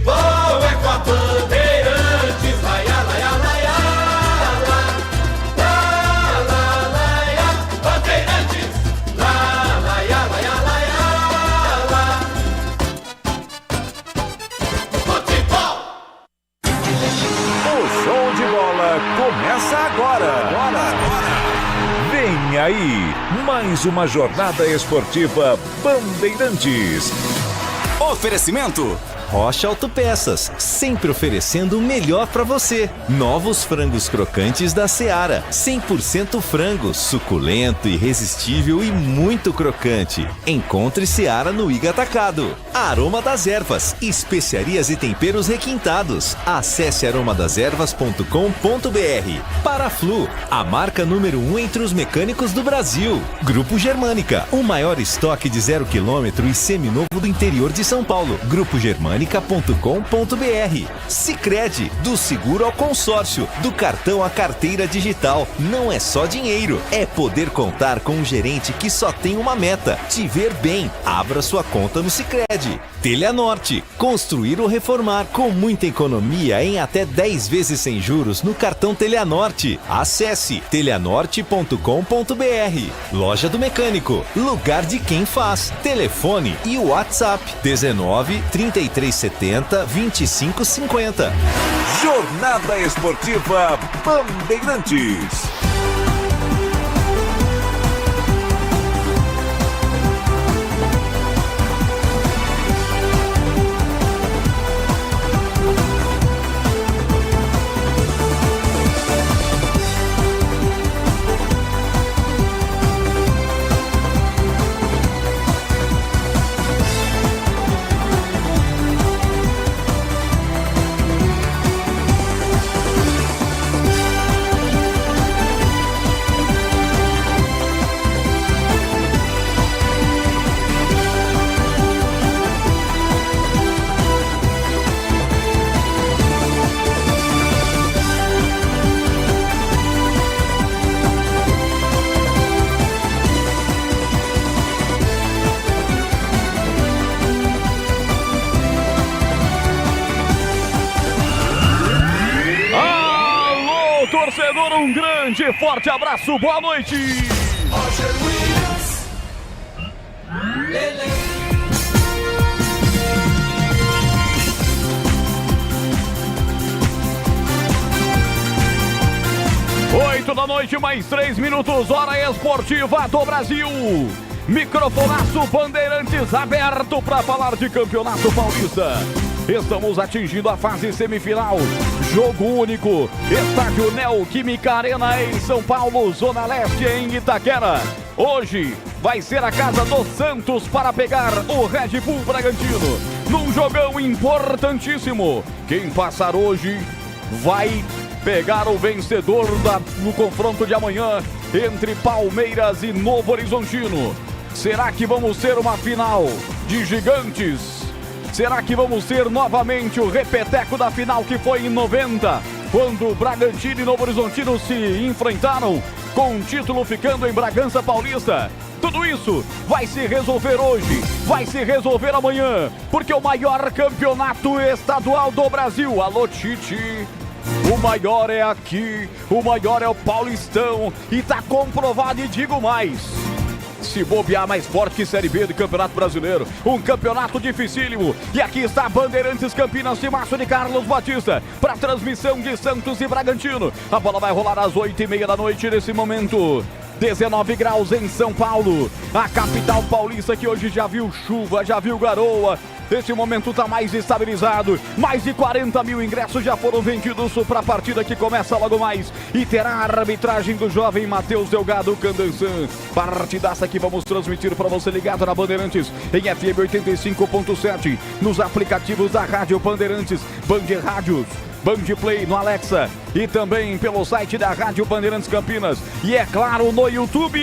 Futebol é com a Bandeirantes, laia, laia, laia, lá, lá, laia, Bandeirantes, lá, laia, laia, laia, lá. Futebol! O show de bola começa agora. Vem aí, mais uma jornada esportiva Bandeirantes. Oferecimento Rocha Autopeças, sempre oferecendo o melhor para você. Novos frangos crocantes da Seara, 100% frango, suculento, irresistível e muito crocante. Encontre Seara no Iga Atacado. Aroma das Ervas, especiarias e temperos requintados. Acesse aromadeservas.com.br. Paraflu, a marca número 1 entre os mecânicos do Brasil. Grupo Germânica, o maior estoque de 0 km e seminovo do interior de São Paulo. Grupo Germânica.com.br. Sicredi, do seguro ao consórcio, do cartão à carteira digital. Não é só dinheiro, é poder contar com um gerente que só tem uma meta: te ver bem. Abra sua conta no Sicredi. Telhanorte, construir ou reformar com muita economia em até 10 vezes sem juros no cartão Telhanorte. Acesse telhanorte.com.br. Loja do Mecânico, lugar de quem faz. Telefone e WhatsApp 19 33 70 25 50. Jornada Esportiva Bandeirantes. Torcedor, um grande e forte abraço, boa noite! Roger Williams, Lele. 8 da noite, mais 3 minutos, hora esportiva do Brasil. Microfonaço Bandeirantes aberto para falar de Campeonato Paulista. Estamos atingindo a fase semifinal. Jogo único. Estádio Neoquímica Arena em São Paulo, Zona Leste em Itaquera. Hoje vai ser a casa do Santos para pegar o Red Bull Bragantino. Num jogão importantíssimo. Quem passar hoje vai pegar o vencedor no confronto de amanhã entre Palmeiras e Novo Horizontino. Será que vamos ter uma final de gigantes? Será que vamos ter novamente o repeteco da final que foi em 90, quando Bragantino e Novo Horizontino se enfrentaram, com o título ficando em Bragança Paulista? Tudo isso vai se resolver hoje, vai se resolver amanhã, porque o maior campeonato estadual do Brasil, alô Tite, o maior é aqui, o maior é o Paulistão, e tá comprovado, e digo mais. Se bobear, mais forte que Série B do Campeonato Brasileiro. Um campeonato dificílimo. E aqui está a Bandeirantes Campinas de Márcio de Carlos Batista para transmissão de Santos e Bragantino. A bola vai rolar às 8h30 da noite nesse momento. 19 graus em São Paulo, a capital paulista, que hoje já viu chuva, já viu garoa. Esse momento está mais estabilizado. Mais de 40 mil ingressos já foram vendidos para a partida que começa logo mais. E terá a arbitragem do jovem Matheus Delgado Candançan. Partidaça que vamos transmitir para você ligado na Bandeirantes em FM 85.7. Nos aplicativos da Rádio Bandeirantes, Band Rádios, Band Play no Alexa e também pelo site da Rádio Bandeirantes Campinas. E é claro, no YouTube,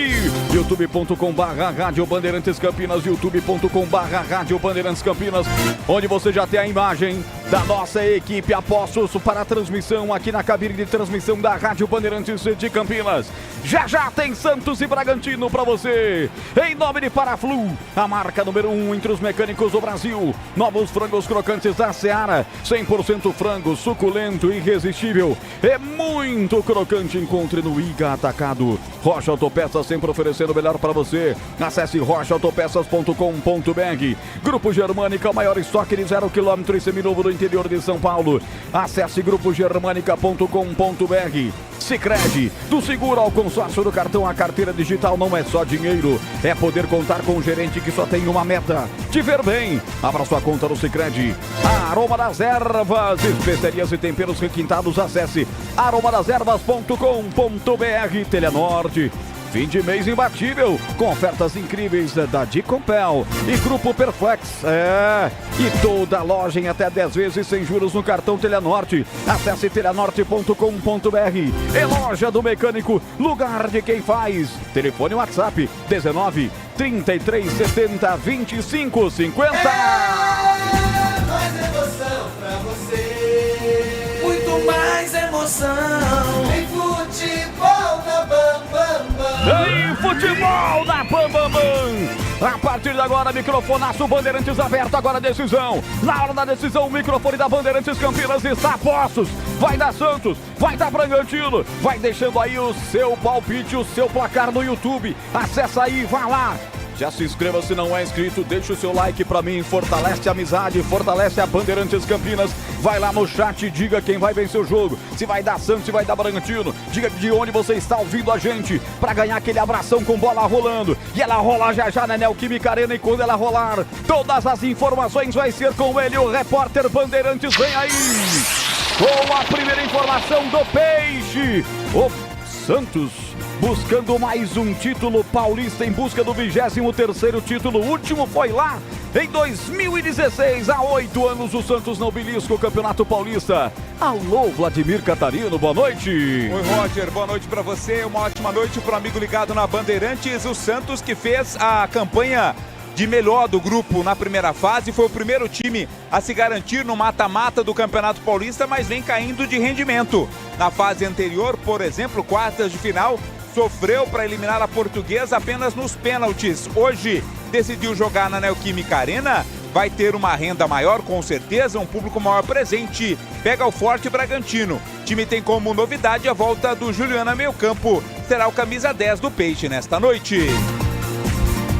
youtube.com/Rádio Bandeirantes Campinas, youtube.com/Rádio Bandeirantes Campinas, onde você já tem a imagem da nossa equipe. Apostos para a transmissão aqui na cabine de transmissão da Rádio Bandeirantes de Campinas. Já tem Santos e Bragantino para você. Em nome de Paraflu, a marca número 1 entre os mecânicos do Brasil. Novos frangos crocantes da Seara. 100% frango, suculento, irresistível. É muito crocante. Encontre no Iga Atacado. Rocha Autopeças, sempre oferecendo o melhor para você. Acesse rochaautopeças.com.br. Grupo Germânica, o maior estoque de 0 km e seminovo do interior de São Paulo. Acesse grupogermanica.com.br. Sicredi, do seguro ao consórcio do cartão, a carteira digital não é só dinheiro, é poder contar com um gerente que só tem uma meta: te ver bem. Abra sua conta no Sicredi. Aroma das Ervas, especiarias e temperos requintados. Acesse aromadeservas.com.br. Telenorte, fim de mês imbatível, com ofertas incríveis da Dicompel e Grupo Perflex. E toda loja em até 10 vezes sem juros no cartão Telenorte. Acesse telenorte.com.br. É loja do mecânico, lugar de quem faz. Telefone WhatsApp 19 33 70 25 50. Mais emoção pra você. Muito mais emoção. Em futebol na Bam Bam Bam. Em futebol na Bam Bam Bam. A partir de agora, microfonaço Bandeirantes aberto. Agora a decisão. Na hora da decisão, o microfone da Bandeirantes Campinas está a postos. Vai dar Santos, vai dar Bragantino. Vai deixando aí o seu palpite, o seu placar no YouTube. Acessa aí, vá lá. Já se inscreva se não é inscrito, deixa o seu like pra mim, fortalece a amizade, fortalece a Bandeirantes Campinas. Vai lá no chat, diga quem vai vencer o jogo, se vai dar Santos, se vai dar Bragantino. Diga de onde você está ouvindo a gente, pra ganhar aquele abração com bola rolando. E ela rola já na Neoquímica Arena, e quando ela rolar, todas as informações vai ser com ele, o repórter Bandeirantes. Vem aí, com a primeira informação do Peixe. O Santos buscando mais um título paulista, em busca do 23º título. O último foi lá em 2016, há 8 anos o Santos não belisca o Campeonato Paulista. Alô, Vladimir Catarino, boa noite. Oi, Roger, boa noite para você, uma ótima noite para o amigo ligado na Bandeirantes. O Santos, que fez a campanha de melhor do grupo na primeira fase, foi o primeiro time a se garantir no mata-mata do Campeonato Paulista, mas vem caindo de rendimento. Na fase anterior, por exemplo, quartas de final, sofreu para eliminar a Portuguesa apenas nos pênaltis. Hoje decidiu jogar na Neoquímica Arena, vai ter uma renda maior com certeza, um público maior presente. Pega o forte Bragantino. O time tem como novidade a volta do Juliano a meio campo. Será o camisa 10 do Peixe nesta noite.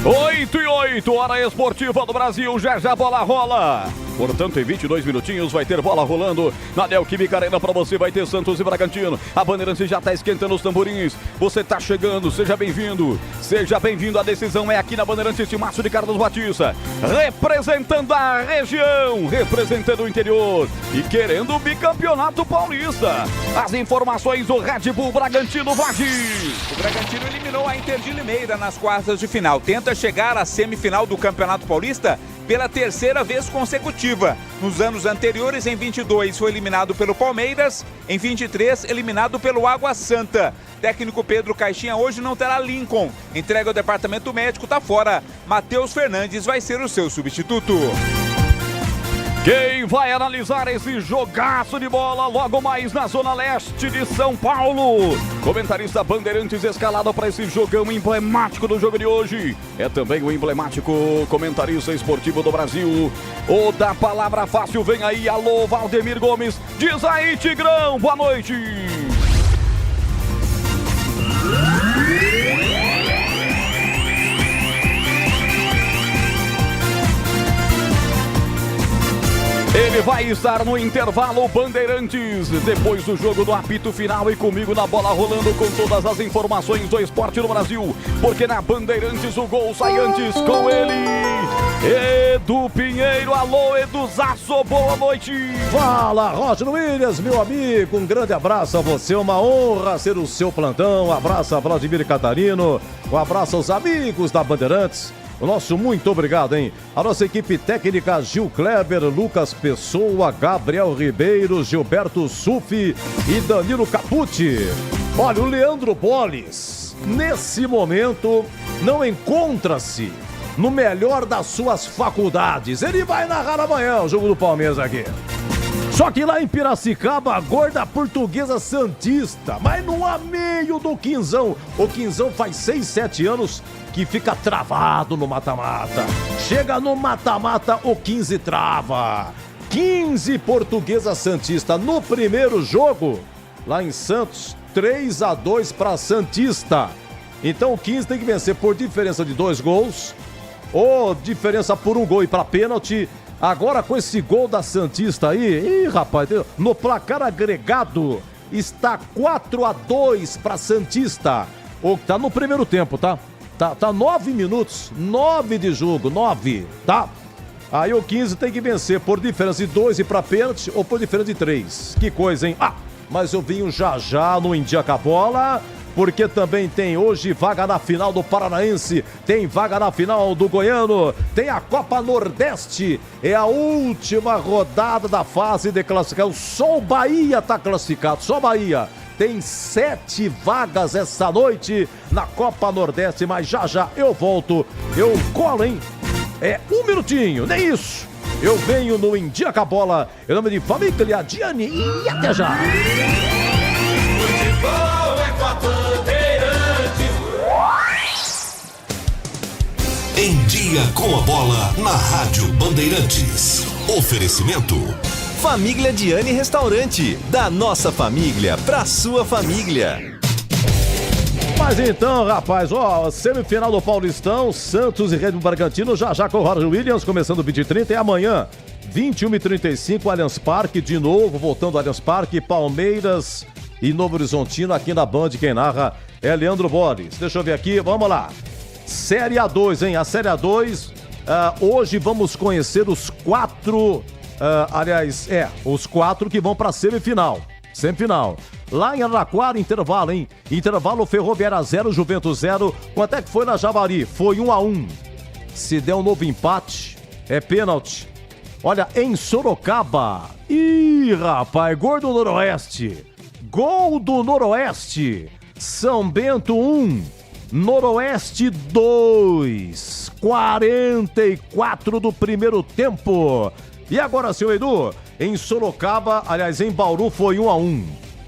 8:08, hora esportiva do Brasil, já a bola rola. Portanto, em 22 minutinhos vai ter bola rolando na Neoquímica Arena para você. Vai ter Santos e Bragantino. A Bandeirantes já está esquentando os tamborins. Você está chegando, seja bem-vindo. Seja bem-vindo, a decisão é aqui na Bandeirantes. Timaço de Carlos Batista, representando a região, representando o interior e querendo o bicampeonato paulista. As informações do Red Bull Bragantino Vade. O Bragantino eliminou a Inter de Limeira nas quartas de final. Tenta chegar à semifinal do Campeonato Paulista pela terceira vez consecutiva. Nos anos anteriores, em 22, foi eliminado pelo Palmeiras, em 23, eliminado pelo Água Santa. Técnico Pedro Caixinha hoje não terá Lincoln. Entrega ao departamento médico, tá fora. Matheus Fernandes vai ser o seu substituto. Quem vai analisar esse jogaço de bola logo mais na Zona Leste de São Paulo? Comentarista Bandeirantes escalado para esse jogão emblemático do jogo de hoje. É também o emblemático comentarista esportivo do Brasil. O da palavra fácil, vem aí, alô Valdemir Gomes. Diz aí, Tigrão, boa noite. Ele vai estar no intervalo Bandeirantes, depois do jogo do apito final, e comigo na bola rolando com todas as informações do esporte no Brasil, porque na Bandeirantes o gol sai antes com ele, Edu Pinheiro. Alô, Eduzaço, boa noite. Fala, Roger Williams, meu amigo, um grande abraço a você, uma honra ser o seu plantão. Abraço a Vladimir Catarino, um abraço aos amigos da Bandeirantes. O nosso muito obrigado, hein? A nossa equipe técnica, Gil Kleber, Lucas Pessoa, Gabriel Ribeiro, Gilberto Sufi e Danilo Capucci. Olha, o Leandro Boles, nesse momento, não encontra-se no melhor das suas faculdades. Ele vai narrar amanhã o jogo do Palmeiras aqui. Só que lá em Piracicaba, a gorda portuguesa santista, mas no meio do Quinzão. O Quinzão faz 6, 7 anos que fica travado no mata-mata. Chega no mata-mata, o 15 trava. 15 portuguesa santista no primeiro jogo, lá em Santos, 3-2 para Santista. Então o 15 tem que vencer por diferença de 2 gols, ou diferença por 1 gol e para pênalti. Agora com esse gol da Santista aí, rapaz, no placar agregado está 4-2 para Santista. Tá no primeiro tempo, tá? Tá 9 minutos, 9 de jogo, 9, tá? Aí o 15 tem que vencer por diferença de 2 e para pênalti ou por diferença de 3. Que coisa, hein? Mas eu vim já no Indica a Bola, porque também tem hoje vaga na final do Paranaense, tem vaga na final do Goiano, tem a Copa Nordeste, é a última rodada da fase de classificação. Só o Bahia tá classificado, só o Bahia. Tem 7 vagas essa noite na Copa Nordeste, mas já eu volto, eu colo, hein? É 1 minutinho, nem isso. Eu venho no Indica a Bola, em nome de Família Diani, e até já. Futebol é com a Bandeirantes. Em Dia com a Bola, na Rádio Bandeirantes. Oferecimento. Família Diani Restaurante, da nossa família pra sua família. Mas então, rapaz, semifinal do Paulistão, Santos e Red Bull Bragantino, já com o Roger Williams, começando 20h30, e amanhã, 21h35, Allianz Parque, de novo, voltando ao Allianz Parque, Palmeiras e Novo Horizontino, aqui na Band, quem narra é Leandro Borges. Deixa eu ver aqui, vamos lá. Série A2, hein? A Série A2, hoje vamos conhecer os 4, os 4 que vão para a semifinal. Lá em Araraquara, intervalo, hein? Intervalo, Ferroviária 0, Juventus 0. Quanto é que foi na Javari? Foi 1-1. Se der um novo empate, é pênalti. Olha, em Sorocaba. Ih, rapaz, gol do Noroeste. Gol do Noroeste. São Bento 1, Noroeste 2. 44 do primeiro tempo. E agora, seu Edu, em Sorocaba, aliás, em Bauru, foi 1-1.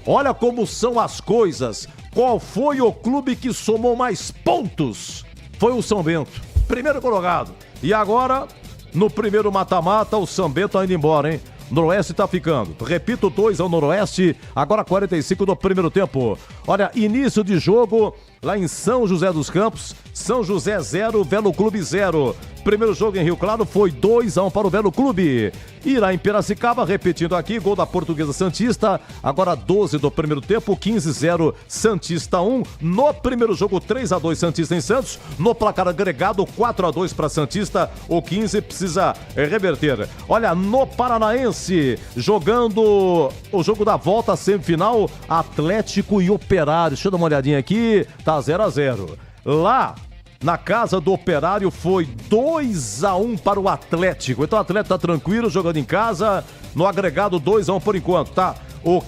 Olha como são as coisas. Qual foi o clube que somou mais pontos? Foi o São Bento, primeiro colocado. E agora, no primeiro mata-mata, o São Bento tá indo embora, hein? Noroeste tá ficando. Repito, 2 ao Noroeste, agora 45 do primeiro tempo. Olha, início de jogo lá em São José dos Campos. São José 0, Velo Clube 0. Primeiro jogo em Rio Claro foi 2-1 para o Velo Clube. E lá em Piracicaba, repetindo aqui, gol da Portuguesa Santista. Agora 12 do primeiro tempo, 15-0, Santista 1. No primeiro jogo, 3-2 Santista em Santos. No placar agregado, 4-2 para Santista. O 15 precisa reverter. Olha, no Paranaense, jogando o jogo da volta semifinal, Atlético e Operário. Deixa eu dar uma olhadinha aqui, tá 0-0. Lá na casa do Operário foi 2-1 para o Atlético. Então o Atlético tá tranquilo, jogando em casa. No agregado 2-1 por enquanto, tá?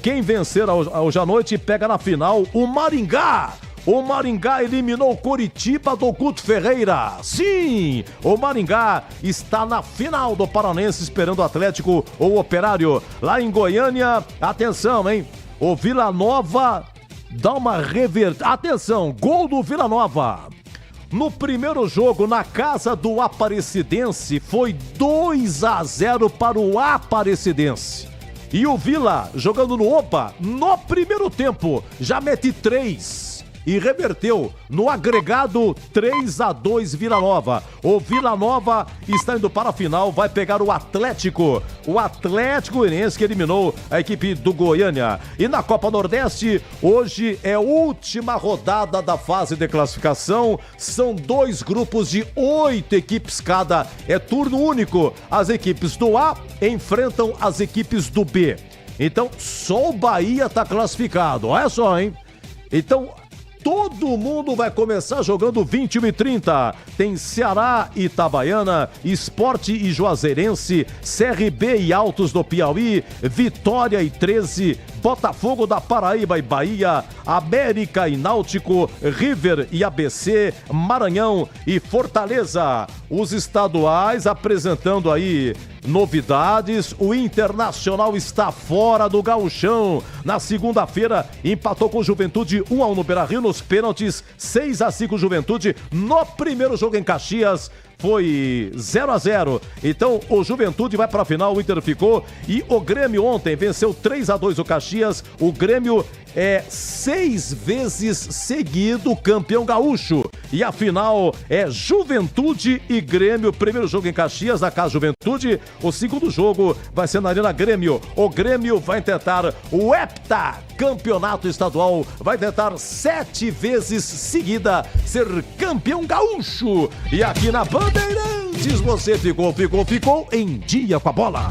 Quem vencer hoje à noite pega na final o Maringá. O Maringá eliminou o Coritiba do Guto Ferreira. Sim, o Maringá está na final do Paranense, esperando o Atlético ou o Operário. Lá em Goiânia, atenção, hein? O Vila Nova dá uma revertida. Atenção, gol do Vila Nova. No primeiro jogo, na casa do Aparecidense, foi 2-0 para o Aparecidense. E o Vila, jogando no Opa, no primeiro tempo, já mete 3 e reverteu no agregado 3-2 Vila Nova. O Vila Nova está indo para a final, vai pegar o Atlético Goianiense, que eliminou a equipe do Goiânia. E na Copa Nordeste, hoje é a última rodada da fase de classificação. São 2 grupos de 8 equipes cada, é turno único. As equipes do A enfrentam as equipes do B. Então, só o Bahia está classificado, olha só, hein? Então, todo mundo vai começar jogando 21h30. Tem Ceará e Itabaiana, Sport e Juazeirense, CRB e Altos do Piauí, Vitória e 13, Botafogo da Paraíba e Bahia, América e Náutico, River e ABC, Maranhão e Fortaleza. Os estaduais apresentando aí novidades, o Internacional está fora do Gauchão. Na segunda-feira, empatou com o Juventude 1-1 no Beira-Rio, nos pênaltis, 6-5 Juventude. No primeiro jogo em Caxias, foi 0-0. Então o Juventude vai para a final, o Inter ficou. E o Grêmio ontem venceu 3-2 o Caxias. O Grêmio é 6 vezes seguido campeão gaúcho. E a final é Juventude e Grêmio. Primeiro jogo em Caxias, na Casa Juventude. O segundo jogo vai ser na Arena Grêmio. O Grêmio vai tentar o heptacampeonato estadual. Vai tentar 7 vezes seguida ser campeão gaúcho. E aqui na Bandeirantes você ficou em dia com a bola.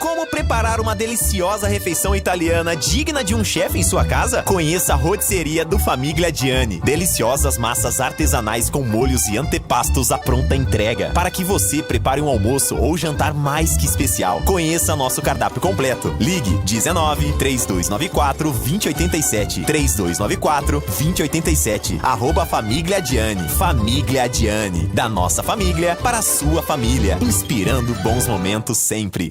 Como preparar uma deliciosa refeição italiana digna de um chefe em sua casa? Conheça a rotisseria do Famiglia Gianni. Deliciosas massas artesanais com molhos e antepastos à pronta entrega, para que você prepare um almoço ou jantar mais que especial. Conheça nosso cardápio completo. Ligue 19 3294 2087 3294 2087 @Famiglia Gianni. Famiglia Gianni, da nossa família para a sua família, inspirando bons momentos sempre.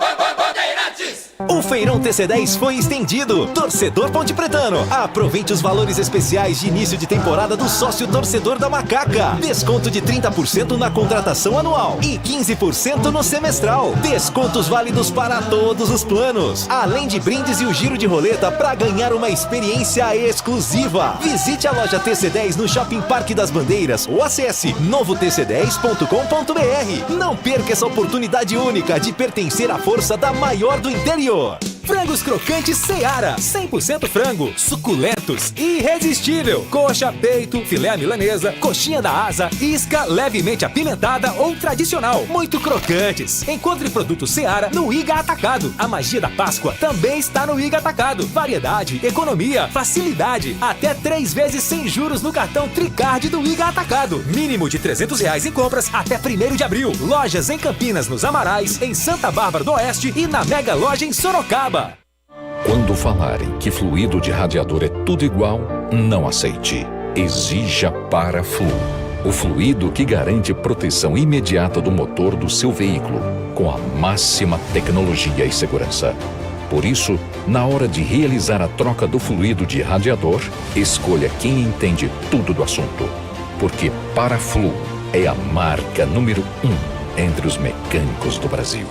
O Feirão TC10 foi estendido. Torcedor Ponte Pretano, aproveite os valores especiais de início de temporada do sócio torcedor da Macaca. Desconto de 30% na contratação anual e 15% no semestral. Descontos válidos para todos os planos. Além de brindes e o giro de roleta para ganhar uma experiência exclusiva. Visite a loja TC10 no Shopping Parque das Bandeiras ou acesse novotc10.com.br. Não perca essa oportunidade única de pertencer à força da maior do interior. Frangos crocantes Seara, 100% frango, suculentos e irresistível. Coxa, peito, filé milanesa, coxinha da asa, isca levemente apimentada ou tradicional. Muito crocantes. Encontre produtos Seara no Iga Atacado. A magia da Páscoa também está no Iga Atacado. Variedade, economia, facilidade. Até 3 vezes sem juros no cartão Tricard do Iga Atacado. Mínimo de R$300 em compras até 1º de abril. Lojas em Campinas, nos Amarais, em Santa Bárbara do Oeste e na Mega Loja em Sorocaba. Quando falarem que fluido de radiador é tudo igual, não aceite. Exija Paraflu, o fluido que garante proteção imediata do motor do seu veículo, com a máxima tecnologia e segurança. Por isso, na hora de realizar a troca do fluido de radiador, escolha quem entende tudo do assunto. Porque Paraflu é a marca número 1 entre os mecânicos do Brasil.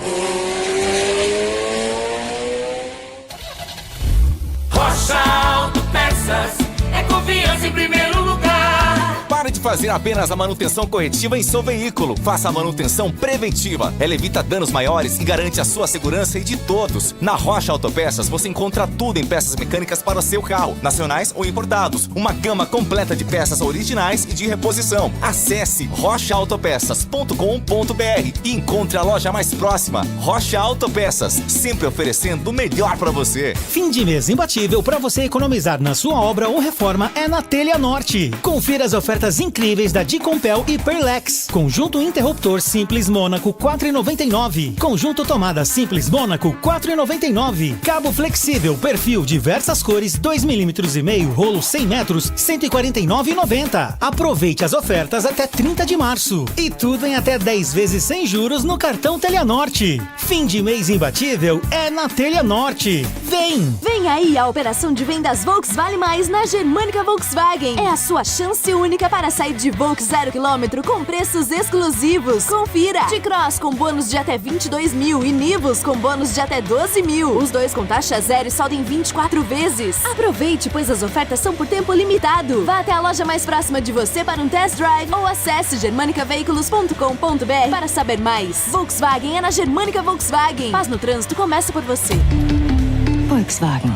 Rocha Autopeças é confiança em primeiro lugar. Pare de fazer apenas a manutenção corretiva em seu veículo. Faça a manutenção preventiva. Ela evita danos maiores e garante a sua segurança e de todos. Na Rocha Autopeças você encontra tudo em peças mecânicas para o seu carro, nacionais ou importados. Uma gama completa de peças originais e de reposição. Acesse rochaautopeças.com.br e encontre a loja mais próxima. Rocha Autopeças, sempre oferecendo o melhor para você. Fim de mês imbatível para você economizar na sua obra ou reforma é na Telha Norte. Confira as ofertas incríveis da Dicompel e Perlex. Conjunto interruptor simples Mônaco, R$4,99. Conjunto tomada simples Mônaco, R$4,99. Cabo flexível perfil diversas cores, 2,5 mm, rolo 100 metros, R$149,90. Aproveite as ofertas até 30 de março. E tudo em até 10 vezes sem juros no cartão Telha Norte. Fim de mês imbatível é na Telha Norte. Vem! Vem aí a operação de vendas Volks Vale Mais na Germânica Volkswagen. É a sua chance única para sair de Volks 0 km com preços exclusivos. Confira! T-Cross com bônus de até 22 mil e Nivus com bônus de até 12 mil. Os dois com taxa zero e saldo em 24 vezes. Aproveite, pois as ofertas são por tempo limitado. Vá até a loja mais próxima de você para um test drive ou acesse germanicaveículos.com.br para saber mais. Volkswagen é na Germânica Volkswagen. Paz no trânsito começa por você. Volkswagen.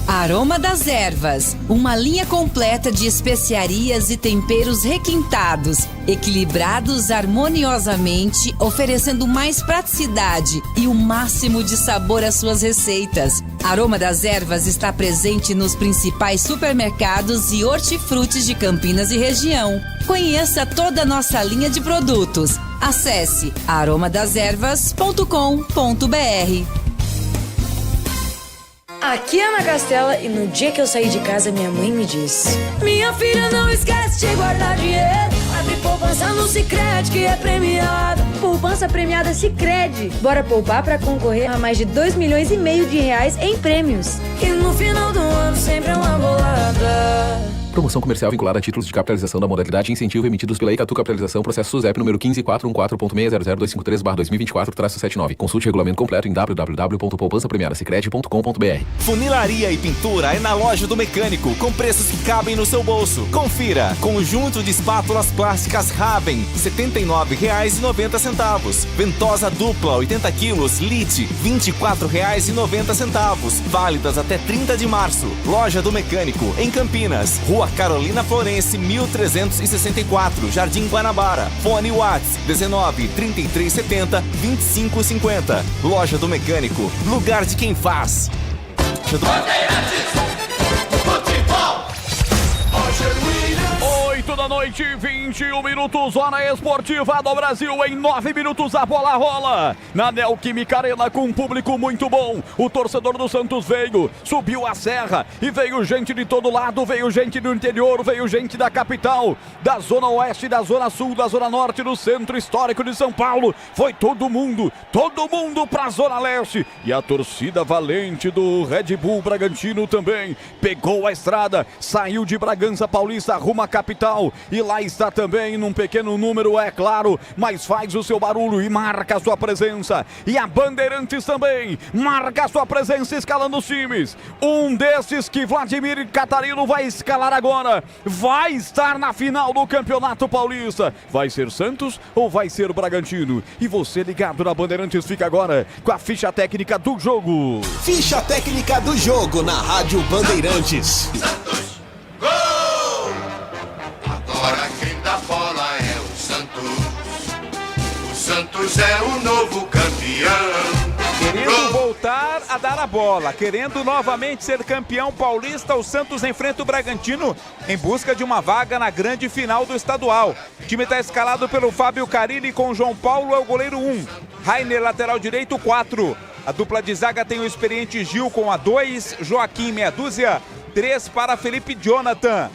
Aroma das Ervas, uma linha completa de especiarias e temperos requintados, equilibrados harmoniosamente, oferecendo mais praticidade e o máximo de sabor às suas receitas. Aroma das Ervas está presente nos principais supermercados e hortifrutis de Campinas e região. Conheça toda a nossa linha de produtos. Acesse aromadeservas.com.br. Aqui é Ana Castela e no dia que eu saí de casa minha mãe me disse: minha filha, não esquece de guardar dinheiro, abre poupança no Sicredi que é premiado. poupança premiada Sicredi. Bora poupar para concorrer a mais de 2,5 milhões de reais em prêmios. E no final do ano sempre é uma bolada. Promoção comercial vinculada a títulos de capitalização da modalidade incentivo emitidos pela Icatu Capitalização, processo SUSEP número 15414.600253/2024-79. Consulte o regulamento completo em www.poupançapremiadasicredi.com.br. Funilaria e pintura é na Loja do Mecânico, com preços que cabem no seu bolso. Confira. Conjunto de espátulas plásticas Raven, R$ 79,90. Ventosa dupla, 80 quilos, Lite, R$ 24,90. Válidas até 30 de março. Loja do Mecânico, em Campinas, Rua Carolina Florense, 1364, Jardim Guanabara. Fone Whats 19 3370 2550. Loja do Mecânico, lugar de quem faz. Roger Williams. 8 da noite, 21 minutos, hora esportiva do Brasil. Em 9 minutos a bola rola na Neoquímica Arena com um público muito bom. O torcedor do Santos veio, subiu a serra e veio gente de todo lado, veio gente do interior, veio gente da capital, da zona oeste, da zona sul, da zona norte, do centro histórico de São Paulo. Foi todo mundo pra zona leste. E a torcida valente do Red Bull Bragantino também pegou a estrada, saiu de Bragança Paulista rumo à capital. E lá está também, num pequeno número, é claro, mas faz o seu barulho e marca a sua presença. E a Bandeirantes também marca a sua presença escalando os times. Um desses que Vladimir Catarino vai escalar agora vai estar na final do Campeonato Paulista. Vai ser Santos ou vai ser Bragantino? E você ligado na Bandeirantes fica agora com a ficha técnica do jogo. Ficha técnica do jogo na Rádio Bandeirantes. Santos, gol! Agora quem dá bola é o Santos. O Santos é o novo campeão. Querendo voltar a dar a bola, querendo novamente ser campeão paulista, o Santos enfrenta o Bragantino em busca de uma vaga na grande final do estadual. O time está escalado pelo Fábio Carilli com João Paulo, é o goleiro 1. Rainer, lateral direito, 4. A dupla de zaga tem o experiente Gil com a 2, Joaquim, meia dúzia, 3 para Felipe Jonathan.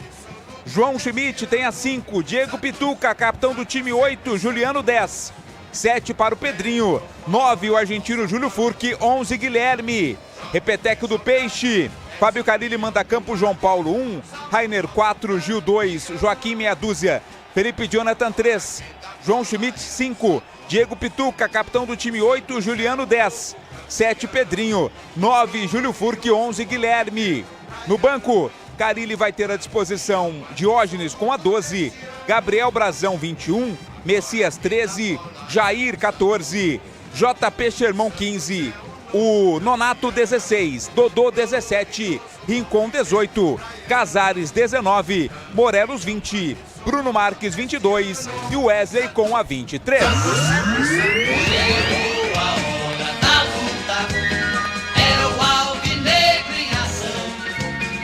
João Schmidt tem a 5, Diego Pituca, capitão do time, 8, Juliano, 10. 7 para o Pedrinho, 9 o argentino Júlio Furque, 11 Guilherme. Repeteco do Peixe, Fábio Carilli manda campo, João Paulo 1, Rainer 4, Gil 2, Joaquim meia dúzia, Felipe Jonathan 3, João Schmidt 5, Diego Pituca, capitão do time 8, Juliano 10, 7 Pedrinho, 9 Júlio Furque, 11 Guilherme. No banco, Carilli vai ter à disposição Diógenes com a 12, Gabriel Brazão 21, Messias 13, Jair 14, JP Sherman 15, o Nonato 16, Dodô 17, Rincon 18, Casares 19, Morelos 20, Bruno Marques 22 e o Wesley com a 23.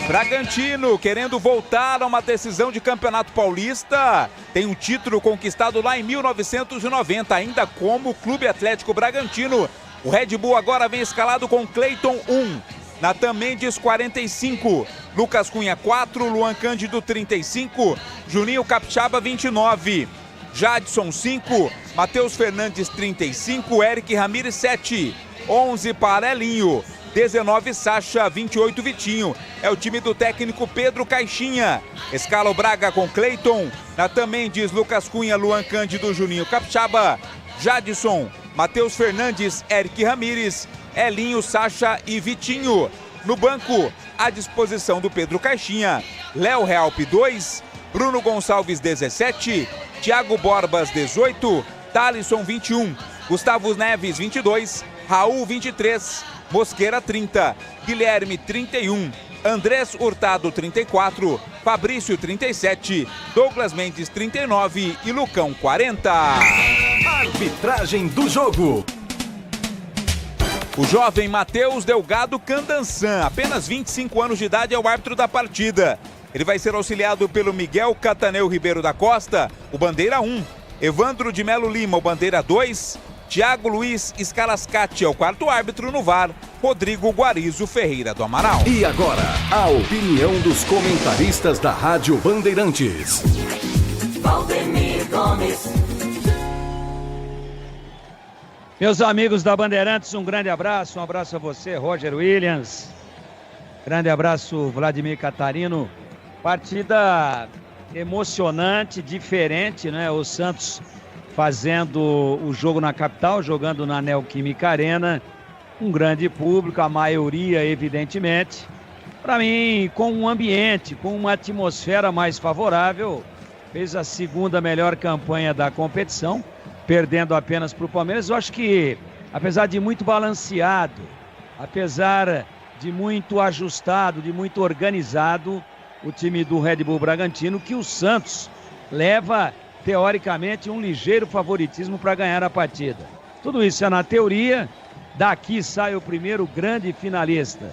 Bragantino querendo voltar a uma decisão de Campeonato Paulista. Tem um título conquistado lá em 1990, ainda como Clube Atlético Bragantino. O Red Bull agora vem escalado com Cleiton 1, Natan Mendes 45, Lucas Cunha 4, Luan Cândido 35, Juninho Capixaba 29, Jadson 5, Matheus Fernandes 35, Eric Ramírez 7, 11 para Elinho, 19 Sacha, 28 Vitinho. É o time do técnico Pedro Caixinha. Escala o Braga com Cleiton, Natan Mendes, Lucas Cunha, Luan Cândido, Juninho Capixaba, Jadson, Matheus Fernandes, Eric Ramírez, Elinho, Sacha e Vitinho. No banco, à disposição do Pedro Caixinha, Léo Realpe 2, Bruno Gonçalves 17, Thiago Borbas 18, Thalisson 21, Gustavo Neves 22, Raul 23, Mosqueira 30, Guilherme 31, Andrés Hurtado 34, Fabrício 37, Douglas Mendes 39 e Lucão 40. Arbitragem do jogo. O jovem Matheus Delgado Candançan, apenas 25 anos de idade, é o árbitro da partida. Ele vai ser auxiliado pelo Miguel Cataneu Ribeiro da Costa, o bandeira 1, Evandro de Melo Lima, o bandeira 2, Tiago Luiz Scalascati é o quarto árbitro no VAR, Rodrigo Guarizo Ferreira do Amaral. E agora, a opinião dos comentaristas da Rádio Bandeirantes. Valdemir Gomes. Meus amigos da Bandeirantes, um grande abraço. Um abraço a você, Roger Williams. Grande abraço, Vladimir Catarino. Partida emocionante, diferente, né? O Santos fazendo o jogo na capital, jogando na Neoquímica Arena. Um grande público, a maioria, evidentemente. Para mim, com um ambiente, com uma atmosfera mais favorável, fez a segunda melhor campanha da competição, perdendo apenas para o Palmeiras. Eu acho que, apesar de muito balanceado, apesar de muito ajustado, de muito organizado, o time do Red Bull Bragantino, que o Santos leva, teoricamente, um ligeiro favoritismo para ganhar a partida. Tudo isso é na teoria. Daqui sai o primeiro grande finalista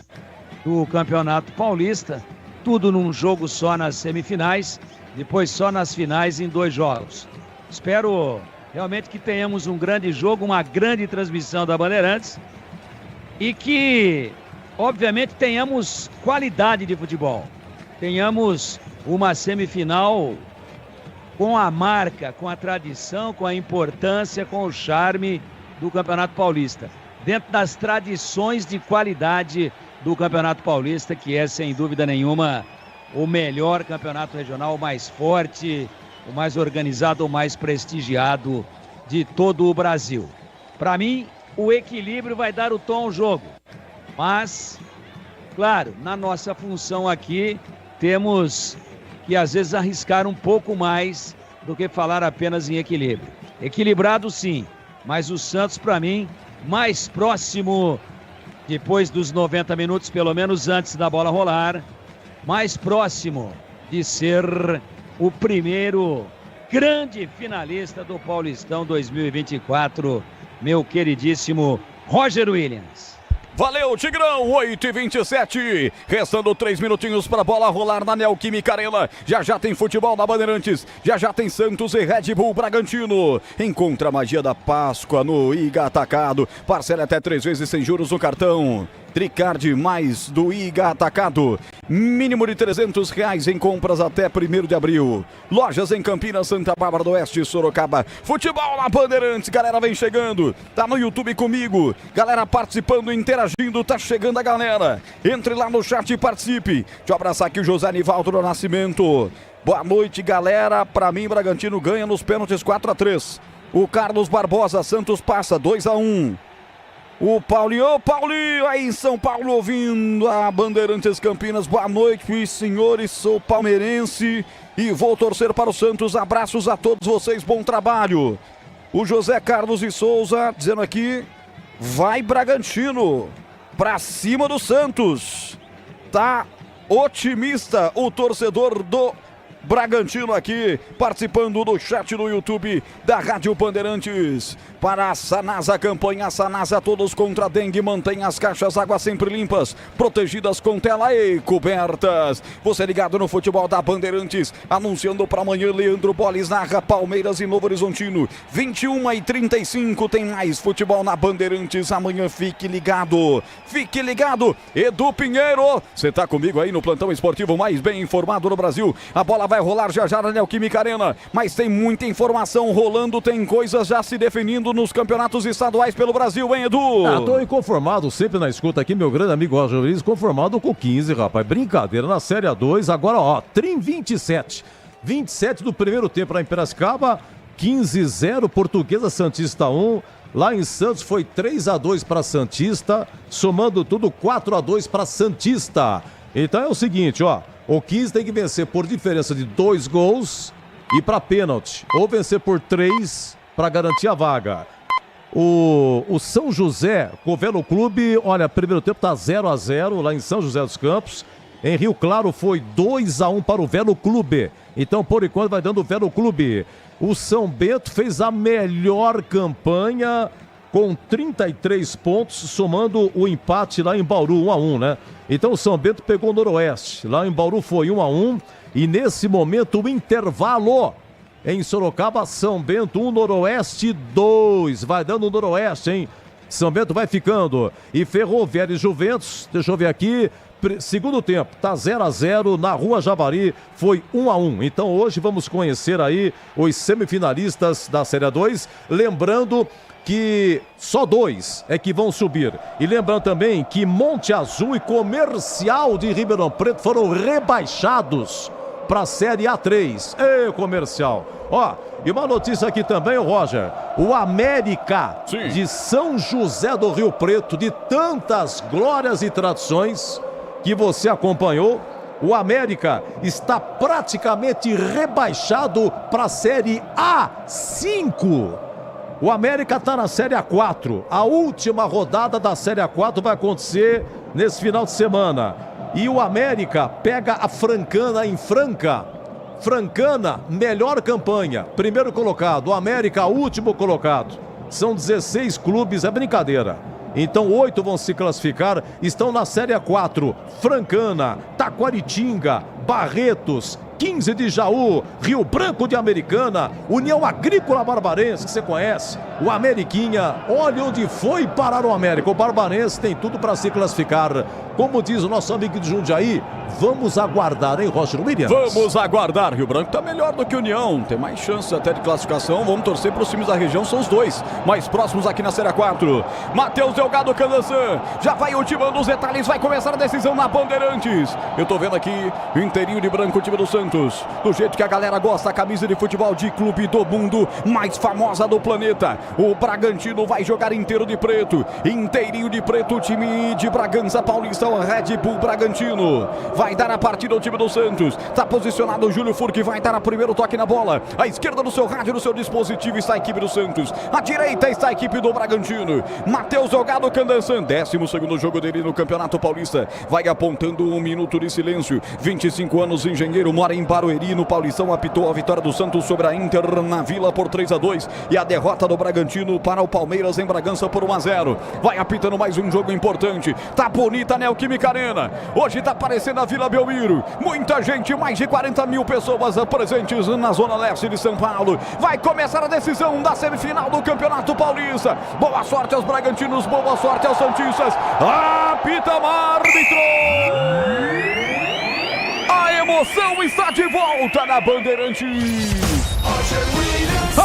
do Campeonato Paulista, tudo num jogo só nas semifinais, depois só nas finais em 2 jogos. Espero realmente que tenhamos um grande jogo, uma grande transmissão da Bandeirantes e que, obviamente, tenhamos qualidade de futebol. Tenhamos uma semifinal com a marca, com a tradição, com a importância, com o charme do Campeonato Paulista. Dentro das tradições de qualidade do Campeonato Paulista, que é, sem dúvida nenhuma, o melhor campeonato regional, o mais forte, o mais organizado, o mais prestigiado de todo o Brasil. Para mim, o equilíbrio vai dar o tom ao jogo. Mas, claro, na nossa função aqui, temos que, às vezes, arriscar um pouco mais do que falar apenas em equilíbrio. Equilibrado, sim, mas o Santos, para mim, mais próximo, depois dos 90 minutos, pelo menos antes da bola rolar, mais próximo de ser o primeiro grande finalista do Paulistão 2024, meu queridíssimo Roger Williams. Valeu, Tigrão, 8h27, restando 3 minutinhos para a bola rolar na Neoquímica Arena. Já tem futebol na Bandeirantes, já tem Santos e Red Bull Bragantino. Encontra a magia da Páscoa no Iga Atacado, parcela até 3 vezes sem juros no cartão. Tricard mais do Iga Atacado, mínimo de R$300 em compras até 1º de abril. Lojas em Campinas, Santa Bárbara do Oeste, Sorocaba. Futebol na Bandeirantes, galera vem chegando, tá no YouTube comigo, galera participando, interagindo, tá chegando a galera. Entre lá no chat e participe. Deixa eu abraçar aqui o José Nivaldo do Nascimento. Boa noite, galera. Pra mim, Bragantino ganha nos pênaltis 4-3. O Carlos Barbosa, Santos passa 2-1. O Paulinho, aí em São Paulo, ouvindo a Bandeirantes Campinas. Boa noite, senhores, sou palmeirense e vou torcer para o Santos. Abraços a todos vocês, bom trabalho. O José Carlos de Souza dizendo aqui, vai Bragantino, pra cima do Santos. Tá otimista o torcedor do Bragantino aqui, participando do chat do YouTube da Rádio Bandeirantes. Para a Sanasa, campanha Sanasa, todos contra a dengue, mantém as caixas água sempre limpas, protegidas com tela e cobertas. Você ligado no futebol da Bandeirantes, anunciando para amanhã, Leandro Bolis narra Palmeiras e Novo Horizontino, 21h35, tem mais futebol na Bandeirantes, amanhã fique ligado, Edu Pinheiro, você tá comigo aí no plantão esportivo mais bem informado do Brasil. A bola vai rolar já na Neoquímica Arena, mas tem muita informação rolando, tem coisas já se definindo nos campeonatos estaduais pelo Brasil, hein, Edu? Tô inconformado, sempre na escuta aqui, meu grande amigo Roger Luiz, conformado com 15, rapaz, brincadeira, na Série A2, agora, ó, Trim 27 do primeiro tempo lá em Piracicaba, 15-0, Portuguesa Santista 1, lá em Santos foi 3-2 para Santista, somando tudo 4-2 para Santista. Então é o seguinte, ó, o 15 tem que vencer por diferença de 2 gols e para pênalti, ou vencer por 3 para garantir a vaga. O São José, com o Velo Clube, olha, primeiro tempo tá 0-0 lá em São José dos Campos. Em Rio Claro foi 2-1 para o Velo Clube. Então, por enquanto, vai dando o Velo Clube. O São Bento fez a melhor campanha com 33 pontos, somando o empate lá em Bauru, 1-1, né? Então o São Bento pegou o Noroeste. Lá em Bauru foi 1-1. E nesse momento o intervalo em Sorocaba, São Bento 1, Noroeste 2. Vai dando o Noroeste, hein? São Bento vai ficando. E Ferroviária e Juventus, deixa eu ver aqui, segundo tempo, tá 0-0 na Rua Javari, foi 1-1. Então hoje vamos conhecer aí os semifinalistas da Série A2. Lembrando que só 2 é que vão subir. E lembrando também que Monte Azul e Comercial de Ribeirão Preto foram rebaixados para a Série A3. Ê, Comercial. Ó, e uma notícia aqui também, Roger. O América de São José do Rio Preto, de tantas glórias e tradições que você acompanhou, o América está praticamente rebaixado para a Série A5. O América está na Série A4. A última rodada da Série A4 vai acontecer nesse final de semana. E o América pega a Francana em Franca. Francana, melhor campanha. Primeiro colocado. O América, último colocado. São 16 clubes, é brincadeira. Então 8 vão se classificar, estão na Série A4. Francana, Taquaritinga, Barretos, 15 de Jaú, Rio Branco de Americana, União Agrícola Barbarense, que você conhece, o Ameriquinha. Olha onde foi parar o América. O Barbarense tem tudo para se classificar. Como diz o nosso amigo de Jundiaí, vamos aguardar, hein, Roger Williams? Vamos aguardar. Rio Branco está melhor do que União, tem mais chances até de classificação. Vamos torcer para os times da região, são os 2 mais próximos aqui na Série A4. Matheus Delgado Candançan já vai ultimando os detalhes, vai começar a decisão na Bandeirantes. Eu tô vendo aqui inteirinho de branco o time do Santos, do jeito que a galera gosta, a camisa de futebol de clube do mundo mais famosa do planeta. O Bragantino vai jogar inteiro de preto, inteirinho de preto, o time de Bragança Paulista, o Red Bull Bragantino. Vai dar a partida ao time do Santos. Está posicionado o Júlio Furque, vai dar o primeiro toque na bola. À esquerda do seu rádio, no seu dispositivo, está a equipe do Santos. À direita está a equipe do Bragantino. Matheus Delgado Candançan, 12º jogo dele no Campeonato Paulista. Vai apontando 1 minuto de silêncio. 25 anos, engenheiro, mora em Barueri, no Paulistão. Apitou a vitória do Santos sobre a Inter na Vila por 3-2. E a derrota do Bragantino para o Palmeiras em Bragança por 1-0. Vai apitando mais um jogo importante. Tá bonita a Neoquímica Arena. Hoje tá aparecendo a Vila Belmiro. Muita gente, mais de 40 mil pessoas presentes na Zona Leste de São Paulo. Vai começar a decisão da semifinal do Campeonato Paulista. Boa sorte aos Bragantinos, boa sorte aos Santistas. Apita árbitro! A emoção está de volta na Bandeirantes.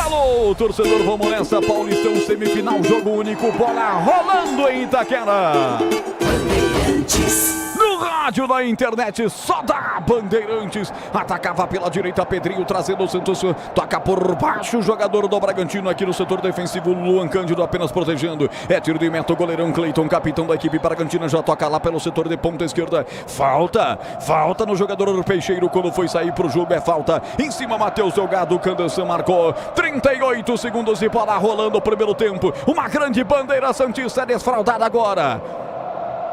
Alô, torcedor, vamos nessa. Paulistão, semifinal, jogo único, bola rolando em Itaquera. No rádio, na internet, só da Bandeirantes. Atacava pela direita, Pedrinho trazendo o Santos. Toca por baixo o jogador do Bragantino aqui no setor defensivo. Luan Cândido apenas protegendo. É tiro de meta, o goleirão Cleiton, capitão da equipe Bragantina, já toca lá pelo setor de ponta esquerda. Falta no jogador Peixeiro quando foi sair pro jogo, é falta. Em cima, Matheus Delgado Candançan marcou. 38 segundos de bola rolando o primeiro tempo. Uma grande bandeira santista desfraldada agora.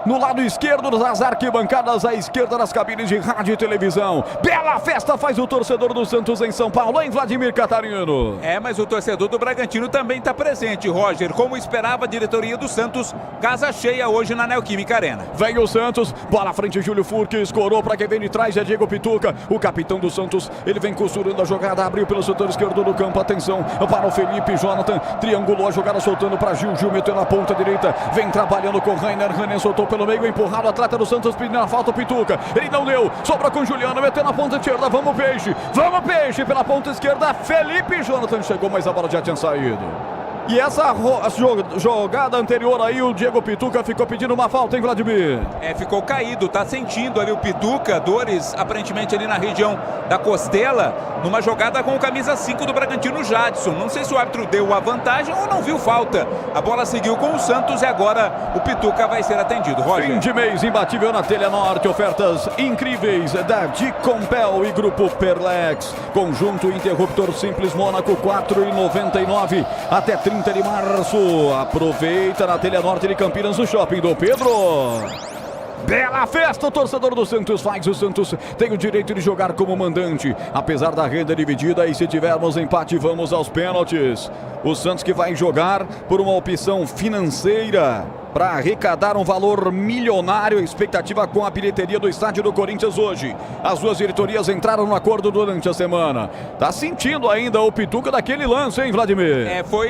No lado esquerdo das arquibancadas, à esquerda das cabines de rádio e televisão. Bela festa faz o torcedor do Santos em São Paulo, em Vladimir Catarino. É, mas o torcedor do Bragantino também está presente, Roger. Como esperava a diretoria do Santos, casa cheia hoje na Neoquímica Arena. Vem o Santos, bola à frente, Júlio Furque, escorou para quem vem de trás, é Diego Pituca, o capitão do Santos. Ele vem costurando a jogada, abriu pelo setor esquerdo do campo, atenção para o Felipe Jonathan, triangulou a jogada, soltando para Gil, meteu na ponta direita, vem trabalhando com o Rainer soltou pelo meio, empurrado, atleta do Santos pedindo a falta, o Pituca, ele não deu, sobra com o Juliano, meteu na ponta esquerda, vamos Peixe, pela ponta esquerda, Felipe Jonathan chegou, mas a bola já tinha saído. E essa jogada anterior aí, o Diego Pituca ficou pedindo uma falta, hein, Vladimir? É, ficou caído, tá sentindo ali o Pituca, dores aparentemente ali na região da costela, numa jogada com o camisa 5 do Bragantino, Jadson. Não sei se o árbitro deu a vantagem ou não viu falta. A bola seguiu com o Santos e agora o Pituca vai ser atendido. Roger. Fim de mês imbatível na Telha Norte, ofertas incríveis da Dicompel e Grupo Perlex. Conjunto interruptor simples Mônaco, R$ 4,99 até 30 de março. Aproveita na Telha Norte de Campinas, o Shopping do Pedro. Bela festa, o torcedor do Santos faz. O Santos tem o direito de jogar como mandante, apesar da renda dividida. E se tivermos empate, vamos aos pênaltis. O Santos que vai jogar por uma opção financeira. para arrecadar um valor milionário. Expectativa com a bilheteria do estádio do Corinthians hoje. As duas diretorias entraram no acordo durante a semana. Tá sentindo ainda o Pituca daquele lance, hein, Vladimir?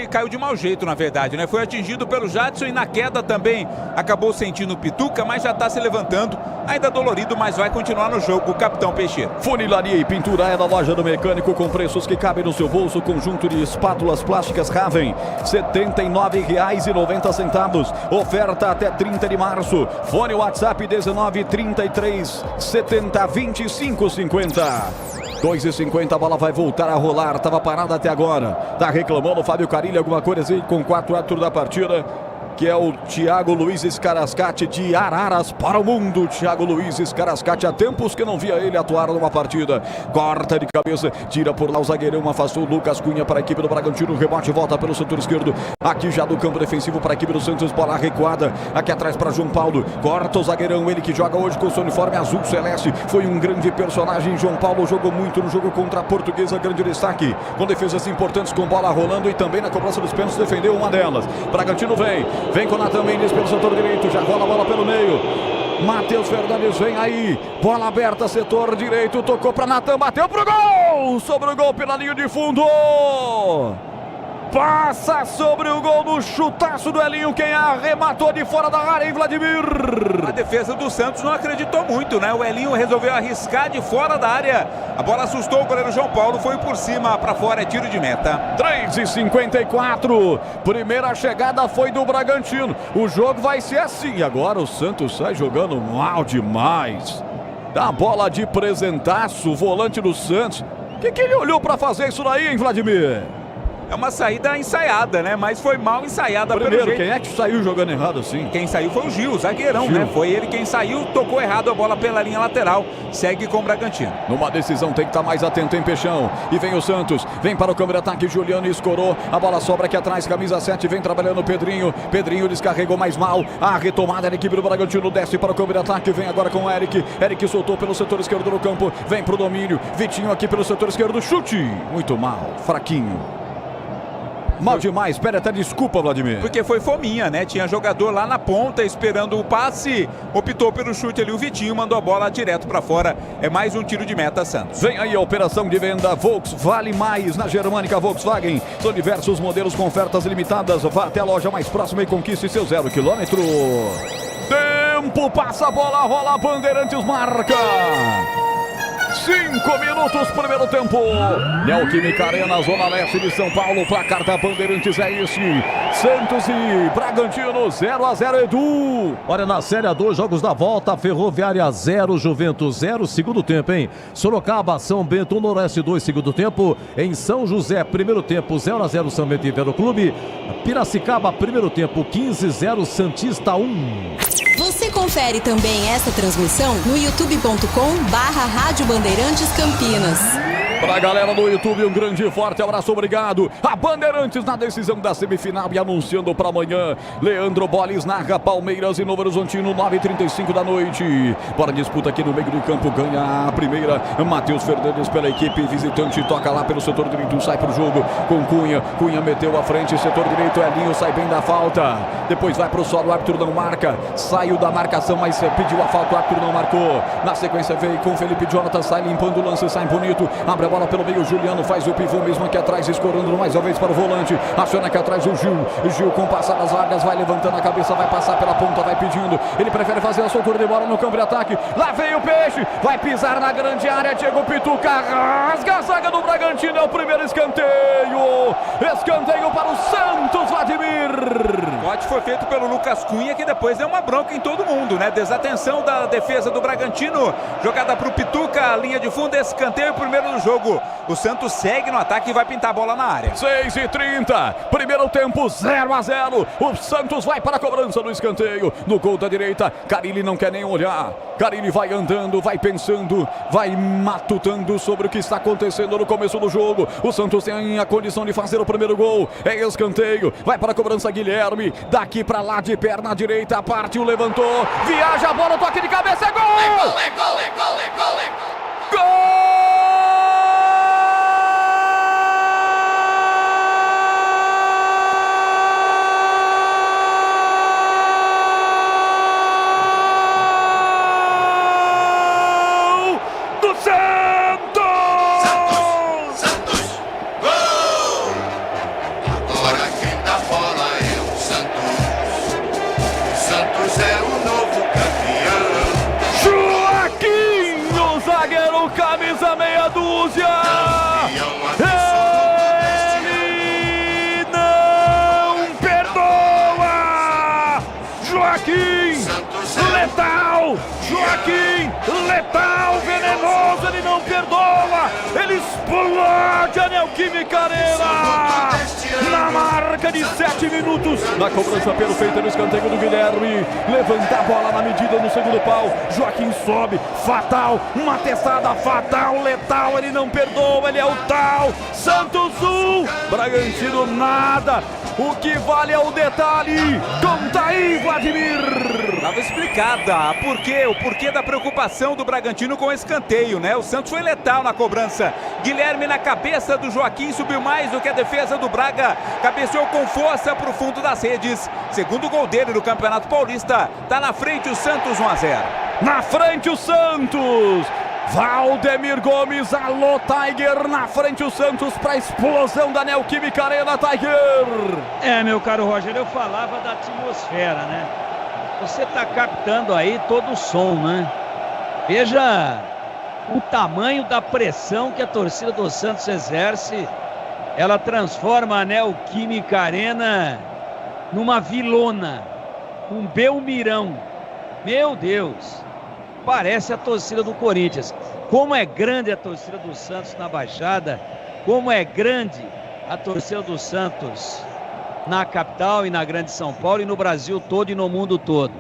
Caiu de mau jeito, na verdade, né? Foi atingido pelo Jadson e na queda também acabou sentindo o Pituca, mas já tá se levantando. Ainda dolorido, mas vai continuar no jogo o capitão Peixeira. Funilaria e pintura é na loja do mecânico com preços que cabem no seu bolso. Conjunto de espátulas plásticas Raven, R$ 79,90. Oferta até 30 de março. Fone WhatsApp 19 33 70 25 50. 2,50, a bola vai voltar a rolar. Tava parada até agora. Tá reclamando o Fábio Carilli alguma coisa aí com 4 árbitros da partida, que é o Thiago Luiz Scarascati de Araras para o mundo. Thiago Luiz Scarascati, há tempos que não via ele atuar numa partida. Corta de cabeça, tira por lá o zagueirão, afastou o Lucas Cunha para a equipe do Bragantino. Rebote, volta pelo setor esquerdo. Aqui já do campo defensivo para a equipe do Santos, bola recuada. Aqui atrás para João Paulo, corta o zagueirão, ele que joga hoje com o seu uniforme azul celeste. Foi um grande personagem. João Paulo jogou muito no jogo contra a Portuguesa, grande destaque, com defesas importantes, com bola rolando e também na cobrança dos pênaltis defendeu uma delas. Bragantino vem com o Natan Mendes pelo setor direito, já rola a bola pelo meio. Matheus Fernandes vem aí, bola aberta, setor direito, tocou para Natan, bateu pro gol, sobre o gol pela linha de fundo. Passa sobre o gol no chutaço do Elinho, quem arrematou de fora da área, hein, Vladimir? A defesa do Santos não acreditou muito, né? O Elinho resolveu arriscar de fora da área. A bola assustou o goleiro João Paulo, foi por cima, para fora, é tiro de meta. 3,54. Primeira chegada foi do Bragantino. O jogo vai ser assim. Agora o Santos sai jogando mal demais. Dá a bola de presentaço, o volante do Santos. O que ele olhou para fazer isso daí, hein, Vladimir? É uma saída ensaiada, né? Mas foi mal ensaiada. Primeiro, pelo jeito. Quem é que saiu jogando errado assim? Quem saiu foi o Gil, zagueirão, né? Foi ele quem saiu, tocou errado a bola pela linha lateral. Segue com o Bragantino. Numa decisão tem que estar mais atento, hein, Peixão? E vem o Santos, vem para o câmbio de ataque, Juliano escorou. A bola sobra aqui atrás, camisa 7, vem trabalhando o Pedrinho. Pedrinho descarregou mais mal. A retomada da equipe do Bragantino desce para o câmbio de ataque, vem agora com o Eric. Eric soltou pelo setor esquerdo do campo, vem pro domínio. Vitinho aqui pelo setor esquerdo, chute. Muito mal, fraquinho. Mal demais, pede até desculpa, Vladimir. Porque foi fominha, né? Tinha jogador lá na ponta esperando o passe, optou pelo chute ali, o Vitinho mandou a bola direto pra fora. É mais um tiro de meta, Santos. Vem aí a operação de venda Volks Vale Mais na Germânica Volkswagen. São diversos modelos com ofertas limitadas. Vá até a loja mais próxima e conquiste seu 0 km. Tempo, passa a bola, rola, Bandeirantes marca. 5 minutos, primeiro tempo. Neoquímica Arena, Zona Leste de São Paulo. Placar da Bandeirantes é esse. Santos e Bragantino 0-0, Edu. Olha, na Série A2, jogos da volta. Ferroviária 0, Juventus 0, segundo tempo, hein? Sorocaba, São Bento 1, Noroeste 2, segundo tempo. Em São José, primeiro tempo 0-0, São Bento e Vero Clube. Piracicaba, primeiro tempo 15-0, Santista 1. Você confere também esta transmissão no youtube.com/Rádio Bandeirantes Campinas. Pra galera do YouTube, um grande e forte abraço, obrigado. A Bandeirantes na decisão da semifinal e anunciando pra amanhã. Leandro Boles narra Palmeiras e Novo Horizontino, 9h35 da noite. Bora disputa aqui no meio do campo, ganha a primeira. Matheus Fernandes pela equipe visitante, toca lá pelo setor direito, sai pro jogo com Cunha. Cunha meteu a frente, setor direito, Elinho sai bem da falta. Depois vai pro solo, o árbitro não marca. Saiu da marcação, mas pediu a falta, o árbitro não marcou. Na sequência veio com Felipe Jonathan, sai limpando o lance, sai bonito. Abre a bola pelo meio, Juliano faz o pivô mesmo aqui atrás, escorando mais uma vez para o volante. Aciona aqui atrás o Gil. Gil com passadas largas, vai levantando a cabeça, vai passar pela ponta, vai pedindo. Ele prefere fazer a soltura de bola no campo de ataque. Lá vem o Peixe, vai pisar na grande área. Diego Pituca rasga a zaga do Bragantino. É o primeiro escanteio. Escanteio para o Santos, Vladimir. O bote foi feito pelo Lucas Cunha, que depois deu uma bronca em todo mundo, né? Desatenção da defesa do Bragantino. Jogada para o Pituca, linha de fundo, escanteio, primeiro do jogo. O Santos segue no ataque e vai pintar a bola na área. 6h30, primeiro tempo 0-0. O Santos vai para a cobrança do escanteio. No gol da direita, Carilli não quer nem olhar. Carilli vai andando, vai pensando, vai matutando sobre o que está acontecendo no começo do jogo. O Santos tem a condição de fazer o primeiro gol. É escanteio, vai para a cobrança Guilherme. Daqui para lá de perna direita, partiu, levantou, viaja a bola, toque de cabeça, é gol! É gol, é gol, é gol, é gol, é gol! Gol! dúzia! Ele não perdoa! Joaquim letal! Joaquim letal, venenoso, ele não perdoa! Ele explode a Neoquímica Arena! Na marca de 7 minutos, na cobrança perfeita no escanteio do Guilherme, levanta a bola na medida no segundo pau, Joaquim sobe, fatal, uma testada fatal, letal, ele não perdoa, ele é o tal, Santos 1, Bragantino nada, o que vale é o detalhe, conta aí, Vladimir! Estava explicada o porquê da preocupação do Bragantino com o escanteio, né? O Santos foi letal na cobrança. Guilherme na cabeça do Joaquim, subiu mais do que a defesa do Braga. Cabeceou com força para o fundo das redes. Segundo gol dele no Campeonato Paulista. Tá na frente o Santos 1-0. Na frente o Santos! Valdemir Gomes, alô Tiger, na frente o Santos para a explosão da Neoquímica Arena, Tiger! Meu caro Roger, eu falava da atmosfera, né? Você está captando aí todo o som, né? Veja o tamanho da pressão que a torcida do Santos exerce. Ela transforma a Neoquímica Arena numa vilona, um belmirão. Meu Deus, parece a torcida do Corinthians. Como é grande a torcida do Santos na Baixada, como é grande a torcida do Santos na capital e na grande São Paulo e no Brasil todo e no mundo todo.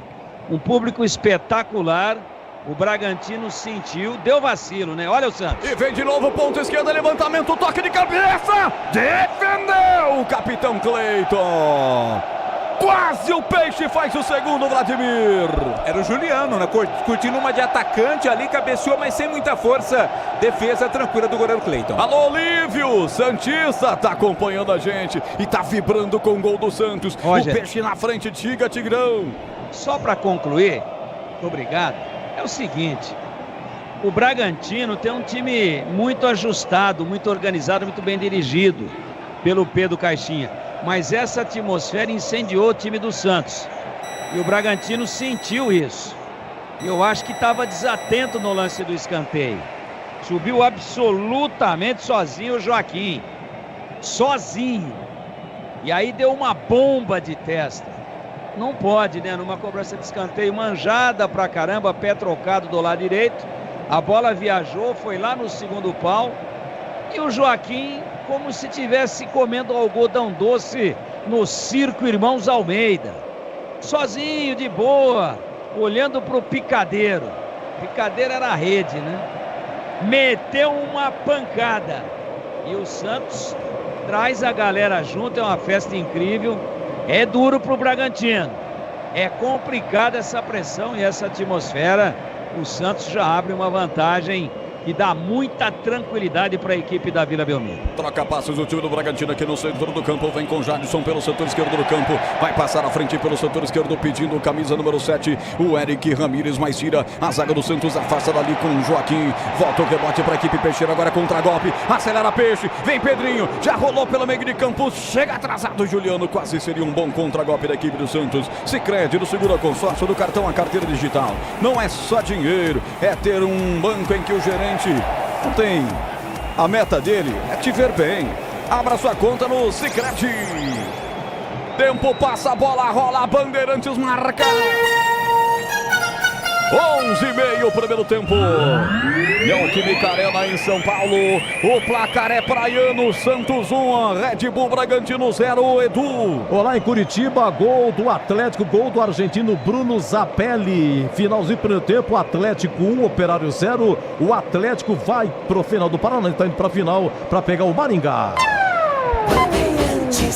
Um público espetacular. O Bragantino sentiu, deu vacilo, né? Olha o Santos. E vem de novo, ponta esquerda, levantamento, toque de cabeça. Defendeu o capitão Cleiton. Quase o Peixe faz o segundo, Vladimir. Era o Juliano, né? Curtindo uma de atacante ali, cabeceou, mas sem muita força. Defesa tranquila do goleiro Cleiton. Alô, Olívio, Santista tá acompanhando a gente e tá vibrando com o gol do Santos. Roger, o Peixe na frente, diga, Tigrão. Só para concluir, obrigado, é o seguinte, o Bragantino tem um time muito ajustado, muito organizado, muito bem dirigido pelo Pedro Caixinha. Mas essa atmosfera incendiou o time do Santos. E o Bragantino sentiu isso. Eu acho que estava desatento no lance do escanteio. Subiu absolutamente sozinho o Joaquim. Sozinho. E aí deu uma bomba de testa. Não pode, né? Numa cobrança de escanteio manjada pra caramba, pé trocado do lado direito. A bola viajou, foi lá no segundo pau. E o Joaquim, como se estivesse comendo algodão doce no Circo Irmãos Almeida. Sozinho, de boa, olhando pro picadeiro. Picadeiro era a rede, né? Meteu uma pancada. E o Santos traz a galera junto, é uma festa incrível. É duro pro Bragantino. É complicada essa pressão e essa atmosfera. O Santos já abre uma vantagem e dá muita tranquilidade para a equipe da Vila Belmiro. Troca passos o time do Bragantino aqui no centro do campo. Vem com Jadson pelo setor esquerdo do campo. Vai passar à frente pelo setor esquerdo pedindo camisa número 7. O Eric Ramírez, mais tira. A zaga do Santos afasta dali com o Joaquim. Volta o rebote para a equipe Peixeira. Agora contra-golpe. Acelera Peixe. Vem Pedrinho. Já rolou pelo meio de campo. Chega atrasado Juliano. Quase seria um bom contra-golpe da equipe do Santos. Sicredi do seguro consórcio do cartão a carteira digital. Não é só dinheiro. É ter um banco em que o gerente não tem. A meta dele é te ver bem. Abra sua conta no Sicredi. Tempo passa, a bola rola, Bandeirantes marca. 11:30 o primeiro tempo. Neoquímica Arena em São Paulo. O placar é praiano. Santos 1, Red Bull Bragantino 0, Edu. Olá em Curitiba, gol do Atlético, gol do argentino Bruno Zapelli. Finalzinho do primeiro tempo, Atlético 1, Operário 0. O Atlético vai pro final do Paraná, está indo pra final para pegar o Maringá.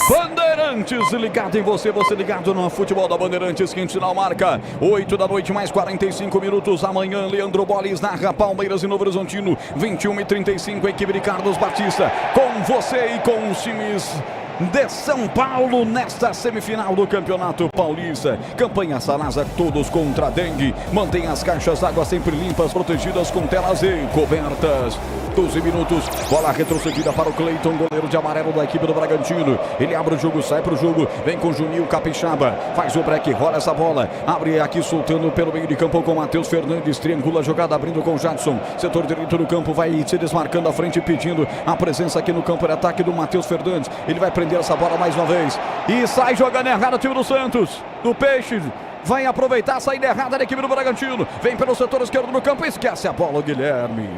Bandeirantes, ligado em você, você ligado no futebol da Bandeirantes, quem sinal marca 8 da noite, mais 45 minutos. Amanhã, Leandro Bolis narra Palmeiras e Novo Horizontino, 21h35, equipe de Carlos Batista, com você e com os times de São Paulo nesta semifinal do Campeonato Paulista. Campanha Salasa, todos contra a dengue. Mantém as caixas d'água sempre limpas, protegidas com telas e cobertas. 12 minutos, bola retrocedida para o Cleiton, goleiro de amarelo da equipe do Bragantino. Ele abre o jogo, sai para o jogo, vem com o Juninho Capixaba, faz o break, rola essa bola, abre aqui soltando pelo meio de campo com Matheus Fernandes, triangula a jogada, abrindo com o Jadson. Setor direito do campo, vai se desmarcando à frente, pedindo a presença aqui no campo de ataque do Matheus Fernandes. Ele vai prender essa bola mais uma vez e sai jogando errado o time do Santos, do Peixe. Vai aproveitar a saída errada da equipe do Bragantino. Vem pelo setor esquerdo do campo, esquece a bola o Guilherme.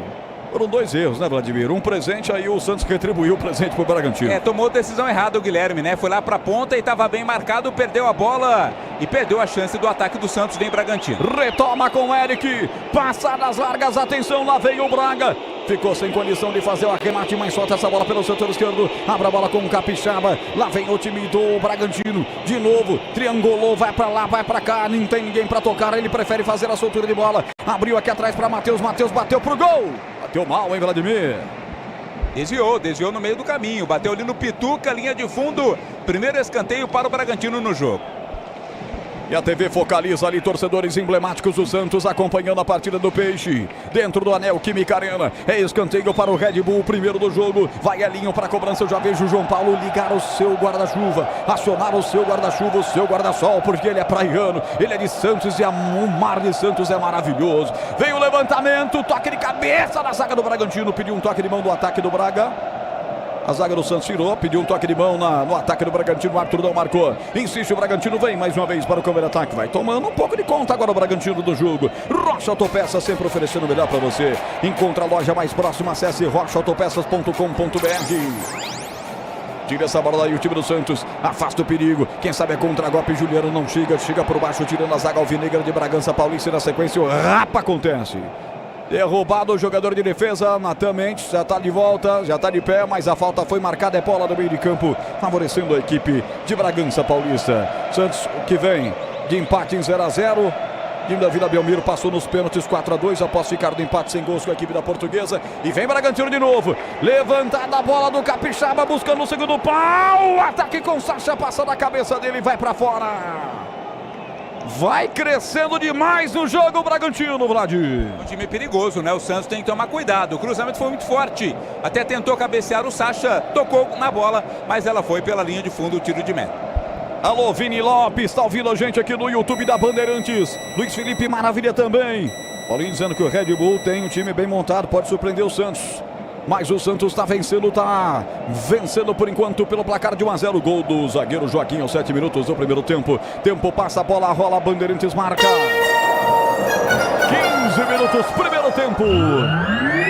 Foram 2 erros, né, Vladimir? Um presente, aí o Santos retribuiu o presente pro Bragantino. Tomou decisão errada o Guilherme, né? Foi lá pra ponta e estava bem marcado, perdeu a bola e perdeu a chance do ataque do Santos, vem Bragantino. Retoma com o Eric, passadas largas, atenção, lá veio o Braga. Ficou sem condição de fazer o arremate, mas solta essa bola pelo setor esquerdo. Abre a bola com o Capixaba. Lá vem o time do Bragantino. De novo, triangulou, vai pra lá, vai pra cá. Não tem ninguém pra tocar, ele prefere fazer a soltura de bola. Abriu aqui atrás pra Matheus, Matheus bateu pro gol. Bateu mal, hein, Vladimir? Desviou no meio do caminho. Bateu ali no Pituca, linha de fundo. Primeiro escanteio para o Bragantino no jogo. E a TV focaliza ali torcedores emblemáticos do Santos acompanhando a partida do Peixe. Dentro do Anel Química Arena. É escanteio para o Red Bull, primeiro do jogo. Vai Elinho para a cobrança. Eu já vejo o João Paulo ligar o seu guarda-chuva. Acionar o seu guarda-chuva, o seu guarda-sol, porque ele é praiano. Ele é de Santos e o mar de Santos é maravilhoso. Vem o levantamento, toque de cabeça na zaga do Bragantino. Pediu um toque de mão do ataque do Braga. A zaga do Santos tirou, pediu um toque de mão no ataque do Bragantino, o Arthur não marcou. Insiste o Bragantino, vem mais uma vez para o câmera ataque. Vai tomando um pouco de conta agora o Bragantino do jogo. Rocha Autopeças, sempre oferecendo o melhor para você. Encontra a loja mais próxima, acesse rochaautopeças.com.br. Tira essa bola daí o time do Santos, afasta o perigo. Quem sabe é contra-golpe, Juliano não chega por baixo, tirando a zaga alvinegra de Bragança Paulista. E na sequência o rapa acontece. Derrubado o jogador de defesa, Natan Mendes, já está de volta, já está de pé, mas a falta foi marcada, é bola no meio de campo, favorecendo a equipe de Bragança Paulista. Santos que vem de empate em 0-0, time da Vila Belmiro passou nos pênaltis 4-2, após ficar do empate sem gols com a equipe da Portuguesa. E vem Bragantino de novo, levantada a bola do Capixaba, buscando o segundo pau, ataque com Sacha, passa da cabeça dele e vai para fora. Vai crescendo demais o jogo, Bragantino, Vlad. Um time perigoso, né? O Santos tem que tomar cuidado. O cruzamento foi muito forte. Até tentou cabecear o Sacha, tocou na bola, mas ela foi pela linha de fundo, o tiro de meta. Alô, Vini Lopes, está ouvindo a gente aqui no YouTube da Bandeirantes. Luiz Felipe Maravilha também. Paulinho dizendo que o Red Bull tem um time bem montado, pode surpreender o Santos. Mas o Santos está vencendo por enquanto pelo placar de 1-0. Gol do zagueiro Joaquim aos 7 minutos do primeiro tempo. Tempo passa, a bola rola, Bandeirantes marca. 15 minutos, primeiro tempo.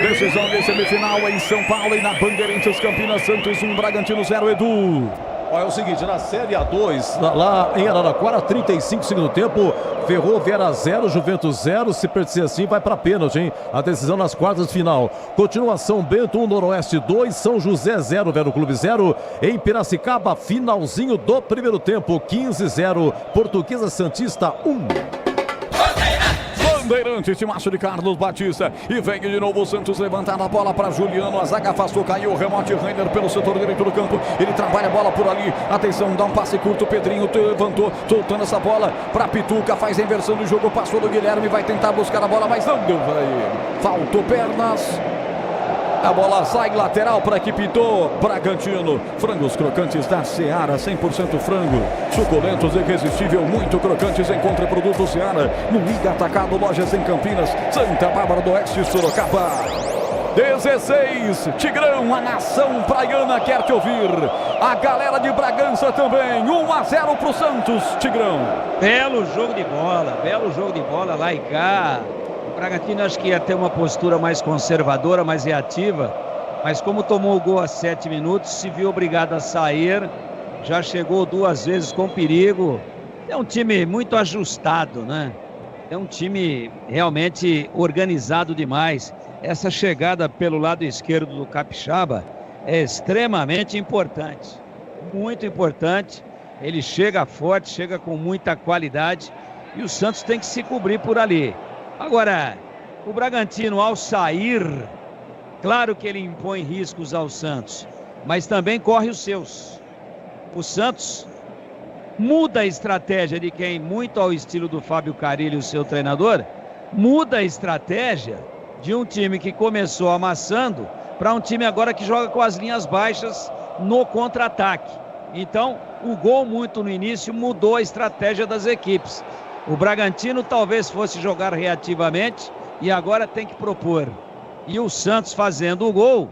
Decisão de semifinal em São Paulo e na Bandeirantes, Campinas, Santos 1, Bragantino 0, Edu. Olha, é o seguinte, na Série A2, lá em Araraquara, 35 segundo tempo, Ferroviária 0, Juventus 0, se perder assim vai para pênalti, hein? A decisão nas quartas de final. Continuação, Bento 1, Noroeste 2, São José 0, Vero Clube 0, em Piracicaba, finalzinho do primeiro tempo, 15-0, Portuguesa Santista 1. Bandeirantes, timaço de Carlos Batista. E vem de novo o Santos levantando a bola para Juliano. A zaga afastou, caiu o remote Reiner pelo setor direito do campo. Ele trabalha a bola por ali. Atenção, dá um passe curto. Pedrinho levantou, soltando essa bola para Pituca. Faz a inversão do jogo. Passou do Guilherme. Vai tentar buscar a bola, mas não deu para ele. Faltou pernas. A bola sai lateral para a equipe do Bragantino. Frangos crocantes da Seara, 100% frango. Suculentos, irresistível, muito crocantes. Encontre produto Seara no Liga Atacado, lojas em Campinas, Santa Bárbara do Oeste, Sorocaba. 16, Tigrão, a nação praiana quer te ouvir. A galera de Bragança também. 1-0 para o Santos, Tigrão. Belo jogo de bola lá e cá. O Bragantino acho que ia ter uma postura mais conservadora, mais reativa, mas como tomou o gol a 7 minutos, se viu obrigado a sair, já chegou 2 vezes com perigo. É um time muito ajustado, né? É um time realmente organizado demais. Essa chegada pelo lado esquerdo do Capixaba é extremamente importante, muito importante. Ele chega forte, chega com muita qualidade e o Santos tem que se cobrir por ali. Agora, o Bragantino, ao sair, claro que ele impõe riscos ao Santos, mas também corre os seus. o Santos muda a estratégia de quem, muito ao estilo do Fábio Carille, o seu treinador, muda a estratégia de um time que começou amassando para um time agora que joga com as linhas baixas no contra-ataque. Então, o gol muito no início mudou a estratégia das equipes. O Bragantino talvez fosse jogar reativamente e agora tem que propor. E o Santos, fazendo o gol,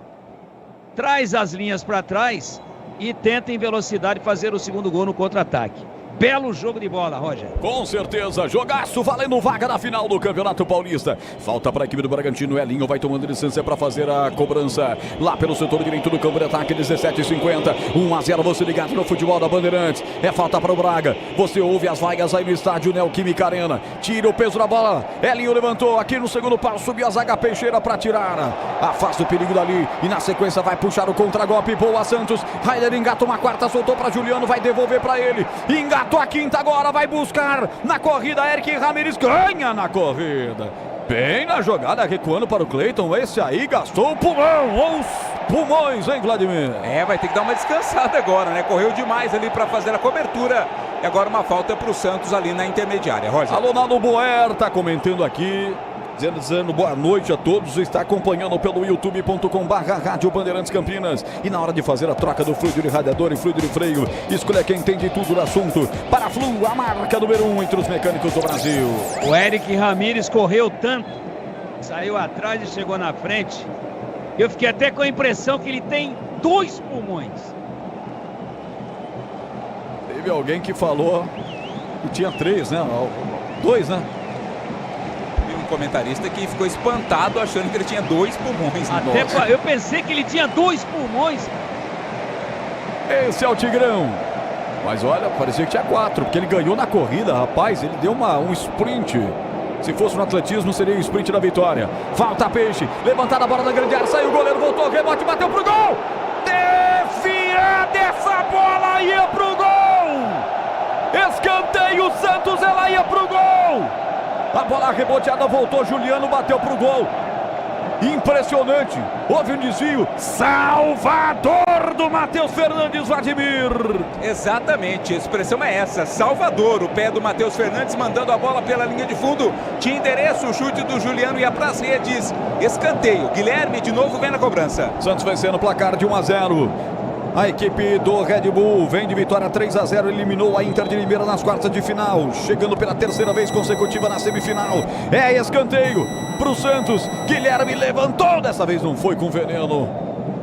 traz as linhas para trás e tenta em velocidade fazer o segundo gol no contra-ataque. Belo jogo de bola, Roger. Com certeza, jogaço valendo vaga na final do Campeonato Paulista. Falta para a equipe do Bragantino, Elinho vai tomando licença para fazer a cobrança lá pelo setor direito do campo de ataque, 17h50, 1-0, você ligado no futebol da Bandeirantes. É falta para o Braga, você ouve as vaias aí no estádio Neoquímica Arena. Tira o peso da bola, Elinho levantou aqui no segundo pau, subiu a zaga Peixeira para tirar. Afasta o perigo dali e na sequência vai puxar o contragolpe. Boa Santos, Raider engata uma quarta, soltou para Juliano, vai devolver para ele. Engata a quinta agora, vai buscar na corrida, Eric Ramírez ganha na corrida. Bem na jogada, recuando para o Cleiton, esse aí gastou o pulmão, ou os pulmões, hein, Vladimir? Vai ter que dar uma descansada agora, né? Correu demais ali para fazer a cobertura. E agora uma falta para o Santos ali na intermediária, Roger. Alô, Naldo Boer, tá comentando aqui. Dizendo boa noite a todos, está acompanhando pelo youtube.com/Rádio Bandeirantes Campinas. E na hora de fazer a troca do fluido de radiador e fluido de freio, escolha quem entende tudo do assunto. Para Flu, a marca número 1 entre os mecânicos do Brasil. O Eric Ramírez correu tanto, saiu atrás e chegou na frente. Eu fiquei até com a impressão que ele tem 2 pulmões. Teve alguém que falou que tinha 3, né? 2, né? Comentarista que ficou espantado achando que ele tinha 2 pulmões. Eu pensei que ele tinha 2 pulmões. Esse é o Tigrão. Mas olha, parecia que tinha 4, porque ele ganhou na corrida, rapaz. Ele deu um sprint. Se fosse no atletismo, seria o sprint da vitória. Falta Peixe, levantada a bola da grande área, saiu o goleiro, voltou, rebote, bateu pro gol. Desviada essa bola, ia pro gol. Escanteio, Santos, ela ia pro gol. A bola reboteada, voltou, Juliano bateu pro gol. Impressionante. Houve um desvio. Salvador do Matheus Fernandes, Vladimir. Exatamente, a expressão é essa. Salvador, o pé do Matheus Fernandes mandando a bola pela linha de fundo. Tinha endereço, o chute do Juliano ia pras redes. Escanteio. Guilherme de novo vem na cobrança. Santos vencendo o placar de 1-0. A equipe do Red Bull vem de vitória 3-0, eliminou a Inter de Limeira nas quartas de final, chegando pela terceira vez consecutiva na semifinal. É escanteio para o Santos, Guilherme levantou, dessa vez não foi com veneno.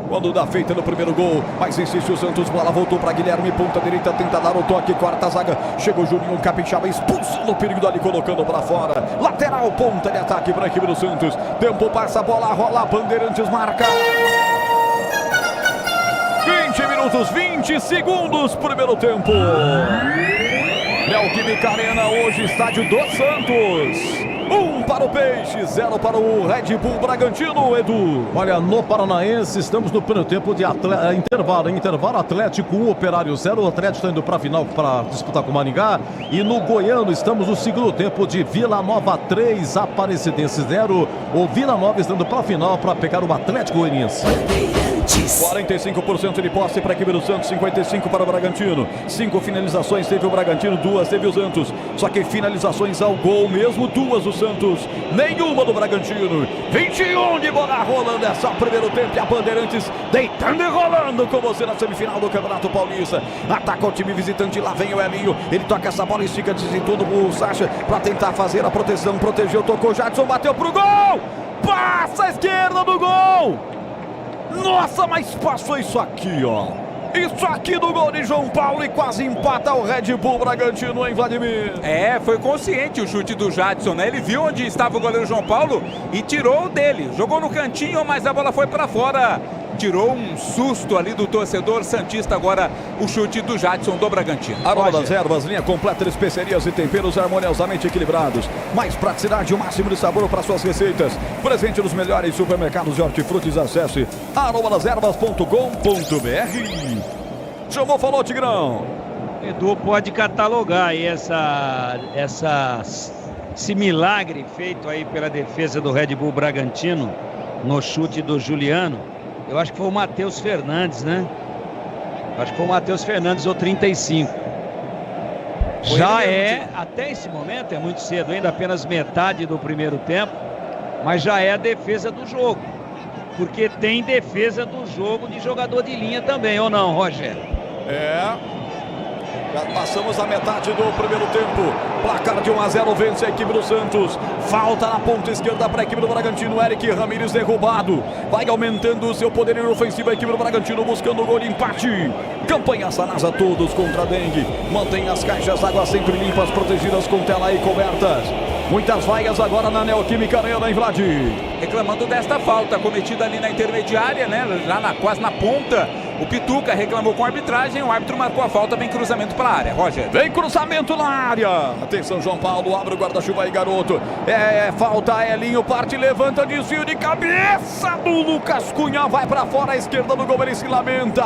Quando dá feita no primeiro gol, mas insiste o Santos, bola voltou para Guilherme, ponta direita, tenta dar o toque, quarta zaga, chegou o Juninho Capixaba, expulsando o perigo dali, colocando para fora. Lateral, ponta de ataque para a equipe do Santos. Tempo passa, a bola rola, Bandeirantes marca. 20 minutos, 20 segundos, primeiro tempo. Neoquímica Arena, hoje estádio do Santos. 1 para o Peixe, 0 para o Red Bull Bragantino, Edu. Olha, no Paranaense estamos no primeiro tempo de intervalo Atlético 1, Operário 0. O Atlético está indo para a final para disputar com o Maringá. E no Goiano estamos no segundo tempo de Vila Nova 3, Aparecidense 0. O Vila Nova está indo para a final para pegar o Atlético Goianiense. 45% de posse para a equipe do Santos, 55% para o Bragantino. 5 finalizações teve o Bragantino, 2 teve o Santos. Só que finalizações ao gol mesmo, 2 do Santos, nenhuma do Bragantino. 21 de bola rolando, é só o primeiro tempo e a Bandeirantes deitando e rolando com você na semifinal do Campeonato Paulista. Ataca o time visitante, lá vem o Elinho. Ele toca essa bola e estica de tudo pro Sacha para tentar fazer a proteção. Protegeu, tocou, Jadson bateu pro gol. Passa a esquerda do gol. Nossa, mas passou isso aqui, ó. Isso aqui do gol de João Paulo e quase empata o Red Bull Bragantino, hein, Vladimir? Foi consciente o chute do Jadson, né? Ele viu onde estava o goleiro João Paulo e tirou dele. Jogou no cantinho, mas a bola foi para fora. Tirou um susto ali do torcedor santista. Agora o chute do Jadson do Bragantino. Aroma das Ervas, linha completa de especiarias e temperos harmoniosamente equilibrados. Mais praticidade e o máximo de sabor para suas receitas. Presente nos melhores supermercados de hortifrutis. Acesse aromadasерvas.com.br. Chamou, falou, Tigrão. Edu pode catalogar aí esse milagre feito aí pela defesa do Red Bull Bragantino no chute do Juliano. Eu acho que foi o Matheus Fernandes, né? Acho que foi o Matheus Fernandes, ou 35. Já é, até esse momento, é muito cedo ainda, apenas metade do primeiro tempo, mas já é a defesa do jogo. Porque tem defesa do jogo de jogador de linha também, ou não, Rogério? Já passamos a metade do primeiro tempo. Placar de 1-0 vence a equipe do Santos. Falta na ponta esquerda para a equipe do Bragantino. Eric Ramírez derrubado. Vai aumentando o seu poder ofensivo a equipe do Bragantino, buscando o gol de empate. Campanha Sanasa, todos contra a dengue. Mantém as caixas d'água sempre limpas, protegidas com tela e cobertas. Muitas vagas agora na Neoquímica Arena, hein, Vlad? Reclamando desta falta cometida ali na intermediária, né? Já quase na ponta. O Pituca reclamou com a arbitragem, o árbitro marcou a falta, vem cruzamento para a área. Roger. Vem cruzamento na área. Atenção, João Paulo, abre o guarda-chuva aí, garoto. Falta, Elinho, parte, levanta, desvio de cabeça do Lucas Cunha. Vai para fora, à esquerda do gol, ele se lamenta.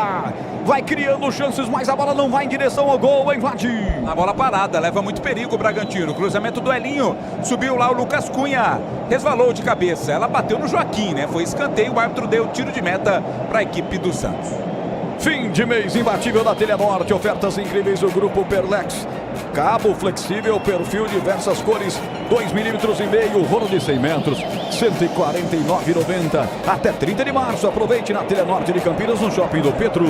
Vai criando chances, mas a bola não vai em direção ao gol, hein, Vlad? A bola parada, leva muito perigo o Bragantino. Cruzamento do Elinho, subiu lá o Lucas Cunha. Resvalou de cabeça, ela bateu no Joaquim, né? Foi escanteio, o árbitro deu tiro de meta para a equipe do Santos. Fim de mês imbatível da Telenorte, ofertas incríveis do Grupo Perlex. Cabo flexível, perfil, diversas cores, 2,5 mm, rolo de 100 metros, R$ 149,90. Até 30 de março, aproveite na Telenorte de Campinas, no Shopping do Petro.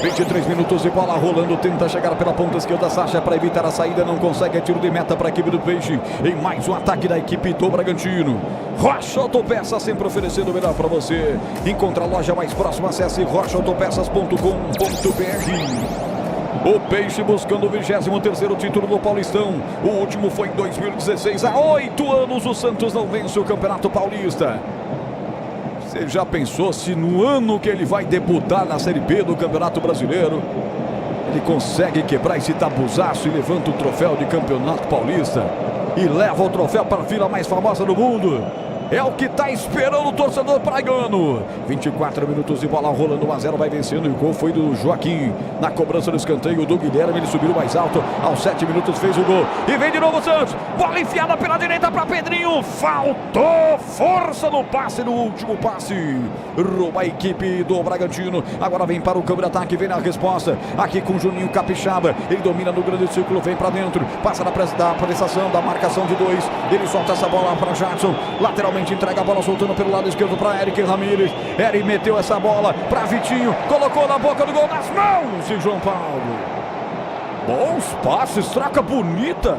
23 minutos de bola rolando, tenta chegar pela ponta esquerda, Sacha para evitar a saída, não consegue, é tiro de meta para a equipe do Peixe, em mais um ataque da equipe do Bragantino. Rocha Autopeças, sempre oferecendo o melhor para você. Encontra a loja mais próxima, acesse rochaautopeças.com.br. O Peixe buscando o 23º título do Paulistão. O último foi em 2016, há 8 anos o Santos não vence o Campeonato Paulista. Você já pensou se no ano que ele vai debutar na Série B do Campeonato Brasileiro, ele consegue quebrar esse tabuzaço e levanta o troféu de Campeonato Paulista e leva o troféu para a fila mais famosa do mundo? É o que está esperando o torcedor praiano. 24 minutos de bola rolando, 1-0, vai vencendo. E o gol foi do Joaquim na cobrança do escanteio do Guilherme. Ele subiu mais alto, aos 7 minutos fez o gol. E vem de novo o Santos. Bola enfiada pela direita para Pedrinho. Faltou força no passe, no último passe. Rouba a equipe do Bragantino. Agora vem para o campo de ataque, vem na resposta. Aqui com o Juninho Capixaba. Ele domina no grande círculo, vem para dentro. Passa da prestação, da marcação de 2. Ele solta essa bola para Jadson. Lateralmente entrega a bola soltando pelo lado esquerdo para Eric Ramírez. Eric meteu essa bola para Vitinho, colocou na boca do gol, nas mãos de João Paulo. Bons passes, troca bonita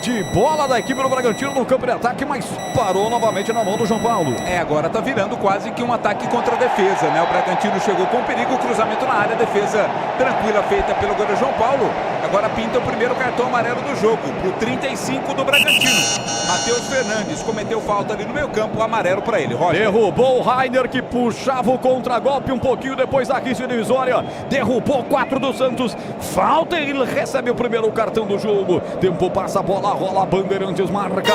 de bola da equipe do Bragantino no campo de ataque, mas parou novamente na mão do João Paulo. Agora tá virando quase que um ataque contra a defesa, né? O Bragantino chegou com perigo, cruzamento na área, defesa tranquila feita pelo goleiro João Paulo. Agora pinta o primeiro cartão amarelo do jogo, pro 35 do Bragantino. Matheus Fernandes cometeu falta ali no meio campo, amarelo para ele, Roger. Derrubou o Rainer, que puxava o contragolpe um pouquinho depois da risca divisória. Derrubou 4 do Santos. Falta e ele recebe o primeiro cartão do jogo. Tempo passa, a bola rola, Bandeirantes marca.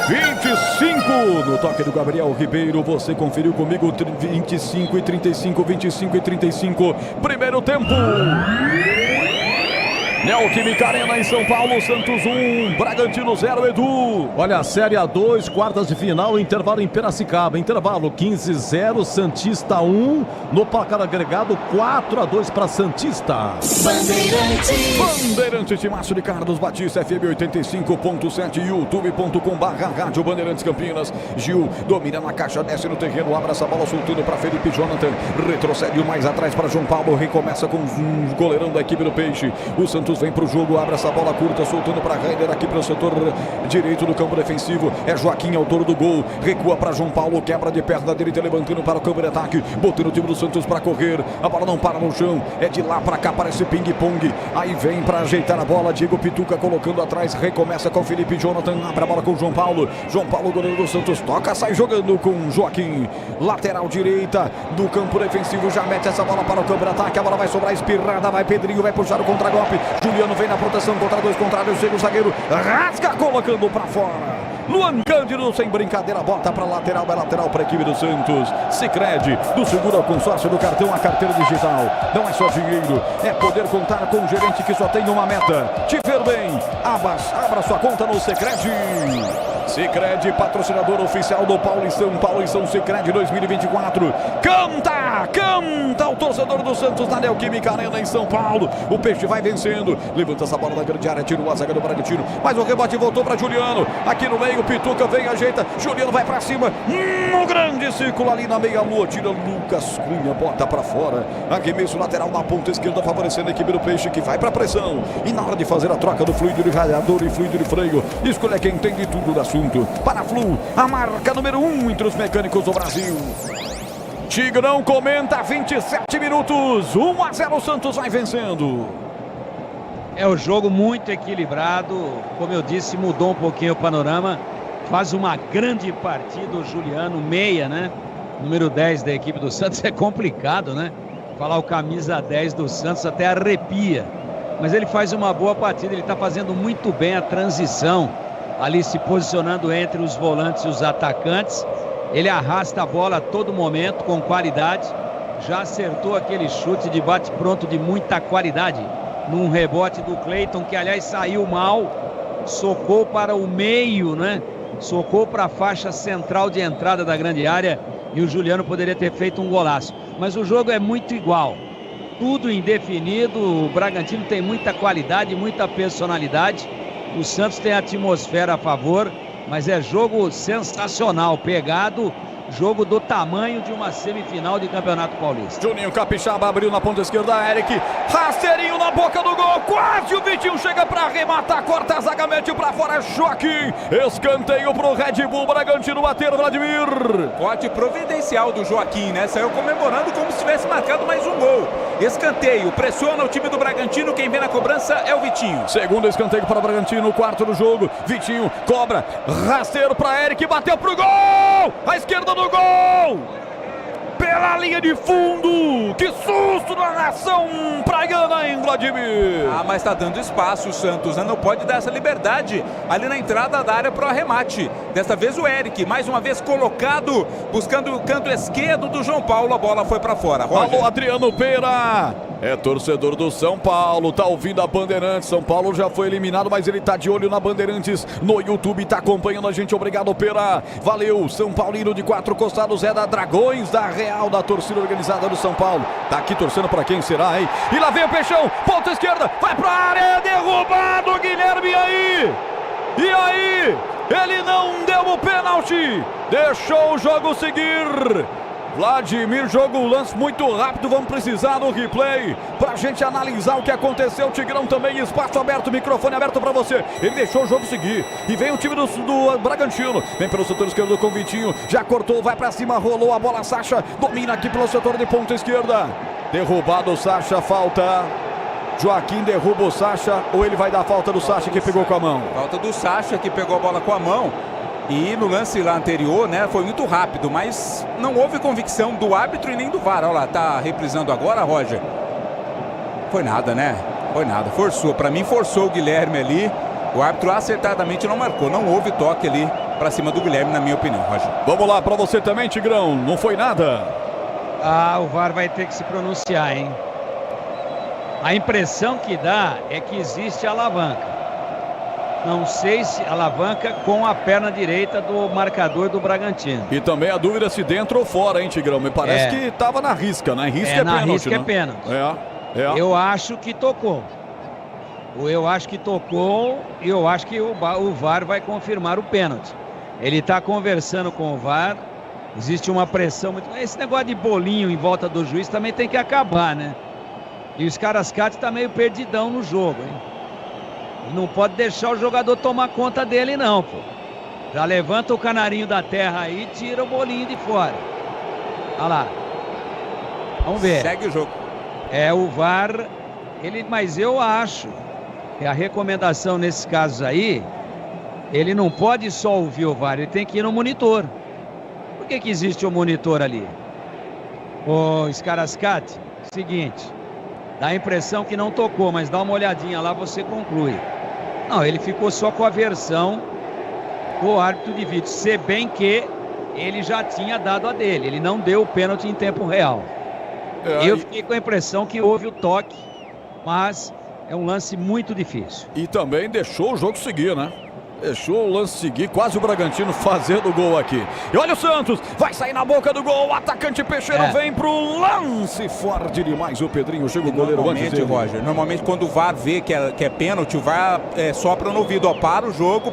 25 no toque do Gabriel Ribeiro. Você conferiu comigo 25 e 35, 25 e 35. Primeiro tempo. Neoquímica Arena em São Paulo, Santos 1, Bragantino 0, Edu. Olha, Série A2, quartas de final, intervalo em Piracicaba. Intervalo 15-0, Santista 1, no placar agregado 4-2 para Santista. Bandeirantes, timaço de Carlos Batista, FM 85.7, youtube.com/Rádio Bandeirantes Campinas. Gil domina na caixa, desce no terreno, abre essa bola soltando para Felipe Jonathan. Retrocede mais atrás para João Paulo, recomeça com um goleirão da equipe do Peixe. O Santos vem para o jogo, abre essa bola curta, soltando para Rainer aqui para o setor direito do campo defensivo. É Joaquim, autor do gol, recua para João Paulo, quebra de perna direita, levantando para o campo de ataque, botando o time do Santos para correr. A bola não para no chão, é de lá para cá, parece ping-pong. Aí vem para ajeitar a bola, Diego Pituca colocando atrás, recomeça com Felipe Jonathan, abre a bola com João Paulo. João Paulo, goleiro do Santos, toca, sai jogando com Joaquim. Lateral direita do campo defensivo, já mete essa bola para o campo de ataque, a bola vai sobrar espirrada, vai Pedrinho, vai puxar o contragolpe. Juliano vem na proteção contra 2 contrários, chega o zagueiro, rasga colocando para fora. Luan Cândido sem brincadeira, bota para lateral, é lateral para a equipe do Santos. Sicredi, do seguro ao consórcio do cartão, a carteira digital. Não é só dinheiro, é poder contar com um gerente que só tem uma meta: te ver bem. Abra sua conta no Sicredi. Sicredi, patrocinador oficial do Paulistão. Paulistão Sicredi 2024. Canta canta o torcedor do Santos na Neoquímica Arena em São Paulo. O Peixe vai vencendo, levanta essa bola da grande área, tira o zaga do Bragantino, mas o rebote voltou para Juliano, aqui no meio, Pituca vem, ajeita, Juliano vai para cima, no grande círculo ali na meia-lua, tira Lucas Cunha, bota para fora, arremesso lateral na ponta esquerda, favorecendo a equipe do Peixe, que vai para pressão, e na hora de fazer a troca do fluido de radiador e fluido de freio, escolha quem entende tudo do assunto. Para a Flu, a marca número 1 entre os mecânicos do Brasil. Tigrão comenta, 27 minutos, 1-0, o Santos vai vencendo. É um jogo muito equilibrado, como eu disse, mudou um pouquinho o panorama. Faz uma grande partida o Juliano, meia, né? Número 10 da equipe do Santos, é complicado, né? Falar o camisa 10 do Santos até arrepia. Mas ele faz uma boa partida, ele está fazendo muito bem a transição, ali se posicionando entre os volantes e os atacantes. Ele arrasta a bola a todo momento com qualidade. Já acertou aquele chute de bate-pronto de muita qualidade num rebote do Cleiton, que aliás saiu mal, socou para o meio, né? Socou para a faixa central de entrada da grande área e o Juliano poderia ter feito um golaço. Mas o jogo é muito igual, tudo indefinido. O Bragantino tem muita qualidade, muita personalidade. O Santos tem a atmosfera a favor, mas é jogo sensacional, pegado, jogo do tamanho de uma semifinal de Campeonato Paulista. Juninho Capixaba abriu na ponta esquerda, Eric, rasteirinho na boca do gol, quase o Vitinho chega para arrematar, corta a zaga, mete para fora, Joaquim, escanteio pro Red Bull Bragantino bater, Vladimir. Corte providencial do Joaquim, né? Saiu comemorando como se tivesse marcado mais um gol. Escanteio, pressiona o time do Bragantino, quem vem na cobrança é o Vitinho. Segundo escanteio para o Bragantino, quarto do jogo, Vitinho cobra, rasteiro para Eric, bateu pro gol, à esquerda do gol, pela linha de fundo, que susto na nação praiana, hein, Vladimir? Ah, mas tá dando espaço o Santos, né? Não pode dar essa liberdade ali na entrada da área pro arremate. Desta vez o Eric, mais uma vez colocado, buscando o canto esquerdo do João Paulo, a bola foi para fora. Roger. Alô, Adriano Pera, é torcedor do São Paulo, tá ouvindo a Bandeirantes. São Paulo já foi eliminado, mas ele tá de olho na Bandeirantes no YouTube, tá acompanhando a gente. Obrigado, Pera. Valeu, São Paulino de 4 costados, é da Dragões da Real, da torcida organizada do São Paulo. Tá aqui torcendo pra quem será, hein? E lá vem o Peixão, ponta esquerda, vai pra área, derrubado, Guilherme, e aí? E aí? Ele não deu o pênalti, deixou o jogo seguir. Vladimir, jogo, lance muito rápido, vamos precisar do replay pra gente analisar o que aconteceu. Tigrão também, espaço aberto, microfone aberto pra você. Ele deixou o jogo seguir e vem o time do Bragantino, vem pelo setor esquerdo com o Vitinho, já cortou, vai pra cima, rolou a bola, Sacha domina aqui pelo setor de ponta esquerda, derrubado o Sacha, falta. Joaquim derruba o Sacha, ou ele vai dar falta do Sacha que pegou com a mão? Falta do Sacha que pegou a bola com a mão. E no lance lá anterior, né, foi muito rápido, mas não houve convicção do árbitro e nem do VAR. Olha lá, tá reprisando agora, Roger. Foi nada, né? Foi nada, forçou. Pra mim, forçou o Guilherme ali. O árbitro acertadamente não marcou. Não houve toque ali pra cima do Guilherme, na minha opinião, Roger. Vamos lá, pra você também, Tigrão. Não foi nada? Ah, o VAR vai ter que se pronunciar, hein? A impressão que dá é que existe alavanca. Não sei se alavanca com a perna direita do marcador do Bragantino. E também a dúvida se dentro ou fora, hein, Tigrão? Me parece que tava na risca, né? Risca na pênalti, risca né? é pênalti. É. Eu acho que tocou. Eu acho que tocou e eu acho que o VAR vai confirmar o pênalti. Ele está conversando com o VAR. Existe uma pressão muito... Esse negócio de bolinho em volta do juiz também tem que acabar, né? E os Carrascate tá meio perdidão no jogo, hein? Não pode deixar o jogador tomar conta dele, não, pô. Já levanta o canarinho da terra aí e tira o bolinho de fora. Olha lá. Vamos ver. Segue o jogo. É o VAR. Mas eu acho que a recomendação nesses casos aí, ele não pode só ouvir o VAR, ele tem que ir no monitor. Por que existe o monitor ali? Ô, Scarascati, seguinte. Dá a impressão que não tocou, mas dá uma olhadinha lá, você conclui. Não, ele ficou só com a versão do árbitro de vídeo. Se bem que ele já tinha dado a dele. Ele não deu o pênalti em tempo real. Eu fiquei com a impressão que houve o toque, mas é um lance muito difícil. E também deixou o jogo seguir, né? Deixou o lance seguir, quase o Bragantino fazendo o gol aqui. E olha o Santos, vai sair na boca do gol, o atacante Peixeira vem pro lance, forte demais o Pedrinho, chega o goleiro antes dele. Roger, normalmente quando o VAR vê que é pênalti, o VAR sopra no ouvido, ó, para o jogo,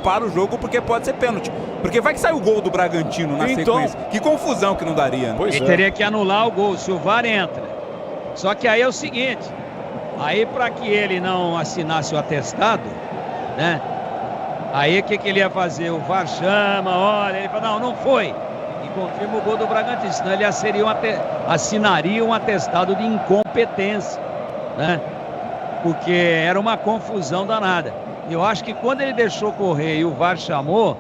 porque pode ser pênalti. Porque vai que sai o gol do Bragantino na sequência. Que confusão que não daria. Né? Ele teria que anular o gol se o VAR entra. Só que aí é o seguinte, aí para que ele não assinasse o atestado, né? Aí o que ele ia fazer? O VAR chama, olha, ele fala, não foi. E confirma o gol do Bragantino, senão ele assinaria um atestado de incompetência, né? Porque era uma confusão danada. Eu acho que quando ele deixou correr e o VAR chamou,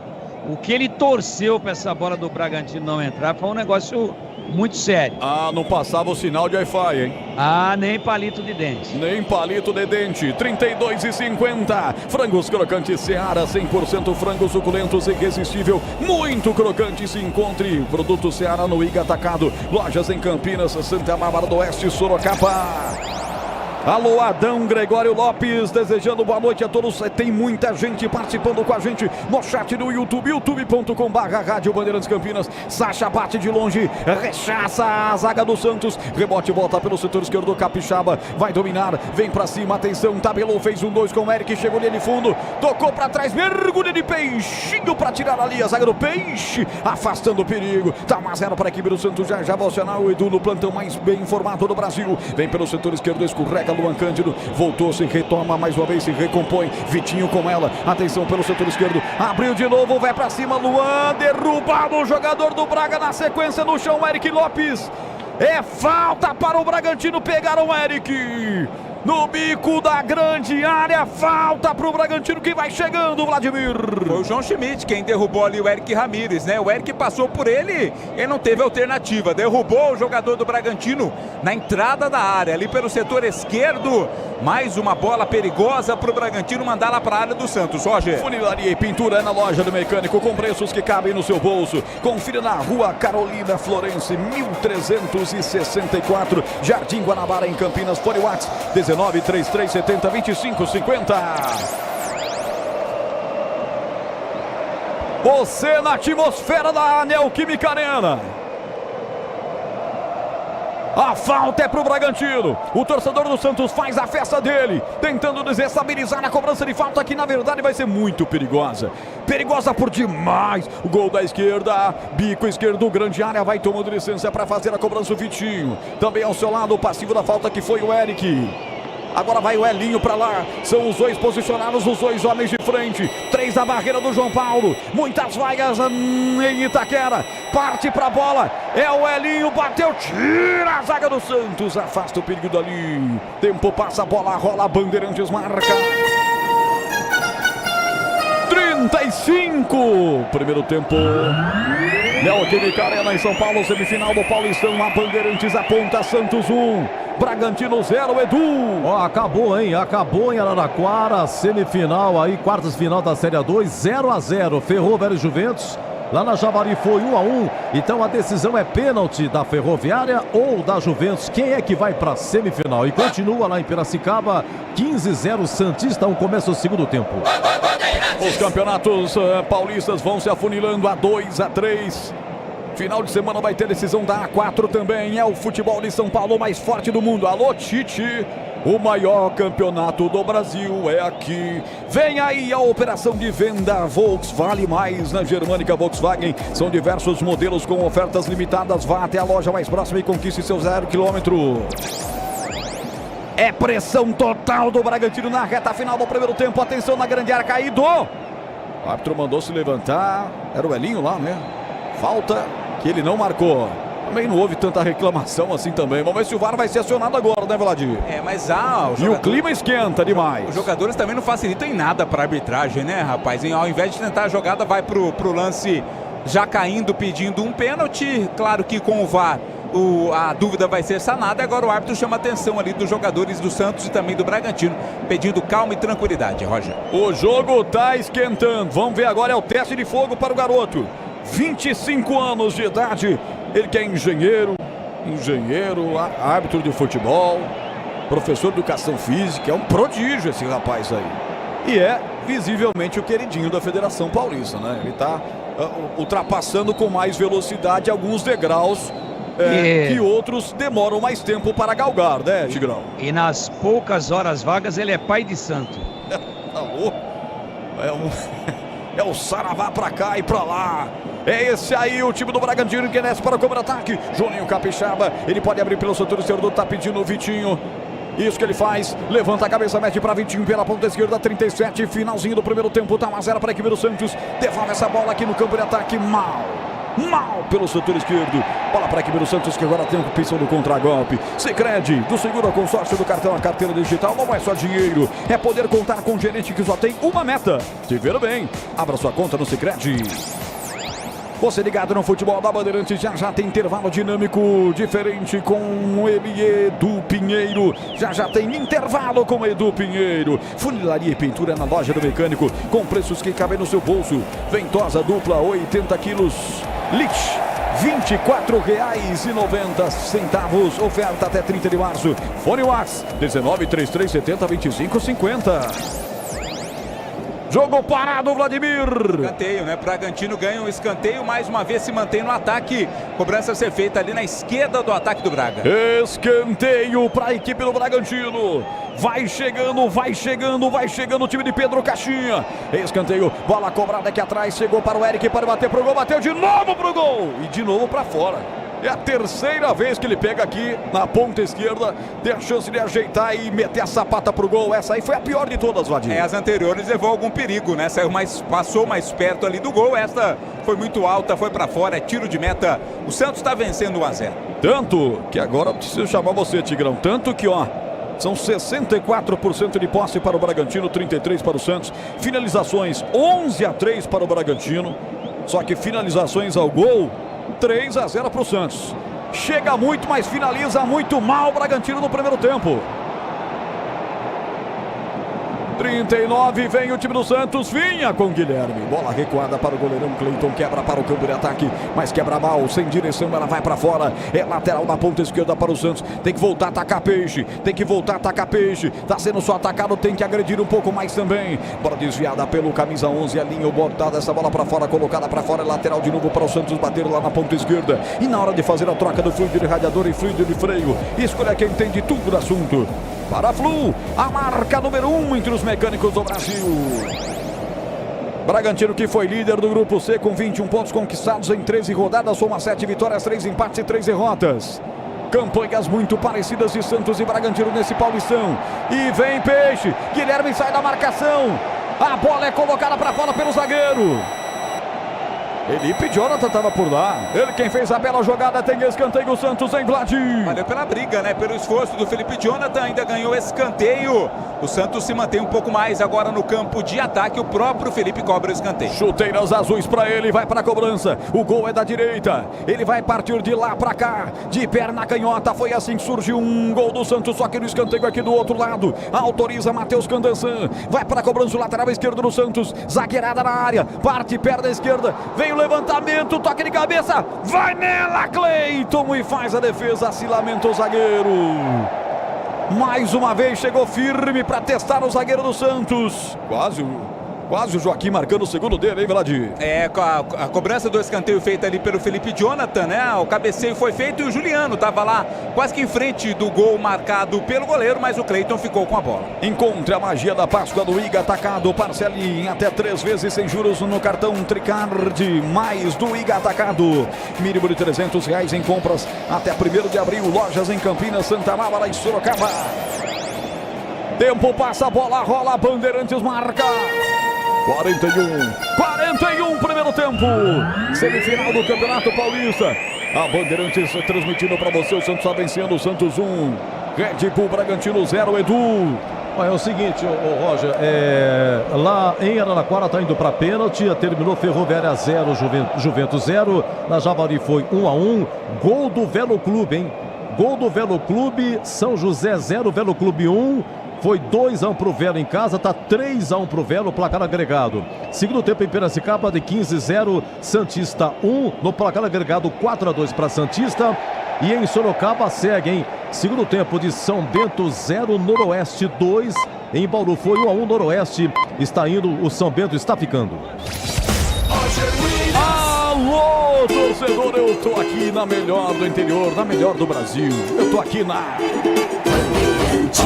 o que ele torceu para essa bola do Bragantino não entrar foi um negócio muito sério. Ah, não passava o sinal de Wi-Fi, hein? Ah, nem palito de dente. Nem palito de dente. 32,50. Frangos crocantes Seara, 100% frangos suculentos e irresistível. Muito crocante. Se encontre produto Seara no Iga Atacado. Lojas em Campinas, Santa Bárbara do Oeste, Sorocaba. Alô, Adão Gregório Lopes, desejando boa noite a todos. Tem muita gente participando com a gente no chat do YouTube, youtube.com/Rádio Bandeirantes Campinas. Sacha bate de longe, rechaça a zaga do Santos. Rebote, volta pelo setor esquerdo, Capixaba vai dominar, vem pra cima, atenção, tabelou, fez 1-2 com o Eric, chegou ali de fundo, tocou pra trás, mergulho de Peixinho pra tirar ali a zaga do Peixe, afastando o perigo. Tá 1-0 para a equipe do Santos, já vai acionar o Edu no plantão mais bem informado do Brasil. Vem pelo setor esquerdo, escorrega Luan Cândido, voltou, se retoma mais uma vez, se recompõe, Vitinho com ela, atenção pelo setor esquerdo, abriu de novo, vai pra cima, Luan, derrubado o jogador do Braga na sequência no chão, Eric Lopes, é falta para o Bragantino, pegaram o Eric, no bico da grande área, falta para o Bragantino que vai chegando, Vladimir. Foi o João Schmidt quem derrubou ali o Eric Ramírez, né? O Eric passou por ele, ele não teve alternativa, derrubou o jogador do Bragantino na entrada da área, ali pelo setor esquerdo. Mais uma bola perigosa para o Bragantino mandar lá para a área do Santos, Roger. Funilaria e pintura na loja do mecânico com preços que cabem no seu bolso. Confira na rua Carolina Florence, 1364, Jardim Guanabara, em Campinas. Fone WhatsApp 1933702550. Você na atmosfera da Neoquímica Arena. A falta é pro Bragantino. O torcedor do Santos faz a festa dele, tentando desestabilizar a cobrança de falta, que na verdade vai ser muito perigosa. Perigosa por demais. O gol da esquerda, bico esquerdo, grande área, vai tomando licença para fazer a cobrança o Vitinho. Também ao seu lado o passivo da falta, que foi o Eric. Agora vai o Elinho para lá. São os dois posicionados, os dois homens de frente. 3 da barreira do João Paulo. Muitas vagas em Itaquera. Parte para a bola. É o Elinho, bateu, tira a zaga do Santos. Afasta o perigo dali. Tempo passa, a bola rola, Bandeirantes marca. 35. Primeiro tempo. Neoquímica Arena em São Paulo, semifinal do Paulistão. A Bandeirantes aponta, Santos 1. Bragantino 0, Edu. Ó, acabou em Araraquara, semifinal aí, quartas de final da Série A2, 0-0, Ferroviária e Juventus. Lá na Javari foi 1-1, então a decisão é pênalti da Ferroviária ou da Juventus. Quem é que vai para semifinal? E continua lá em Piracicaba, 15-0 Santista, começa o segundo tempo. Os campeonatos paulistas vão se afunilando a 2, a 3. Final de semana vai ter decisão da A4 também. É o futebol de São Paulo mais forte do mundo. Alô, Tite. O maior campeonato do Brasil é aqui. Vem aí a operação de venda Volkswagen Vale Mais na Germânica Volkswagen. São diversos modelos com ofertas limitadas. Vá até a loja mais próxima e conquiste seu 0 km. É pressão total do Bragantino na reta final do primeiro tempo. Atenção na grande área, caído. O árbitro mandou se levantar. Era o Elinho lá, né? Falta que ele não marcou. Também não houve tanta reclamação assim também. Vamos ver se o VAR vai ser acionado agora, né, Vladir? Mas e o clima esquenta demais. Os jogadores também não facilitam em nada para a arbitragem, né, rapaz? Ao invés de tentar a jogada, vai pro lance já caindo, pedindo um pênalti. Claro que com o VAR a dúvida vai ser sanada. Agora o árbitro chama a atenção ali dos jogadores do Santos e também do Bragantino, pedindo calma e tranquilidade, Roger. O jogo tá esquentando. Vamos ver agora, é o teste de fogo para o garoto. 25 anos de idade, ele que é engenheiro, árbitro de futebol, professor de educação física, é um prodígio esse rapaz aí. e é visivelmente o queridinho da Federação Paulista, né? Ele está ultrapassando com mais velocidade alguns degraus que outros demoram mais tempo para galgar, né, Tigrão? E nas poucas horas vagas ele é pai de santo. Alô? É o saravá pra cá e pra lá. É esse aí o time do Bragantino que desce para o contra-ataque. Juninho Capixaba, ele pode abrir pelo setor esquerdo, tá pedindo o Vitinho. Isso que ele faz, levanta a cabeça, mete para Vitinho pela ponta esquerda, 37, finalzinho do primeiro tempo, tá 1-0 para a equipe do Santos. Devolve essa bola aqui no campo de ataque, mal pelo setor esquerdo. Bola para a equipe do Santos que agora tem a opção do contragolpe. Sicredi, do seguro ao consórcio do cartão, a carteira digital não é só dinheiro, é poder contar com um gerente que só tem uma meta: te ver bem. Abra sua conta no Sicredi. Você ligado no futebol da Bandeirantes, já tem intervalo dinâmico diferente com ele, Edu Pinheiro. Já tem intervalo com Edu Pinheiro. Funilaria e pintura na loja do mecânico, com preços que cabem no seu bolso. Ventosa dupla, 80 quilos. Lich, R$ 24,90. Oferta até 30 de março. Fone Wax, 1933702550. Jogo parado, Vladimir. Escanteio, né? Bragantino ganha um escanteio, mais uma vez se mantém no ataque. Cobrança a ser feita ali na esquerda do ataque do Braga. Escanteio para a equipe do Bragantino. Vai chegando o time de Pedro Caixinha. Escanteio, bola cobrada aqui atrás, chegou para o Eric para bater pro gol, bateu de novo pro gol e de novo para fora. É a terceira vez que ele pega aqui na ponta esquerda, tem a chance de ajeitar e meter a sapata pro gol. Essa aí foi a pior de todas, Vadir. As anteriores levou algum perigo, né? Passou mais perto ali do gol. Esta foi muito alta, foi pra fora, é tiro de meta. O Santos tá vencendo 1-0. Tanto que agora eu preciso chamar você, Tigrão. Tanto que, são 64% de posse para o Bragantino, 33% para o Santos. Finalizações, 11-3 para o Bragantino. Só que finalizações ao gol, 3-0 para o Santos. Chega muito, mas finaliza muito mal o Bragantino no primeiro tempo. 39, vem o time do Santos, vinha com Guilherme. Bola recuada para o goleirão Cleiton, quebra para o campo de ataque, mas quebra mal, sem direção, ela vai para fora. É lateral na ponta esquerda para o Santos. Tem que voltar a atacar Peixe, tá sendo só atacado, tem que agredir um pouco mais também. Bola desviada pelo camisa 11, a linha botada, essa bola para fora, colocada para fora, lateral de novo para o Santos bater lá na ponta esquerda. E na hora de fazer a troca do fluido de radiador e fluido de freio, escolha quem entende tudo do assunto. Para a Flu, a marca número 1 entre os mecânicos do Brasil. Bragantino, que foi líder do grupo C com 21 pontos conquistados em 13 rodadas, soma 7 vitórias, 3 empates e 3 derrotas. Campanhas muito parecidas de Santos e Bragantino nesse Paulistão. E vem Peixe, Guilherme sai da marcação. A bola é colocada para fora pelo zagueiro. Felipe Jonathan estava por lá. Ele quem fez a bela jogada, tem escanteio o Santos em Vladir. Valeu pela briga, né? Pelo esforço do Felipe Jonathan, ainda ganhou escanteio. O Santos se mantém um pouco mais agora no campo de ataque. O próprio Felipe cobra o escanteio. Chuteiras azuis para ele, vai para a cobrança. O gol é da direita. Ele vai partir de lá para cá, de perna canhota. Foi assim que surgiu um gol do Santos, só que no escanteio aqui do outro lado. Autoriza Matheus Candansan. Vai para a cobrança, o lateral esquerdo do Santos. Zagueirada na área, parte perna esquerda. Vem o levantamento, toque de cabeça. Vai nela, Cleiton, e faz a defesa. Se lamenta o zagueiro. Mais uma vez chegou firme para testar o zagueiro do Santos. Quase o Joaquim marcando o segundo dele, hein, Vladir? A cobrança do escanteio feita ali pelo Felipe Jonathan, né? O cabeceio foi feito e o Juliano estava lá quase que em frente do gol marcado pelo goleiro, mas o Cleiton ficou com a bola. Encontre a magia da Páscoa do Iga Atacado. Parcele em até 3 vezes sem juros no cartão Tricard, mais do Iga Atacado. Mínimo de R$300 em compras até 1º de abril. Lojas em Campinas, Santa Bárbara e Sorocaba. Tempo passa, a bola rola, Bandeirantes marca. 41 primeiro tempo, semifinal do Campeonato Paulista. A Bandeirantes transmitindo para você, o Santos está vencendo, o Santos 1, Red Bull Bragantino 0, Edu. É o seguinte, Roger, lá em Araraquara está indo para pênalti, terminou Ferroviária 0, Juventus 0, na Javari foi 1-1, gol do Velo Clube, hein? Gol do Velo Clube, São José 0, Velo Clube 1. Foi 2-1 pro Velo em casa, tá 3-1 pro Velo, placar agregado. Segundo tempo em Piracicaba, de 15-0, Santista 1. No placar agregado, 4-2 para Santista. E em Sorocaba segue, hein? Segundo tempo de São Bento 0, Noroeste 2. Em Bauru foi 1-1, Noroeste está indo, o São Bento está ficando. Alô, torcedor, eu tô aqui na melhor do interior, na melhor do Brasil. Eu tô aqui na...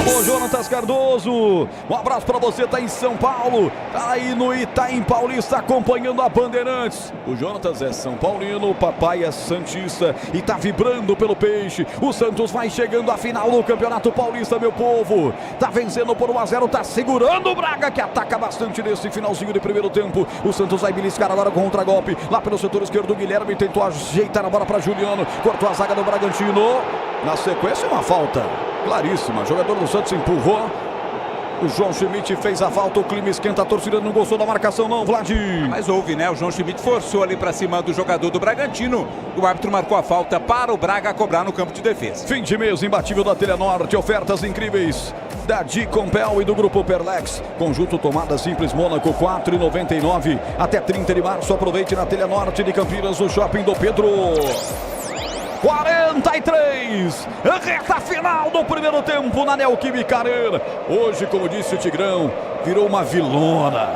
Alô, Jonatas Cardoso, um abraço pra você, tá em São Paulo, tá aí no Itaim Paulista acompanhando a Bandeirantes. O Jonatas é São Paulino, o papai é santista e tá vibrando pelo Peixe. O Santos vai chegando à final do Campeonato Paulista, meu povo. Tá vencendo por 1-0, tá segurando o Braga, que ataca bastante nesse finalzinho de primeiro tempo. O Santos vai beliscar agora com contra-golpe, lá pelo setor esquerdo, o Guilherme tentou ajeitar a bola pra Juliano, cortou a zaga do Bragantino. Na sequência, uma falta claríssima, o jogador do Santos empurrou, o João Schmidt fez a falta, o clima esquenta, a torcida não gostou da marcação não, Vladir. Mas houve, né? O João Schmidt forçou ali pra cima do jogador do Bragantino, o árbitro marcou a falta para o Braga cobrar no campo de defesa. Fim de mês imbatível da Telenorte, ofertas incríveis da Dicompel e do Grupo Perlex. Conjunto tomada simples Mônaco, R$4,99 até 30 de março. Aproveite na Telenorte de Campinas, no Shopping do Pedro. 43, reta final do primeiro tempo na Neoquímica Arena. Hoje, como disse o Tigrão, virou uma vilona,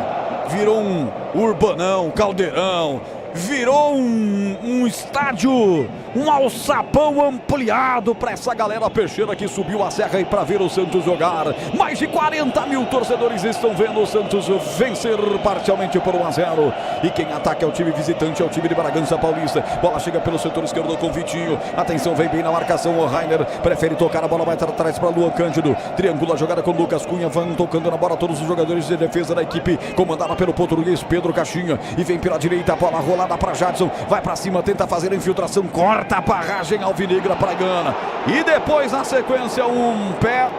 virou um urbanão, caldeirão, virou um estádio, um alçapão ampliado para essa galera peixeira que subiu a serra aí para ver o Santos jogar. Mais de 40 mil torcedores estão vendo o Santos vencer parcialmente por 1-0. E quem ataca é o time visitante, é o time de Bragança Paulista. Bola chega pelo setor esquerdo com Vitinho. Atenção, vem bem na marcação o Rainer. Prefere tocar, a bola vai atrás para Luan Cândido. Triangula a jogada com Lucas Cunha. Vão tocando na bola todos os jogadores de defesa da equipe, comandada pelo português Pedro Caixinha. E vem pela direita, a bola rolada para Jadson. Vai para cima, tenta fazer a infiltração. Corta a barragem alvinegra para Gana. E depois, na sequência, um pé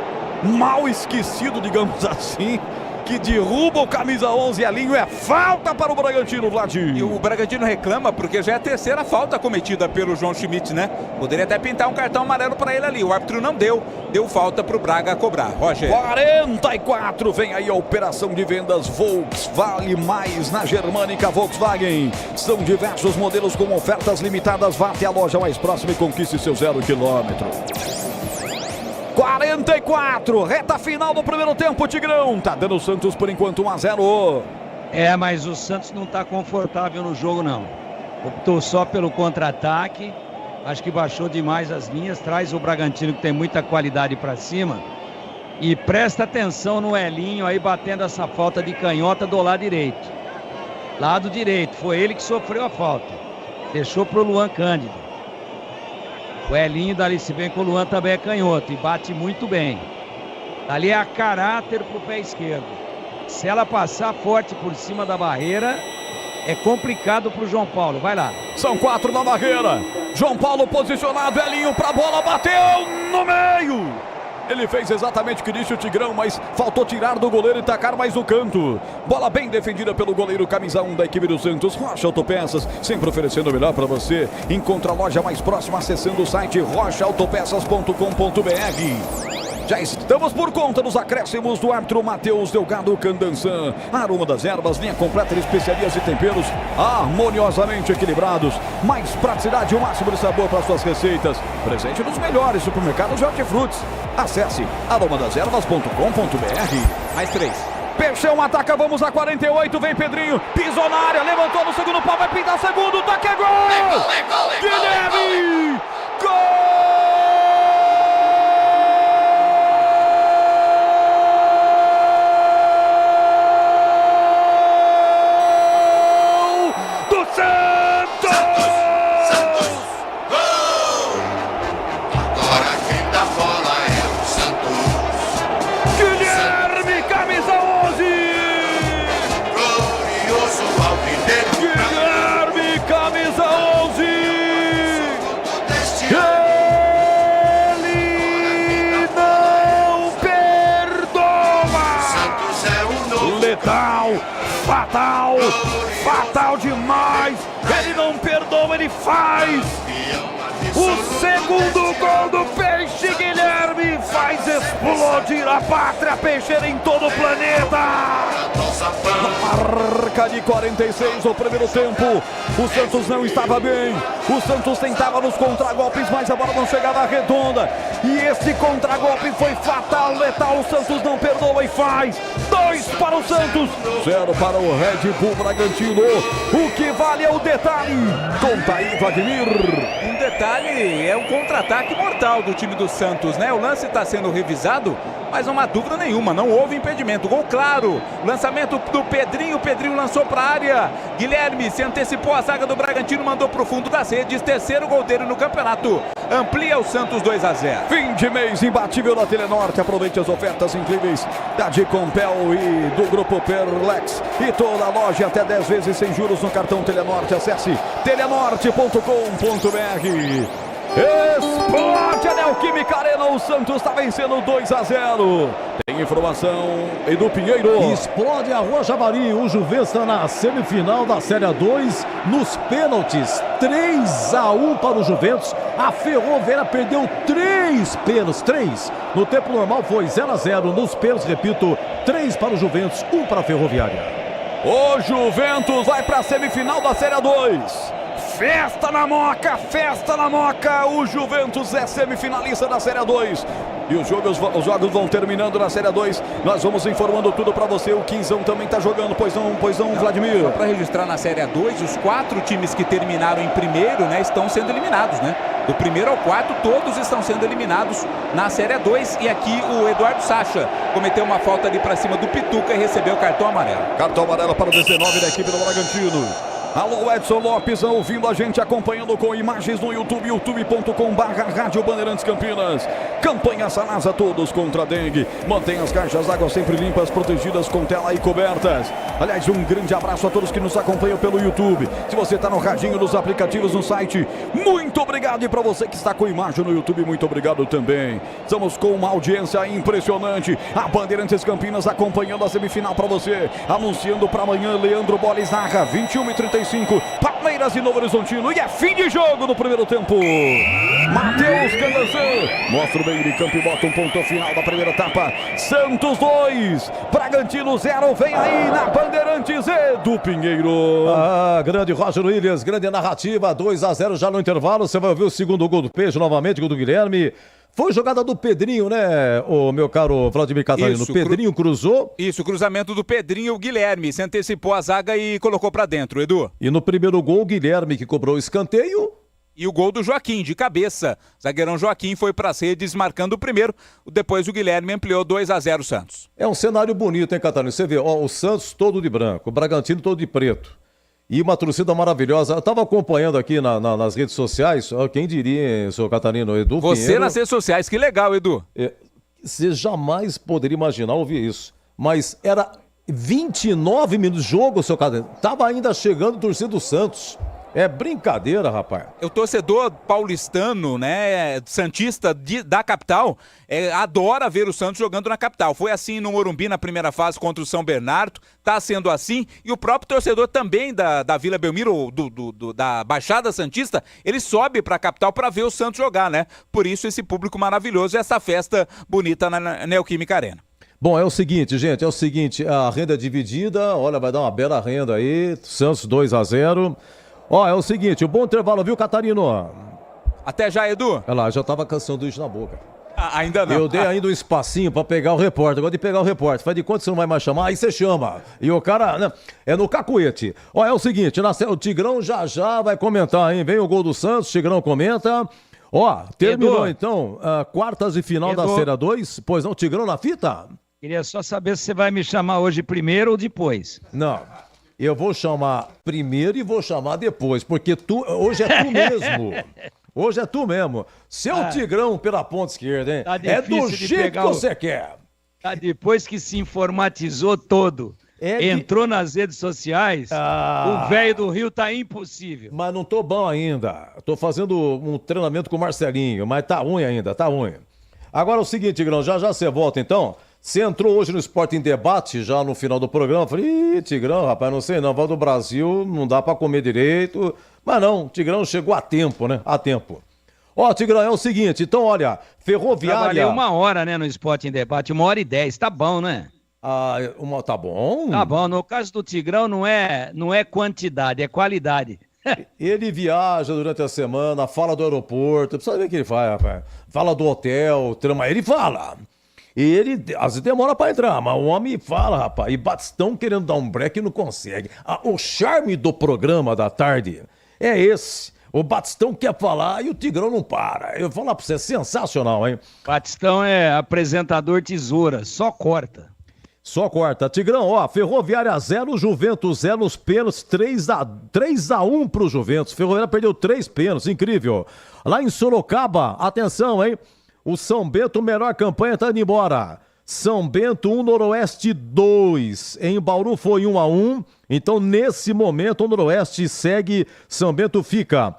mal esquecido, digamos assim, que derruba o camisa 11, Elinho. É falta para o Bragantino, Vladir. E o Bragantino reclama porque já é a terceira falta cometida pelo João Schmidt, né? Poderia até pintar um cartão amarelo para ele ali. O árbitro não deu falta para o Braga cobrar. Roger. 44, vem aí a operação de vendas Volks Vale Mais na Germânica Volkswagen. São diversos modelos com ofertas limitadas. Vá até a loja mais próxima e conquiste seu 0 km. 44, reta final do primeiro tempo, Tigrão. Tá dando o Santos por enquanto 1-0. É, mas o Santos não tá confortável no jogo não. Optou só pelo contra-ataque. Acho que baixou demais as linhas. Traz o Bragantino, que tem muita qualidade para cima. E presta atenção no Elinho aí batendo essa falta de canhota do lado direito. Lado direito, foi ele que sofreu a falta. Deixou pro Luan Cândido. O Elinho dali se bem que o Luan também é canhoto e bate muito bem. Dali é a caráter pro pé esquerdo. Se ela passar forte por cima da barreira, é complicado pro João Paulo. Vai lá. São 4 na barreira. João Paulo posicionado, Elinho pra bola, bateu no meio. Ele fez exatamente o que disse o Tigrão, mas faltou tirar do goleiro e tacar mais no canto. Bola bem defendida pelo goleiro, camisa 1 da equipe do Santos. Rocha Autopeças, sempre oferecendo o melhor para você. Encontra a loja mais próxima acessando o site rochaautopeças.com.br. Já estamos por conta dos acréscimos do árbitro Matheus Delgado Candançan. Aroma das Ervas, linha completa de especiarias e temperos harmoniosamente equilibrados. Mais praticidade e o máximo de sabor para suas receitas. Presente nos melhores supermercados de hortifrutis. Acesse aromadeservas.com.br. Mais 3. Peixão ataca, vamos a 48, vem Pedrinho, pisou na área, levantou no segundo pau, vai pintar segundo, toque, é gol! Guilherme! Gol! Fatal demais, ele não perdoa, ele faz o segundo gol do Peixe, Guilherme faz explodir explodir a pátria peixeira em todo o planeta. Marca de 46 no primeiro tempo. O Santos não estava bem. O Santos tentava nos contragolpes, mas a bola não chegava redonda. E esse contragolpe foi fatal, letal. O Santos não perdoa e faz 2 para o Santos, 0 para o Red Bull Bragantino. O que vale é o detalhe. Conta aí, Vladimir. Um detalhe é o contra-ataque mortal do time do Santos, né? O lance está sendo revisado, mas não há dúvida nenhuma, não houve impedimento. Gol claro, lançamento do Pedrinho, Pedrinho lançou para a área. Guilherme se antecipou a zaga do Bragantino, mandou para o fundo das redes, terceiro gol dele no campeonato. Amplia o Santos 2-0. Fim de mês imbatível na Telenorte. Aproveite as ofertas incríveis da Dicompel e do Grupo Perlex. E toda a loja até 10 vezes sem juros no cartão Telenorte. Acesse telenorte.com.br. Esporte a Neoquímica Arena. O Santos está vencendo 2-0. Tem informação, Edu Pinheiro. Explode a Rua Javari. O Juventus está na semifinal da Série A2. Nos pênaltis, 3-1 para o Juventus. A Ferroviária perdeu 3 pênaltis. 3. No tempo normal foi 0-0. Nos pênaltis, repito, 3 para o Juventus, 1 para a Ferroviária. O Juventus vai para a semifinal da Série A2. Festa na Moca, festa na Moca. O Juventus é semifinalista da Série A2. E os jogos vão terminando na Série A2. Nós vamos informando tudo pra você. O Quinzão também tá jogando, pois não, Vladimir? Só pra registrar na Série A2, os 4 times que terminaram em primeiro, né, estão sendo eliminados, né? Do primeiro ao quarto, todos estão sendo eliminados na Série A2. E aqui o Eduardo Sacha cometeu uma falta ali pra cima do Pituca e recebeu o cartão amarelo. Cartão amarelo para o 19 da equipe do Bragantino. Alô, Edson Lopes, ouvindo a gente, acompanhando com imagens no YouTube, youtube.com/Rádio Bandeirantes Campinas. Campanha Sanasa Todos contra a dengue. Mantenha as caixas d'água sempre limpas, protegidas com tela e cobertas. Aliás, um grande abraço a todos que nos acompanham pelo YouTube. Se você está no radinho, nos aplicativos, no site, muito obrigado. E para você que está com imagem no YouTube, muito obrigado também. Estamos com uma audiência impressionante. A Bandeirantes Campinas acompanhando a semifinal para você. Anunciando para amanhã, Leandro Boles narra, 21h35. Palmeiras e Novo Horizontino. E é fim de jogo no primeiro tempo. Matheus Candançan mostra o meio de campo e bota um ponto final da primeira etapa. Santos 2, Bragantino 0. Vem aí na Bandeirantes, Edu Pinheiro. Grande Roger Williams, grande narrativa. 2-0 já no intervalo. Você vai ouvir o segundo gol do Peixe novamente, gol do Guilherme. Foi jogada do Pedrinho, né, o meu caro Vladimir Catarino? Isso, Pedrinho cruzou. Isso, cruzamento do Pedrinho. O Guilherme se antecipou a zaga e colocou pra dentro, Edu. E no primeiro gol, o Guilherme que cobrou o escanteio. E o gol do Joaquim, de cabeça. Zagueirão Joaquim foi para as redes marcando o primeiro. Depois o Guilherme ampliou 2-0 o Santos. É um cenário bonito, hein, Catarino? Você vê, ó, o Santos todo de branco, o Bragantino todo de preto. E uma torcida maravilhosa. Eu estava acompanhando aqui nas redes sociais. Quem diria, senhor Catarino? Edu Você Pinheiro, nas redes sociais, que legal, Edu. Você jamais poderia imaginar ouvir isso. Mas era 29 minutos de jogo, seu Catarino. Tava ainda chegando o torcedor do Santos. É brincadeira, rapaz. O torcedor paulistano, né, santista da capital, adora ver o Santos jogando na capital. Foi assim no Morumbi na primeira fase contra o São Bernardo, tá sendo assim. E o próprio torcedor também da Vila Belmiro, da Baixada Santista, ele sobe pra capital pra ver o Santos jogar, né? Por isso esse público maravilhoso e essa festa bonita na Neoquímica Arena. Bom, é o seguinte, gente, a renda é dividida, olha, vai dar uma bela renda aí, Santos 2-0. Ó, é o seguinte, o bom intervalo, viu, Catarino? Até já, Edu. Olha lá, já tava cansando isso na boca. Ainda não. Eu dei ainda um espacinho pra pegar o repórter. Agora de pegar o repórter. Faz de conta que você não vai mais chamar, aí você chama. E o cara, né, é no cacuete. Ó, é o seguinte, o Tigrão já vai comentar, hein? Vem o gol do Santos, o Tigrão comenta. Ó, terminou Edu, então, quartas e final Edu, da Série A2. Pois não, Tigrão na fita? Queria só saber se você vai me chamar hoje primeiro ou depois. Não. Eu vou chamar primeiro e vou chamar depois, porque hoje é tu mesmo. Hoje é tu mesmo. Seu Tigrão pela ponta esquerda, hein? Tá é do jeito que você quer. Tá, depois que se informatizou todo, entrou nas redes sociais, o velho do Rio tá impossível. Mas não tô bom ainda. Tô fazendo um treinamento com o Marcelinho, mas tá ruim ainda, tá ruim. Agora é o seguinte, Tigrão, já você volta então. Você entrou hoje no Esporte em Debate, já no final do programa. Falei, Tigrão, rapaz, não sei não, vai do Brasil, não dá pra comer direito. Mas não, Tigrão chegou a tempo, né? A tempo. Ó, Tigrão, é o seguinte, então olha, Ferroviária... Trabalhei 1 hora, né, no Esporte em Debate, 1h10, tá bom, né? Tá bom? Tá bom, no caso do Tigrão não é quantidade, é qualidade. Ele viaja durante a semana, fala do aeroporto, precisa ver o que ele faz, rapaz. Fala do hotel, trama, ele fala. Ele, às vezes demora pra entrar, mas o homem fala, rapaz. E Batistão querendo dar um break e não consegue. O charme do programa da tarde é esse. O Batistão quer falar e o Tigrão não para. Eu vou falar pra você, é sensacional, hein? Batistão é apresentador tesoura, só corta. Só corta. Tigrão, ó, Ferroviária 0, Juventus 0, os pênaltis 3-1 pro Juventus. Ferroviária perdeu 3 pênaltis, incrível. Lá em Sorocaba, atenção, hein? O São Bento, melhor campanha, tá indo embora. São Bento 1, Noroeste 2. Em Bauru foi 1-1. Então, nesse momento, o Noroeste segue, São Bento fica.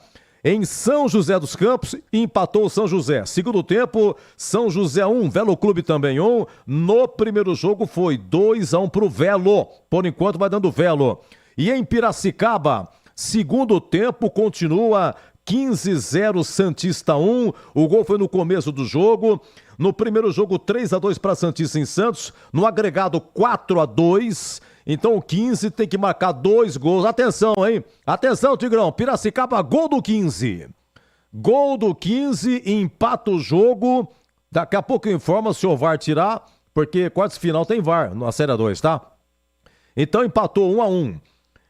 Em São José dos Campos, empatou o São José. Segundo tempo, São José 1, Velo Clube também 1. No primeiro jogo foi 2-1 pro Velo. Por enquanto vai dando Velo. E em Piracicaba, segundo tempo continua 15-0 Santista 1. O gol foi no começo do jogo. No primeiro jogo, 3-2 para Santista em Santos. No agregado, 4-2. Então o 15 tem que marcar 2 gols. Atenção, hein? Atenção, Tigrão. Piracicaba, gol do 15. Gol do 15, empata o jogo. Daqui a pouco informa se o VAR tirar, porque quartos de final tem VAR na Série 2, tá? Então empatou 1-1.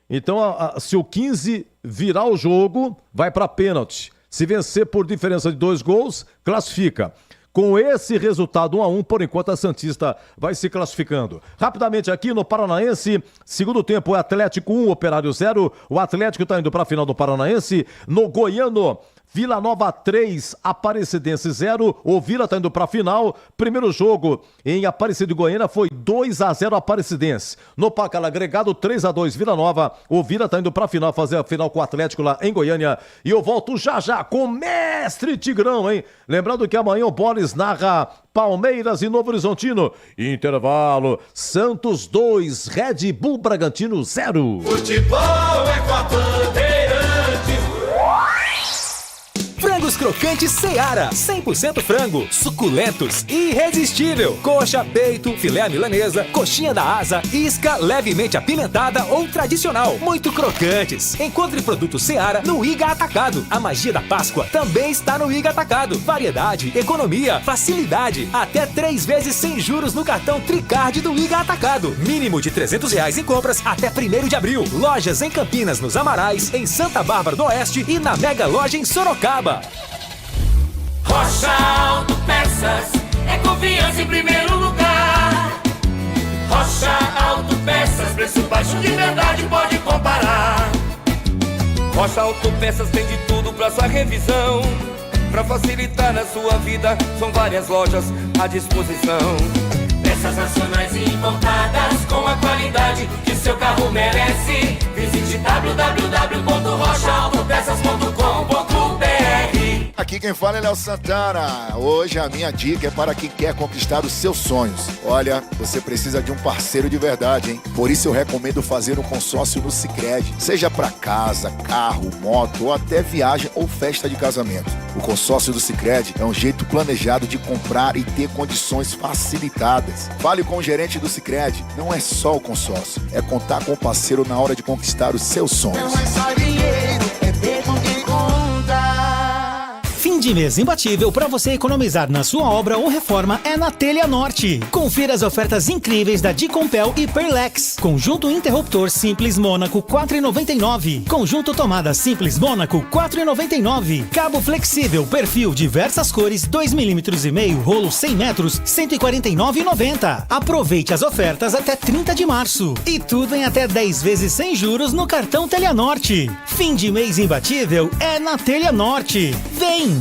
Então, se o 15 virar o jogo, vai para pênalti. Se vencer por diferença de 2 gols, classifica. Com esse resultado 1-1, por enquanto a Santista vai se classificando. Rapidamente aqui no Paranaense, segundo tempo é Atlético 1, Operário 0. O Atlético está indo para a final do Paranaense. No Goiano, Vila Nova 3, Aparecidense 0. O Vila está indo para a final. Primeiro jogo em Aparecida de Goiânia foi 2-0 Aparecidense. No placar agregado 3-2 Vila Nova. O Vila está indo para a final, fazer a final com o Atlético lá em Goiânia. E eu volto já com o Mestre Tigrão, hein? Lembrando que amanhã o Boris narra Palmeiras e Novo Horizontino. Intervalo, Santos 2, Red Bull Bragantino 0. Futebol é com a Bandeirantes. Frangos crocantes Seara, 100% frango, suculentos e irresistível. Coxa, peito, filé milanesa, coxinha da asa, isca levemente apimentada ou tradicional. Muito crocantes. Encontre produtos Seara no Iga Atacado. A magia da Páscoa também está no Iga Atacado. Variedade, economia, facilidade. Até 3 vezes sem juros no cartão Tricard do Iga Atacado. Mínimo de R$300 em compras até 1º de abril. Lojas em Campinas, nos Amarais, em Santa Bárbara do Oeste e na Mega Loja em Sorocaba. Rocha Autopeças é confiança em primeiro lugar. Rocha Autopeças, preço baixo de verdade, pode comparar. Rocha Autopeças tem de tudo pra sua revisão. Pra facilitar na sua vida, são várias lojas à disposição. Peças nacionais e importadas com a qualidade que seu carro merece. Visite www.rochaautopeças.com.br. Aqui quem fala é Léo Santana. Hoje a minha dica é para quem quer conquistar os seus sonhos. Olha, você precisa de um parceiro de verdade, hein? Por isso eu recomendo fazer um consórcio no Sicredi. Seja para casa, carro, moto ou até viagem ou festa de casamento. O consórcio do Sicredi é um jeito planejado de comprar e ter condições facilitadas. Fale com o gerente do Sicredi. Não é só o consórcio, é contar com o parceiro na hora de conquistar os seus sonhos. Não é só dinheiro, é ter com quem conta. Fim de mês imbatível para você economizar na sua obra ou reforma é na Telha Norte. Confira as ofertas incríveis da Dicompel e Perlex. Conjunto interruptor simples Mônaco 4,99. Conjunto tomada simples Mônaco 4,99. Cabo flexível perfil diversas cores 2,5 mm rolo 100 metros 149,90. Aproveite as ofertas até 30 de março. E tudo em até 10 vezes sem juros no cartão Telha Norte. Fim de mês imbatível é na Telha Norte. Vem!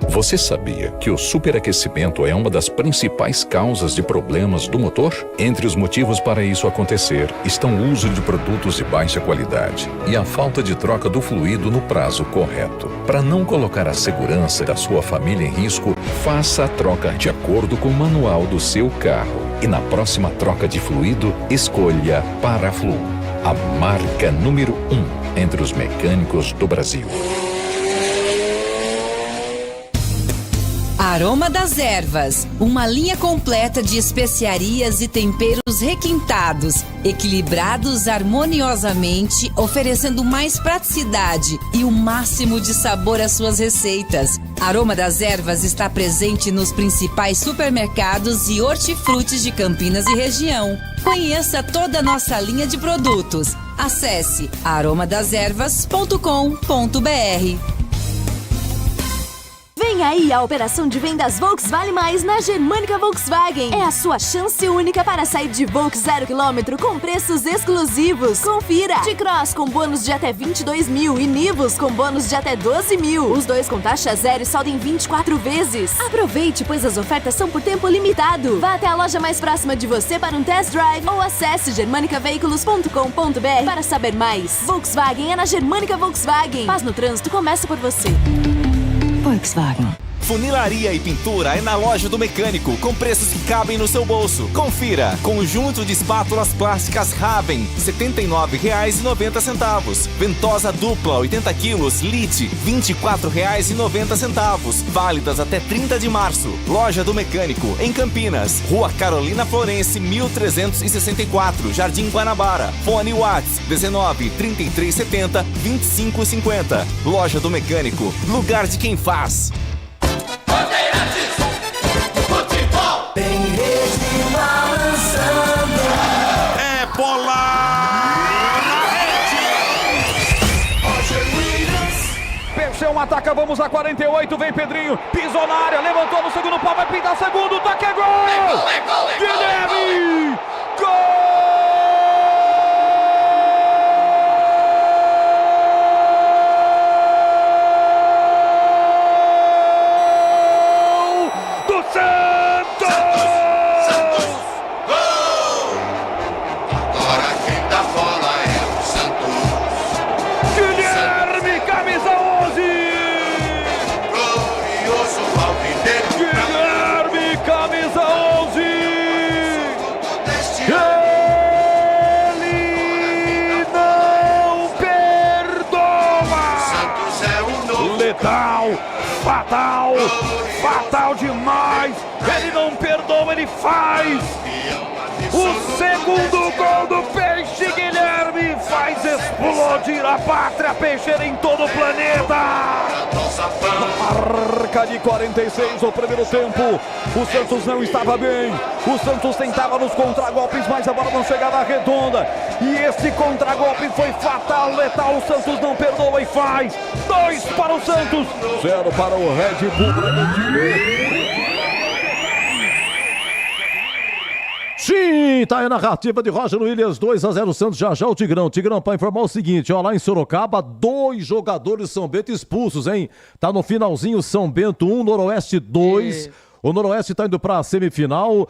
Você sabia que o superaquecimento é uma das principais causas de problemas do motor? Entre os motivos para isso acontecer estão o uso de produtos de baixa qualidade e a falta de troca do fluido no prazo correto. Para não colocar a segurança da sua família em risco, faça a troca de acordo com o manual do seu carro. E na próxima troca de fluido, escolha Paraflu, a marca número 1 entre os mecânicos do Brasil. Aroma das Ervas, uma linha completa de especiarias e temperos requintados, equilibrados harmoniosamente, oferecendo mais praticidade e o máximo de sabor às suas receitas. Aroma das Ervas está presente nos principais supermercados e hortifrutis de Campinas e região. Conheça toda a nossa linha de produtos. Acesse aromadeservas.com.br. Vem aí a operação de vendas Volks Vale Mais na Germânica Volkswagen. É a sua chance única para sair de Volks 0 km com preços exclusivos. Confira! T-Cross com bônus de até 22 mil e Nivus com bônus de até 12 mil. Os dois com taxa zero e saldo em 24 vezes. Aproveite, pois as ofertas são por tempo limitado. Vá até a loja mais próxima de você para um test drive ou acesse germanicaveículos.com.br para saber mais. Volkswagen é na Germânica Volkswagen. Paz no trânsito começa por você. Volkswagen. Funilaria e pintura é na loja do mecânico, com preços que cabem no seu bolso. Confira! Conjunto de espátulas plásticas Raven, R$ 79,90. Ventosa dupla, 80 quilos, Lite, R$ 24,90. Válidas até 30 de março. Loja do mecânico, em Campinas. Rua Carolina Florense, 1364, Jardim Guanabara. Fone Whats, 19 3370 2550. Loja do mecânico, lugar de quem faz. Bandeirantes, futebol. Tem rede balançando. É bola na rede. Roger Williams. Peixão ataca, vamos a 48, vem Pedrinho, pisou na área, levantou no segundo pau, vai pintar segundo, toque é gol! É gol, é gol, é Guilherme! Gol! Fatal demais, ele não perdoa, ele faz o segundo gol do Peixe. Guilherme faz explodir a pátria peixeira em todo o planeta. Marca de 46 o primeiro tempo, o Santos não estava bem, o Santos tentava nos contragolpes, mas a bola não chegava redonda, e esse contragolpe foi fatal, letal. O Santos não perdoa e faz 2 para o Santos, 0 para o Red Bull Bragantino. Sim, tá aí a narrativa de Roger Williams, 2-0 Santos, já o Tigrão. Tigrão, para informar o seguinte, ó, lá em Sorocaba, 2 jogadores São Bento expulsos, hein? Tá no finalzinho, São Bento 1, Noroeste 2. O Noroeste tá indo pra semifinal.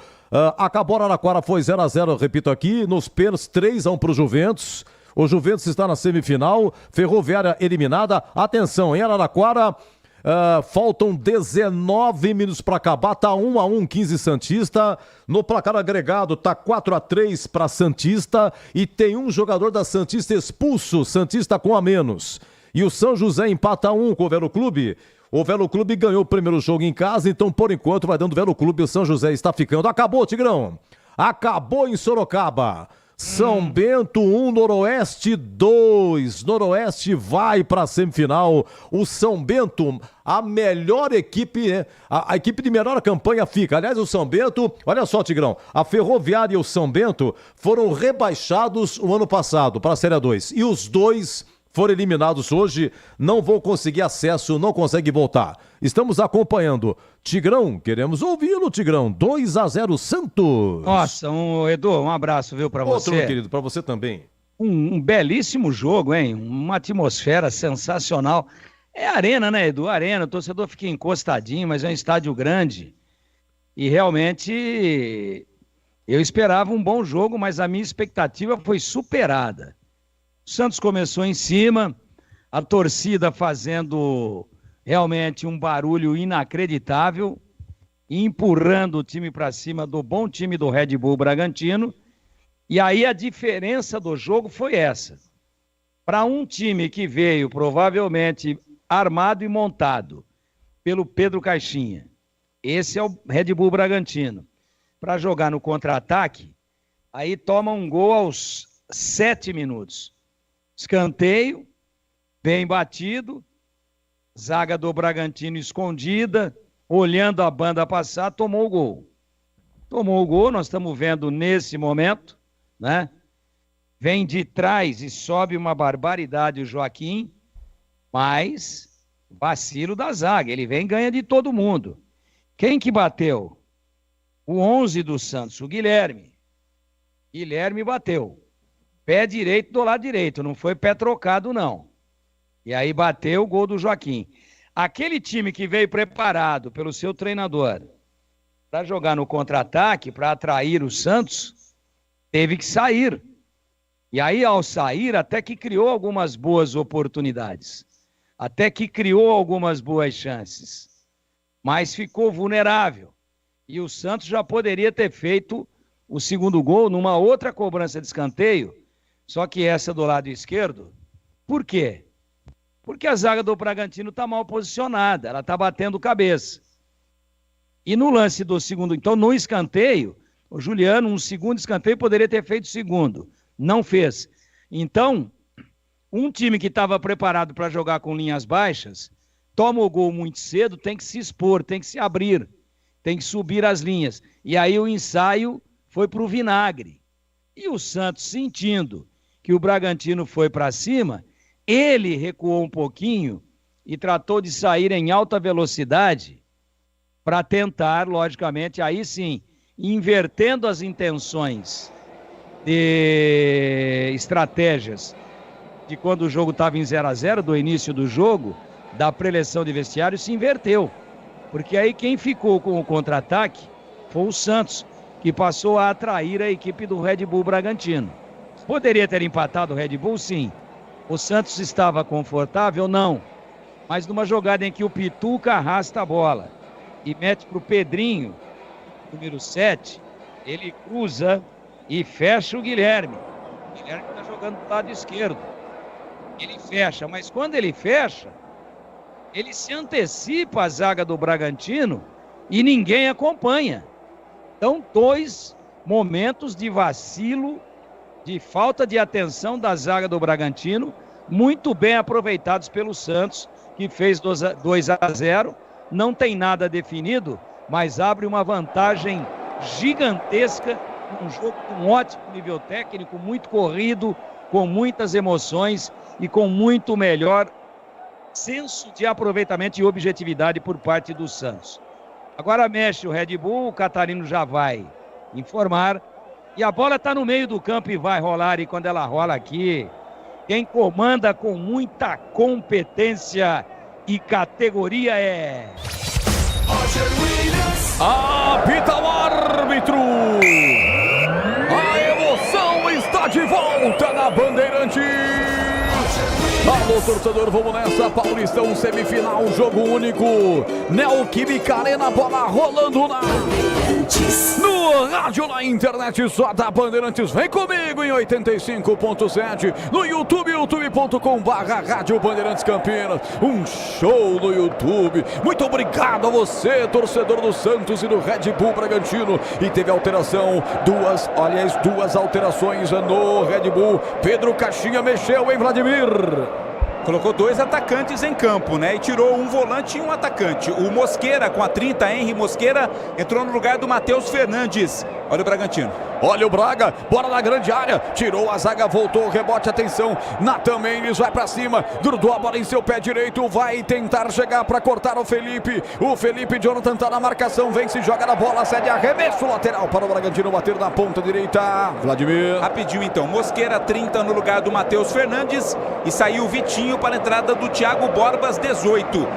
Acabou Araraquara, foi 0-0, repito aqui. Nos pênaltis, 3-1 pro Juventus. O Juventus está na semifinal. Ferroviária eliminada. Atenção, em Araraquara, faltam 19 minutos para acabar, tá 1-1, 15 Santista. No placar agregado tá 4-3 para Santista e tem um jogador da Santista expulso, Santista com a menos. E o São José empata 1 com o Velo Clube. O Velo Clube ganhou o primeiro jogo em casa, então por enquanto vai dando Velo Clube, o São José está ficando. Acabou, Tigrão. Acabou em Sorocaba. São Bento 1, Noroeste 2. Noroeste vai para a semifinal. O São Bento, a melhor equipe, a equipe de melhor campanha fica. Aliás, o São Bento, olha só, Tigrão, a Ferroviária e o São Bento foram rebaixados o ano passado para a Série 2. E os dois foram eliminados hoje, não vão conseguir acesso, não conseguem voltar. Estamos acompanhando. Tigrão, queremos ouvi-lo, Tigrão. 2-0 Santos. Nossa, Edu, um abraço, viu, pra você. Outro, meu querido, pra você também. Um belíssimo jogo, hein? Uma atmosfera sensacional. É arena, né, Edu? Arena, o torcedor fica encostadinho, mas é um estádio grande. E realmente eu esperava um bom jogo, mas a minha expectativa foi superada. O Santos começou em cima, a torcida fazendo realmente um barulho inacreditável, empurrando o time para cima do bom time do Red Bull Bragantino. E aí a diferença do jogo foi essa. Para um time que veio provavelmente armado e montado pelo Pedro Caixinha, Esse é o Red Bull Bragantino. Para jogar no contra-ataque, aí toma um gol aos 7 minutos. Escanteio, bem batido, zaga do Bragantino escondida, olhando a banda passar, tomou o gol. Tomou o gol, nós estamos vendo nesse momento, né? Vem de trás e sobe uma barbaridade o Joaquim, mas vacilo da zaga, ele vem e ganha de todo mundo. Quem que bateu? O 11 do Santos, o Guilherme. Guilherme bateu. Pé direito do lado direito, não foi pé trocado não. E aí bateu o gol do Joaquim. Aquele time que veio preparado pelo seu treinador para jogar no contra-ataque, para atrair o Santos, teve que sair. E aí, ao sair, até que criou algumas boas oportunidades. Até que criou algumas boas chances. Mas ficou vulnerável. E o Santos já poderia ter feito o segundo gol numa outra cobrança de escanteio, só que essa do lado esquerdo. Por quê? Porque a zaga do Bragantino está mal posicionada, ela está batendo cabeça. E no lance do segundo, então no escanteio, o Juliano, um segundo escanteio, poderia ter feito o segundo. Não fez. Então, um time que estava preparado para jogar com linhas baixas, toma o gol muito cedo, tem que se expor, tem que se abrir, tem que subir as linhas. E aí o ensaio foi para o vinagre. E o Santos, sentindo que o Bragantino foi para cima, ele recuou um pouquinho e tratou de sair em alta velocidade para tentar, logicamente, aí sim, invertendo as intenções de estratégias de quando o jogo estava em 0-0, do início do jogo, da preleção de vestiário, se inverteu. Porque aí quem ficou com o contra-ataque foi o Santos, que passou a atrair a equipe do Red Bull Bragantino. Poderia ter empatado o Red Bull, sim. O Santos estava confortável? Não. Mas numa jogada em que o Pituca arrasta a bola e mete para o Pedrinho, número 7, ele cruza e fecha o Guilherme. O Guilherme está jogando do lado esquerdo. Ele fecha, mas quando ele fecha, ele se antecipa à zaga do Bragantino e ninguém acompanha. Então, 2 momentos de vacilo, de falta de atenção da zaga do Bragantino, muito bem aproveitados pelo Santos, que fez 2-0. Não tem nada definido, mas abre uma vantagem gigantesca, um jogo com ótimo nível técnico, muito corrido, com muitas emoções e com muito melhor senso de aproveitamento e objetividade por parte do Santos. Agora mexe o Red Bull, o Catarino já vai informar. E a bola está no meio do campo e vai rolar. E quando ela rola aqui, quem comanda com muita competência e categoria é... Apita o árbitro! A emoção está de volta na Bandeirantes! Alô, torcedor, vamos nessa, Paulistão, semifinal, jogo único, Neoquímica Arena, bola rolando no rádio, na internet, só da Bandeirantes, vem comigo em 85.7, no YouTube, youtube.com/Rádio Bandeirantes Campinas, um show no YouTube, muito obrigado a você, torcedor do Santos e do Red Bull Bragantino, e teve alteração, duas alterações no Red Bull, Pedro Caixinha mexeu, hein, Vladimir? Colocou 2 atacantes em campo, né? E tirou um volante e um atacante. O Mosqueira, com a 30, Henry Mosqueira, entrou no lugar do Matheus Fernandes. Olha o Bragantino. Olha o Braga, bola na grande área, tirou a zaga, voltou o rebote, atenção, Natan Mendes vai pra cima, grudou a bola em seu pé direito, vai tentar chegar pra cortar o Felipe Jonathan tá na marcação, vem, se joga na bola, cede arremesso lateral para o Bragantino bater na ponta direita, Vladimir. Rapidinho então, Mosqueira 30 no lugar do Matheus Fernandes e saiu o Vitinho para a entrada do Thiago Borbas 18,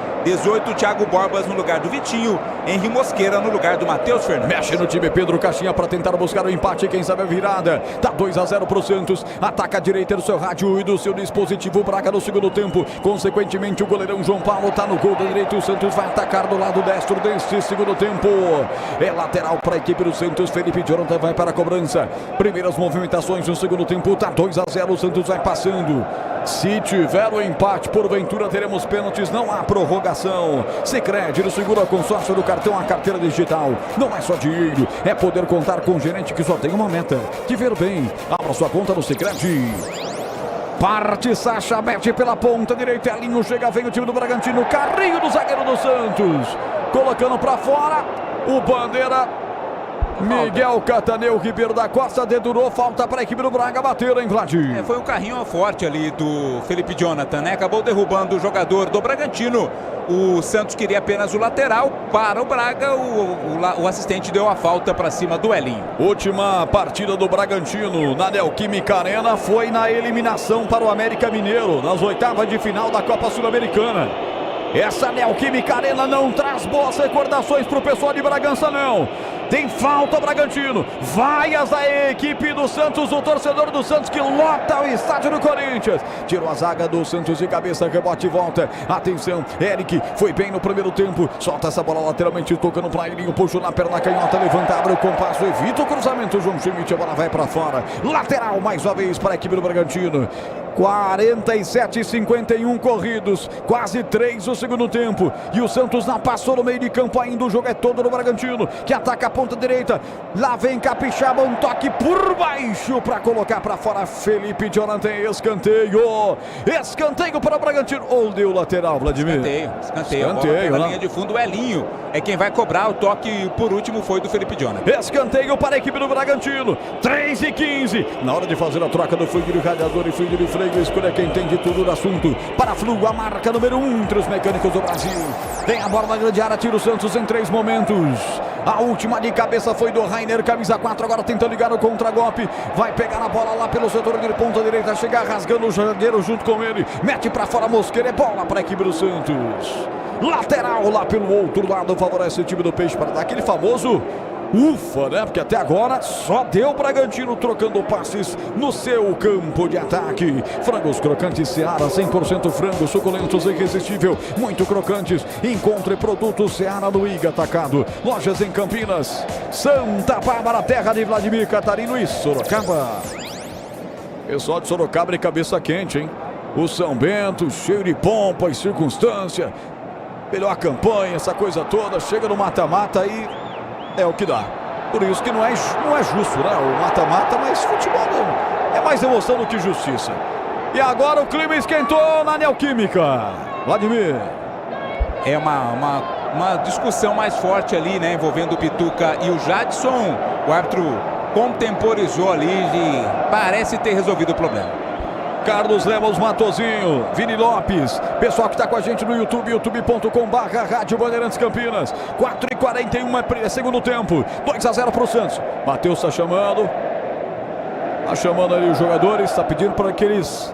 Thiago Borbas no lugar do Vitinho, Henry Mosqueira no lugar do Matheus Fernandes. Mexe no time Pedro Caixinha para tentar buscar o empate, quem sabe a virada, tá 2-0 pro Santos, ataca a direita do seu rádio e do seu dispositivo, Braga no segundo tempo, consequentemente o goleirão João Paulo tá no gol da direita, o Santos vai atacar do lado destro deste segundo tempo, é lateral para a equipe do Santos, Felipe Jonathan vai para a cobrança, primeiras movimentações no segundo tempo, tá 2-0, o Santos vai passando. Se tiver o empate, porventura teremos pênaltis, não há prorrogação. Sicredi, ele segura a consórcio do cartão, a carteira digital. Não é só dinheiro, é poder contar com um gerente que só tem uma meta: te ver bem. Abra sua conta no Sicredi. Parte Sacha, mete pela ponta direita, Elinho chega, vem o time do Bragantino, carrinho do zagueiro do Santos, colocando pra fora, o Bandeira, Miguel Cataneu, Ribeiro da Costa, dedurou, falta para a equipe do Braga bater, hein, Vladir? Foi um carrinho forte ali do Felipe Jonathan, né? Acabou derrubando o jogador do Bragantino. O Santos queria apenas o lateral para o Braga, o assistente deu a falta para cima do Elinho. Última partida do Bragantino na Neoquímica Arena foi na eliminação para o América Mineiro, nas oitavas de final da Copa Sul-Americana. Essa Neoquímica Arena não traz boas recordações para o pessoal de Bragança, não. Tem falta Bragantino. Vaias da equipe do Santos, o torcedor do Santos que lota o estádio do Corinthians. Tirou a zaga do Santos de cabeça, rebote e volta. Atenção, Eric foi bem no primeiro tempo. Solta essa bola lateralmente, tocando para Elinho, puxou na perna canhota, levanta, abre o compasso, evita o cruzamento. João Schmidt, a bola vai para fora. Lateral mais uma vez para a equipe do Bragantino. 47-51 corridos, quase 3 o segundo tempo. E o Santos passou no meio de campo ainda. O jogo é todo do Bragantino, que ataca a ponta direita. Lá vem Capixaba, um toque por baixo para colocar para fora. Felipe Jonathan, escanteio. Escanteio para o Bragantino. Ou deu lateral, Vladimir? Escanteio. Na linha de fundo, o Elinho é quem vai cobrar. O toque por último foi do Felipe Jonathan. Escanteio para a equipe do Bragantino. 3-15. Na hora de fazer a troca do fluido radiador e fluido de freio, escolha quem entende tudo do assunto. Para a Flu, a marca número 1 entre os mecânicos do Brasil. Tem a bola na grande área, tira o Santos em 3 momentos. A última de cabeça foi do Rainer, camisa 4, agora tentando ligar o contra-golpe. Vai pegar a bola lá pelo setor de ponta direita, chega rasgando o zagueiro junto com ele. Mete para fora Mosqueira, é bola para a equipe do Santos. Lateral lá pelo outro lado, favorece o time do Peixe para dar aquele famoso ufa, né? Porque até agora só deu Bragantino trocando passes no seu campo de ataque. Frangos crocantes Seara, 100% frango, suculentos, irresistível, muito crocantes. Encontre produtos Seara no Iga Atacado. Lojas em Campinas, Santa Bárbara, terra de Vladimir Catarino e Sorocaba. Pessoal de Sorocaba de cabeça quente, hein? O São Bento, cheio de pompa e circunstância. Melhor campanha, essa coisa toda. Chega no mata-mata e é o que dá. Por isso que não é justo, né? O mata-mata, mas futebol é mais emoção do que justiça. E agora o clima esquentou na Neoquímica. Vladimir. É uma discussão mais forte ali, né? Envolvendo o Pituca e o Jadson. O árbitro contemporizou ali e parece ter resolvido o problema. Carlos Lemos Matozinho, Vini Lopes, pessoal que está com a gente no YouTube, youtube.com/Rádio Bandeirantes Campinas. 4:41 segundo tempo, 2-0 para o Santos. Matheus está chamando ali os jogadores, está pedindo para que eles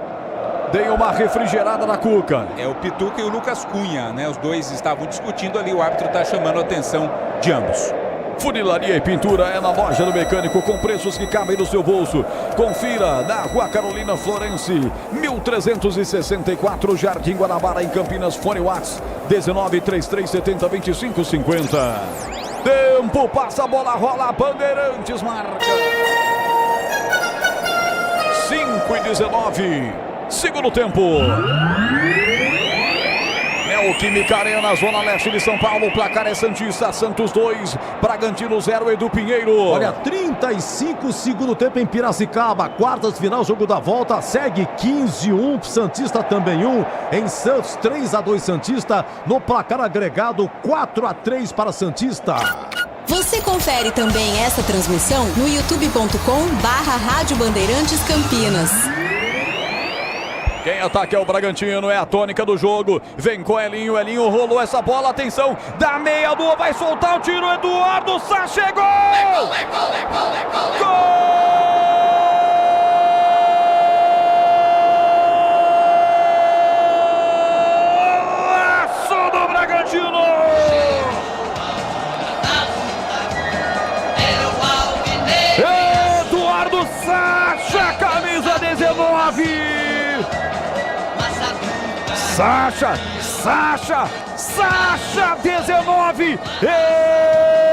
deem uma refrigerada na Cuca. É o Pituca e o Lucas Cunha, né? Os dois estavam discutindo ali, o árbitro está chamando a atenção de ambos. Funilaria e pintura é na loja do mecânico, com preços que cabem no seu bolso. Confira na Rua Carolina Florence, 1364, Jardim Guanabara, em Campinas. Fone Whats 1933702550. Tempo passa, a bola rola, Bandeirantes marca. 5:19, segundo tempo. Neoquímica Arena, zona leste de São Paulo. O placar é Santista, Santos 2, Bragantino 0, Edu Pinheiro. Olha, 35 segundo tempo em Piracicaba. Quartas de final, jogo da volta. Segue 15-1, Santista também 1. Em Santos, 3-2 Santista. No placar agregado, 4-3 para Santista. Você confere também essa transmissão no youtube.com/Rádio Bandeirantes Campinas. Quem ataca é o Bragantino, é a tônica do jogo. Vem com Elinho, Elinho rolou essa bola, atenção, da meia lua, vai soltar o tiro, Eduardo Sá chegou! Gol! Golaço do Bragantino! Eduardo Sacha, camisa 19! Sacha 19,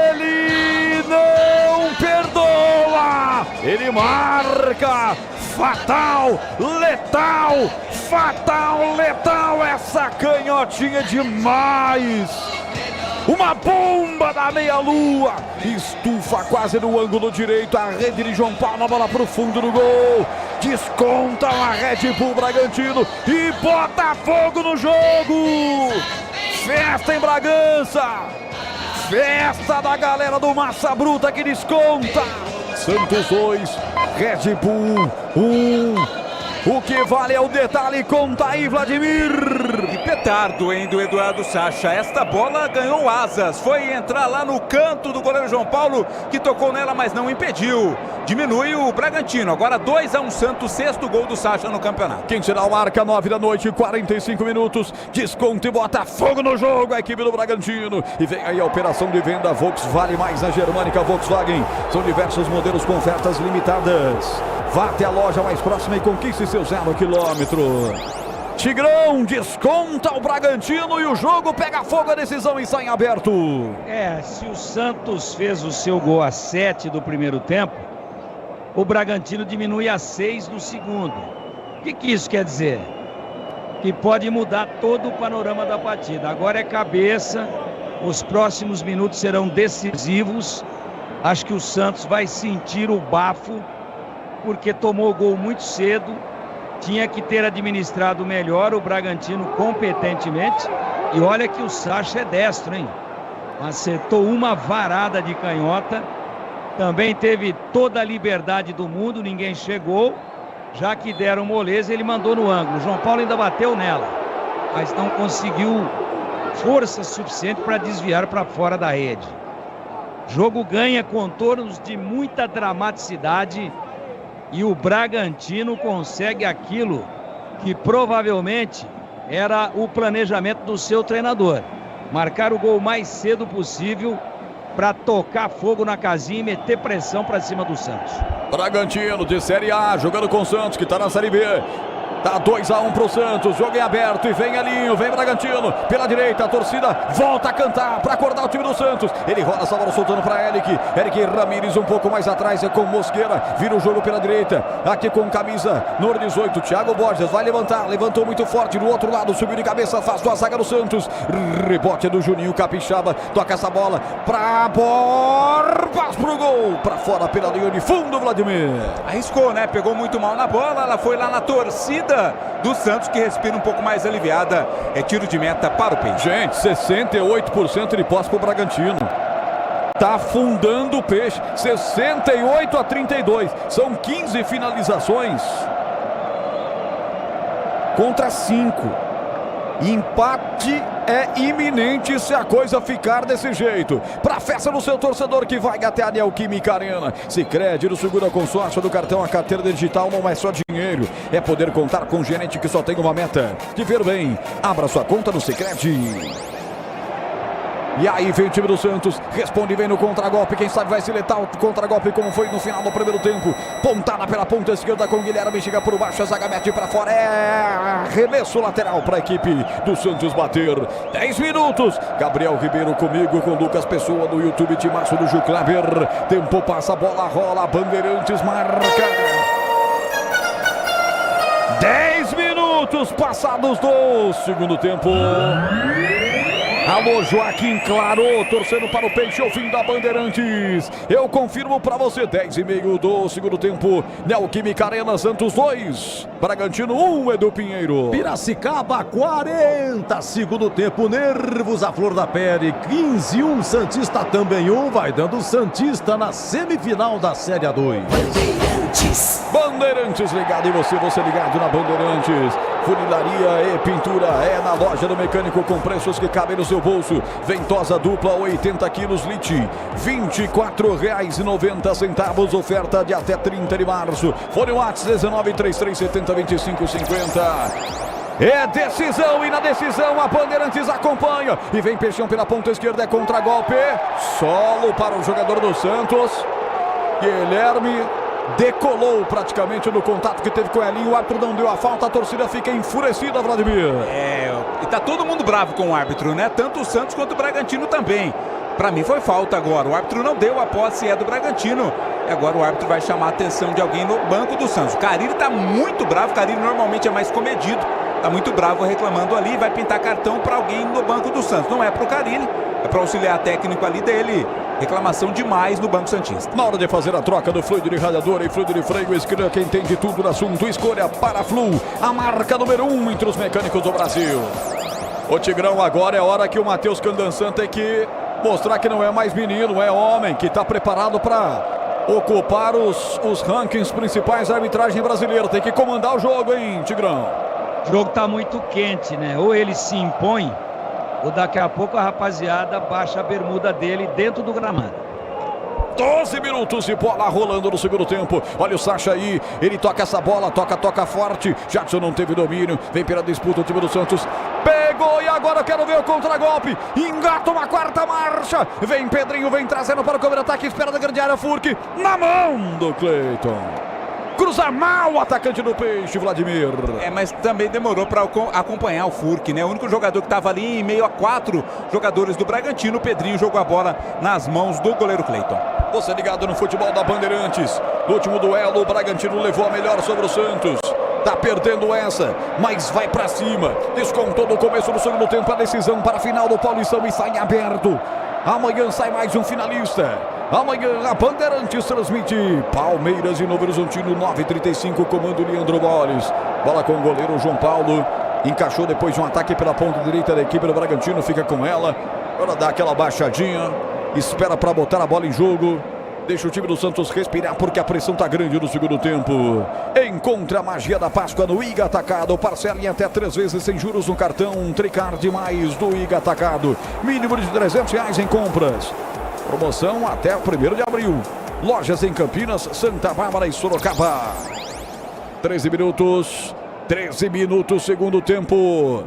ele não perdoa, ele marca, fatal, letal, fatal, letal, essa canhotinha demais. Uma bomba da meia-lua, estufa quase no ângulo direito, a rede de João Paulo, a bola pro fundo do gol. Desconta a Red Bull Bragantino e bota fogo no jogo. Festa em Bragança, festa da galera do Massa Bruta que desconta. Santos 2, Red Bull 1. O que vale é o detalhe, conta aí, Vladimir. Que petardo, hein, do Eduardo Sacha. Esta bola ganhou asas, foi entrar lá no canto do goleiro João Paulo, que tocou nela, mas não impediu. Diminui o Bragantino, agora 2-1 Santos, sexto gol do Sacha no campeonato. Quem será o marca, 9 da noite, 45 minutos, desconto e bota fogo no jogo, a equipe do Bragantino. E vem aí a operação de venda Volkswagen Vale Mais na Germânica Volkswagen. São diversos modelos com ofertas limitadas. Vá até a loja mais próxima e conquiste seu 0 quilômetro. Tigrão desconta o Bragantino e o jogo pega fogo, a decisão está em aberto. Se o Santos fez o seu gol a 7 do primeiro tempo, o Bragantino diminui a 6 do segundo. O que isso quer dizer? Que pode mudar todo o panorama da partida. Agora é cabeça, os próximos minutos serão decisivos. Acho que o Santos vai sentir o bafo, porque tomou o gol muito cedo, tinha que ter administrado melhor o Bragantino competentemente. E olha que o Sacha é destro, hein? Acertou uma varada de canhota, também teve toda a liberdade do mundo, ninguém chegou, já que deram moleza, ele mandou no ângulo. O João Paulo ainda bateu nela, mas não conseguiu força suficiente para desviar para fora da rede. O jogo ganha contornos de muita dramaticidade. E o Bragantino consegue aquilo que provavelmente era o planejamento do seu treinador. Marcar o gol mais cedo possível para tocar fogo na casinha e meter pressão para cima do Santos. Bragantino de Série A, jogando com o Santos, que está na Série B. Tá 2-1 pro Santos, jogo em aberto e vem Elinho, vem Bragantino, pela direita, a torcida volta a cantar para acordar o time do Santos. Ele rola essa bola soltando para Eric Ramírez um pouco mais atrás, é com Mosqueira, vira o jogo pela direita, aqui com camisa número 18, Thiago Borges vai levantar, levantou muito forte, do outro lado, subiu de cabeça, afastou a zaga do Santos, rebote do Juninho Capixaba, toca essa bola pra Borbas pro gol, pra fora pela linha de fundo, Vladimir. Arriscou, né? Pegou muito mal na bola, ela foi lá na torcida do Santos, que respira um pouco mais aliviada. É tiro de meta para o Peixe. Gente, 68% de posse para o Bragantino. Tá afundando o Peixe. 68-32. São 15 finalizações contra 5. Empate é iminente se a coisa ficar desse jeito. Pra festa do seu torcedor que vai até a Neoquímica Arena. Sicredi do seguro consórcio do cartão, a carteira digital não é só dinheiro, é poder contar com um gerente que só tem uma meta: de ver bem. Abra sua conta no Sicredi. E aí vem o time do Santos, responde bem no contragolpe, quem sabe vai se letar o contragolpe como foi no final do primeiro tempo. Pontada pela ponta esquerda com Guilherme, chega por baixo, a zaga mete pra fora, é arremesso lateral pra equipe do Santos bater. 10 minutos, Gabriel Ribeiro comigo, com Lucas Pessoa do YouTube, Timaço do Ju Kleber. Tempo passa, a bola rola, Bandeirantes marca. 10 minutos passados do segundo tempo. Alô, Joaquim Claro, torcendo para o Peixe, o fim da Bandeirantes. Eu confirmo para você, 10:30 do segundo tempo. Neoquímica Arena, Santos 2, Bragantino 1, Edu Pinheiro. Piracicaba 40, segundo tempo, nervos à flor da pele. 15-1, Santista também 1, vai dando Santista na semifinal da Série A2. Bandeirantes ligado, e você ligado na Bandeirantes. Funilaria e pintura é na loja do mecânico, com preços que cabem no seu bolso. Ventosa dupla 80 quilos Lite, R$ 24,90, oferta de até 30 de março. Fone WhatsApp 1933702550. É decisão, e na decisão a Bandeirantes acompanha. E vem Peixão pela ponta esquerda, é contra-golpe. Solo para o jogador do Santos. Guilherme decolou praticamente no contato que teve com o Elinho. O árbitro não deu a falta, a torcida fica enfurecida, Vladimir. E tá todo mundo bravo com o árbitro, né? Tanto o Santos quanto o Bragantino também. Pra mim foi falta agora. O árbitro não deu a posse, é do Bragantino. E agora o árbitro vai chamar a atenção de alguém no banco do Santos. O Carille está muito bravo, o Carille normalmente é mais comedido. Está muito bravo reclamando ali, vai pintar cartão para alguém no banco do Santos. Não é para o Carille, é para o auxiliar técnico ali dele. Reclamação demais no Banco Santista. Na hora de fazer a troca do fluido de radiador e fluido de freio, escolha quem entende tudo no assunto. Escolha Paraflu, a marca número 1 entre os mecânicos do Brasil. O Tigrão, agora é hora que o Matheus Candançan tem que mostrar que não é mais menino, é homem, que está preparado para ocupar os rankings principais da arbitragem brasileira. Tem que comandar o jogo, hein, Tigrão? O jogo está muito quente, né? Ou ele se impõe, ou daqui a pouco a rapaziada baixa a bermuda dele dentro do gramado. 12 minutos de bola rolando no segundo tempo. Olha o Sacha aí, ele toca essa bola, toca forte. Jadson não teve domínio, vem pela disputa o time do Santos. Pegou e agora quero ver o contragolpe. Engata uma quarta marcha. Vem Pedrinho, vem trazendo para o contra-ataque. Espera da grande área, Furque na mão do Cleiton. Cruza mal o atacante do Peixe, Vladimir. Mas também demorou para acompanhar o Furque, né? O único jogador que estava ali em meio a 4 jogadores do Bragantino, o Pedrinho jogou a bola nas mãos do goleiro Cleiton. Você ligado no futebol da Bandeirantes. No último duelo, o Bragantino levou a melhor sobre o Santos. Tá perdendo essa, mas vai pra cima. Descontou no começo do segundo tempo a decisão para a final do Paulistão e sai aberto. Amanhã sai mais um finalista. Amanhã a Bandeirantes transmite Palmeiras e Novo Horizontino, 9h35, comando Leandro Borges. Bola com o goleiro João Paulo. Encaixou depois de um ataque pela ponta direita da equipe do Bragantino, fica com ela. Agora dá aquela baixadinha, espera para botar a bola em jogo. Deixa o time do Santos respirar porque a pressão tá grande no segundo tempo. Encontre a magia da Páscoa no Iga Atacado. Parcela em até 3 vezes sem juros no cartão Tricard mais do Iga Atacado. Mínimo de R$300 em compras. Promoção até o 1º de abril. Lojas em Campinas, Santa Bárbara e Sorocaba. 13 minutos, segundo tempo. O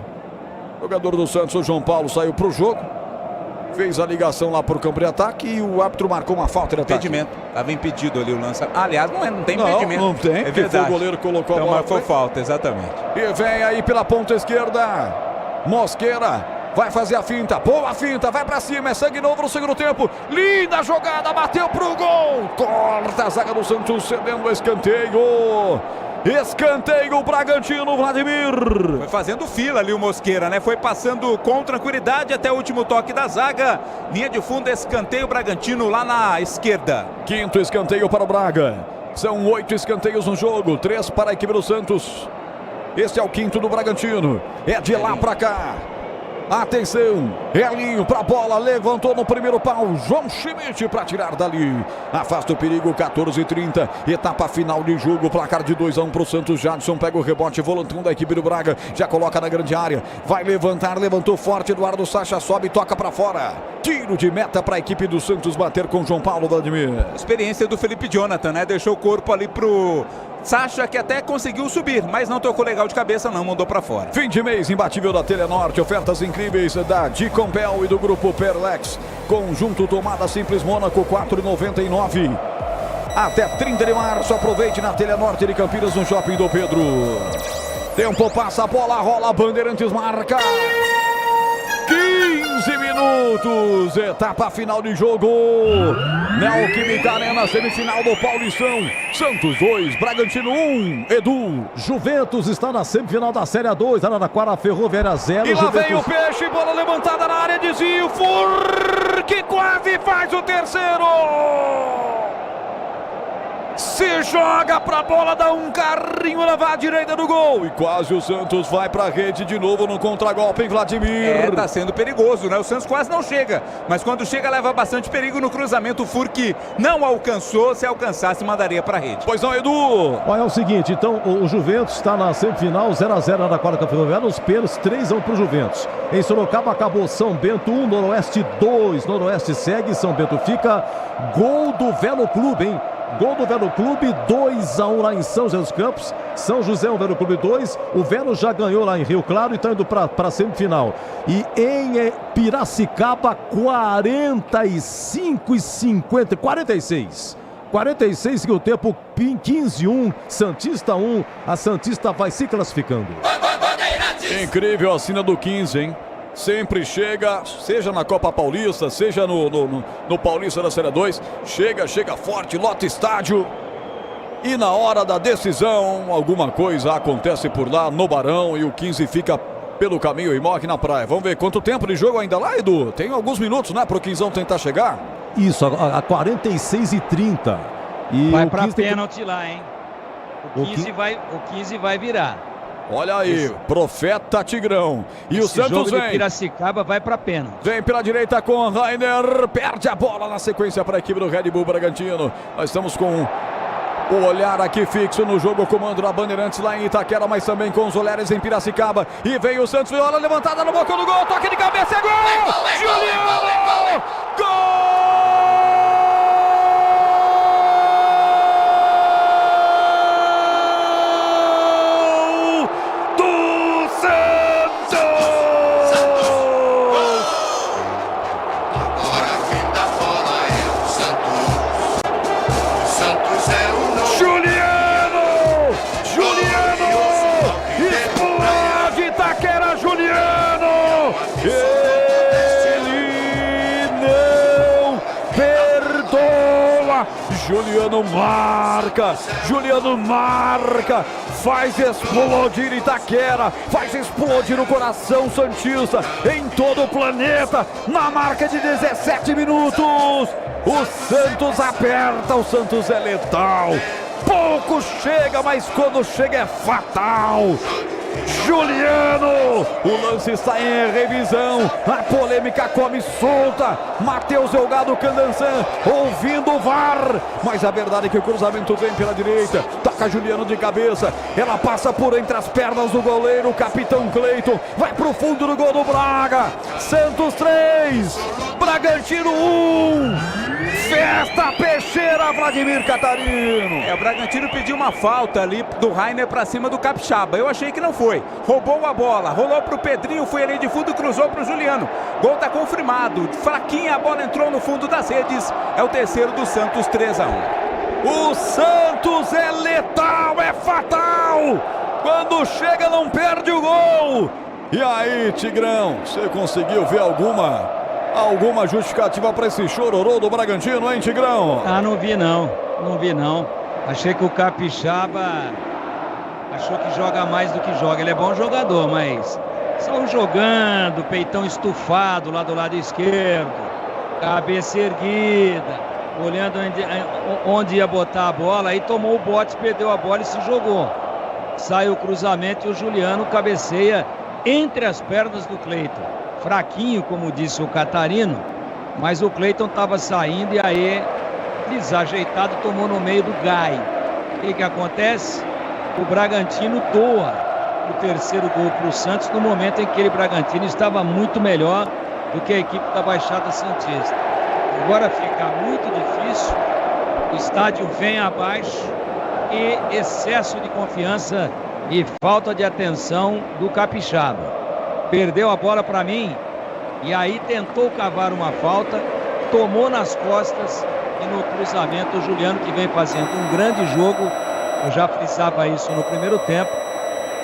jogador do Santos, o João Paulo, saiu pro jogo. Fez a ligação lá pro campo de ataque e o árbitro marcou uma falta de ataque. Impedimento. Estava impedido ali o lance. Aliás, não tem impedimento. Não tem, é verdade. Foi o goleiro que colocou então, a bola. Marcou falta, exatamente. E vem aí pela ponta esquerda. Mosqueira vai fazer a finta. Boa finta, vai pra cima. É sangue novo no segundo tempo. Linda jogada, bateu pro gol. Corta a zaga do Santos, cedendo o escanteio. Escanteio Bragantino, Vladimir. Foi fazendo fila ali o Mosqueira, né? Foi passando com tranquilidade até o último toque da zaga. Linha de fundo, escanteio Bragantino lá na esquerda. 5º escanteio para o Braga. São 8 escanteios no jogo, 3 para a equipe do Santos. Este é o 5º do Bragantino. É de lá para cá. Atenção, Elinho para a bola, levantou no primeiro pau, João Schmidt para tirar dali, afasta o perigo, 14h30, etapa final de jogo, placar de 2-1 para o Santos. Jadson pega o rebote, volantão da equipe do Braga, já coloca na grande área, vai levantar, levantou forte, Eduardo Sacha sobe e toca para fora, tiro de meta para a equipe do Santos bater com João Paulo, Vladimir. Experiência do Felipe Jonathan, né? Deixou o corpo ali pro Sacha, que até conseguiu subir, mas não tocou legal de cabeça, não, mandou pra fora. Fim de mês imbatível da Telenorte, ofertas incríveis da Dicompel e do grupo Perlex. Conjunto tomada simples Mônaco, R$4,99. Até 30 de março, aproveite na Telenorte de Campinas, no Shopping do Pedro. Tempo passa, a bola rola, Bandeirantes marca. 15 minutos, etapa final de jogo. Neoquímica Arena, semifinal do Paulistão. Santos 2, Bragantino 1. Edu. Juventus está na semifinal da Série A2. Araraquara, Ferroviária 0. E lá vem o Peixe, bola levantada na área, desvio. Furque quase faz o terceiro. Se joga pra bola, dá um carrinho, leva à direita do gol. E quase o Santos vai pra rede de novo no contragolpe, em Vladimir. Tá sendo perigoso, né? O Santos quase não chega, mas quando chega leva bastante perigo no cruzamento. O Furque não alcançou, se alcançasse mandaria pra rede. Pois não, Edu. Olha, é o seguinte, então o Juventus está na semifinal, 0-0 na quarta Ferroviária, nos pênaltis, 3-1 pro Juventus. Em Sorocaba acabou São Bento 1, Noroeste 2, Noroeste segue, São Bento fica. Gol do Velo Clube, hein? Gol do Velo Clube, 2-1 lá em São José dos Campos. São José, o Velo Clube 2. O Velo já ganhou lá em Rio Claro e está indo para a semifinal. E em Piracicaba, 45-50, 46 que o tempo, 15-1, Santista 1. A Santista vai se classificando. Incrível a cena do 15, hein? sempre chega, seja na Copa Paulista, seja no Paulista da Série 2, chega forte, lota estádio. E na hora da decisão, alguma coisa acontece por lá no Barão e o 15 fica pelo caminho e morre na praia. Vamos ver quanto tempo de jogo ainda lá, Edu? Tem alguns minutos, né, pro 15 tentar chegar? Isso, a 46:30. E vai pra pênalti lá, hein? O 15 vai virar. Olha aí, profeta Tigrão. E o Santos jogo vem. De Piracicaba vai pra pênalti. Vem pela direita com o Rainer. Perde a bola na sequência para a equipe do Red Bull Bragantino. Nós estamos com o olhar aqui fixo no jogo, o comando da Bandeirantes lá em Itaquera, mas também com os olhares em Piracicaba. E vem o Santos, viola levantada no boca do gol. Toque de cabeça, é gol! Juliano! Gol! Juliano marca, faz explodir Itaquera, faz explodir o coração santista em todo o planeta, na marca de 17 minutos, o Santos aperta, o Santos é letal, pouco chega, mas quando chega é fatal. Juliano, o lance está em revisão, a polêmica come solta, Matheus Delgado Candansan ouvindo o VAR, mas a verdade é que o cruzamento vem pela direita, toca Juliano de cabeça, ela passa por entre as pernas do goleiro, o capitão Cleiton, vai pro fundo do gol do Braga, Santos 3, Bragantino 1. Festa Peixeira, Vladimir Catarino. O Bragantino pediu uma falta ali do Rainer pra cima do Capixaba. Eu achei que não foi. Roubou a bola, rolou pro Pedrinho, foi ali de fundo, cruzou pro Juliano. Gol tá confirmado. Fraquinha, a bola entrou no fundo das redes. É o terceiro do Santos, 3-1. O Santos é letal, é fatal. Quando chega, não perde o gol. E aí, Tigrão, você conseguiu ver alguma justificativa para esse chororô do Bragantino, hein, Tigrão? Não vi não. Achei que o Capixaba achou que joga mais do que joga. Ele é bom jogador, mas só jogando, peitão estufado lá do lado esquerdo, cabeça erguida, olhando onde ia botar a bola, aí tomou o bote, perdeu a bola e se jogou. Sai o cruzamento e o Juliano cabeceia entre as pernas do Cleiton. Fraquinho, como disse o Catarino, mas o Cleiton estava saindo e aí, desajeitado, tomou no meio do Gai. O que acontece? O Bragantino doa o terceiro gol para o Santos no momento em que o Bragantino estava muito melhor do que a equipe da Baixada Santista. Agora fica muito difícil, o estádio vem abaixo e excesso de confiança e falta de atenção do Capixaba. Perdeu a bola para mim e aí tentou cavar uma falta, tomou nas costas e no cruzamento o Juliano, que vem fazendo um grande jogo, eu já frisava isso no primeiro tempo,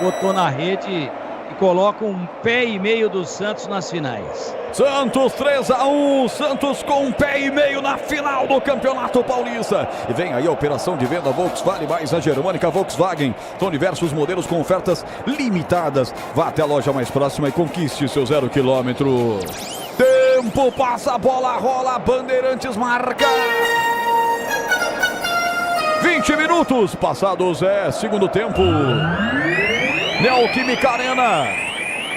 botou na rede e coloca um pé e meio do Santos nas finais. Santos 3-1, Santos com um pé e meio na final do Campeonato Paulista. E vem aí a operação de venda Volkswagen mais a Germânica Volkswagen. São diversos modelos com ofertas limitadas. Vá até a loja mais próxima e conquiste seu 0 km. Tempo passa, a bola rola, Bandeirantes marca. 20 minutos passados, segundo tempo. Neoquímica Arena.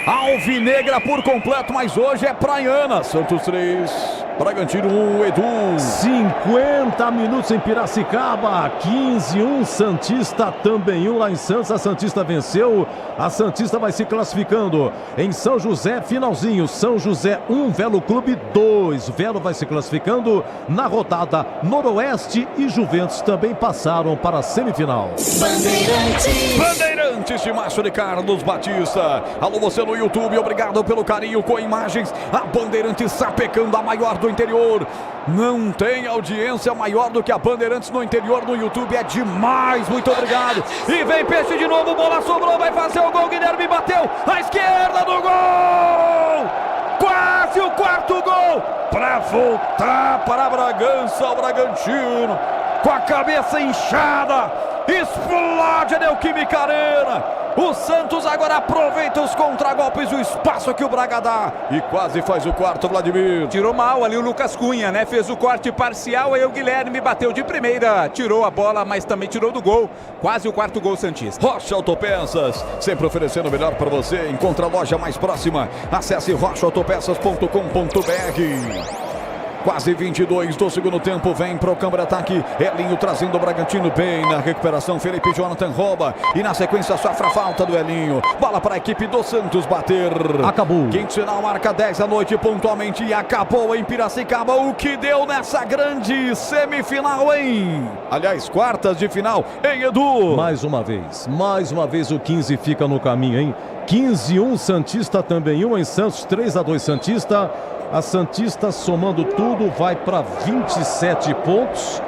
Alvinegra por completo, mas hoje é praiana. Santos 3, Bragantino 1, Edu. 50 minutos em Piracicaba, 15-1, Santista também 1 lá em Santos. A Santista venceu, a Santista vai se classificando. Em São José, finalzinho, São José 1, Velo Clube 2. Velo vai se classificando na rodada. Noroeste e Juventus também passaram para a semifinal. Bandeirantes de Márcio de Carlos Batista. Alô, você no YouTube, obrigado pelo carinho com imagens. A Bandeirantes sapecando, a maior do interior. Não tem audiência maior do que a Bandeirantes no interior no YouTube, é demais, muito obrigado. E vem Peixe de novo, bola sobrou, vai fazer o gol, Guilherme bateu, à esquerda do gol! quase o quarto gol para voltar para Bragança, o Bragantino com a cabeça inchada, explode a Neoquímica Arena. O Santos agora aproveita os contragolpes, o espaço que o Braga dá e quase faz o quarto, Vladimir. Tirou mal ali o Lucas Cunha, né? Fez o corte parcial, aí o Guilherme bateu de primeira, tirou a bola, mas também tirou do gol. Quase o quarto gol santista. Rocha Autopeças, sempre oferecendo o melhor para você. Encontra a loja mais próxima. Acesse rochaautopeças.com.br. Quase 22 do segundo tempo, vem para o campo de ataque, Elinho trazendo o Bragantino bem na recuperação, Felipe Jonathan rouba e na sequência sofre a falta do Elinho, bola para a equipe do Santos bater. Acabou. Quinto sinal marca 10 da noite pontualmente e acabou em Piracicaba, o que deu nessa grande semifinal, hein? Aliás, quartas de final, hein, Edu? Mais uma vez o 15 fica no caminho, hein? 15-1 Santista também, 1 em Santos, 3-2 Santista. A Santista, somando tudo, vai para 27 pontos.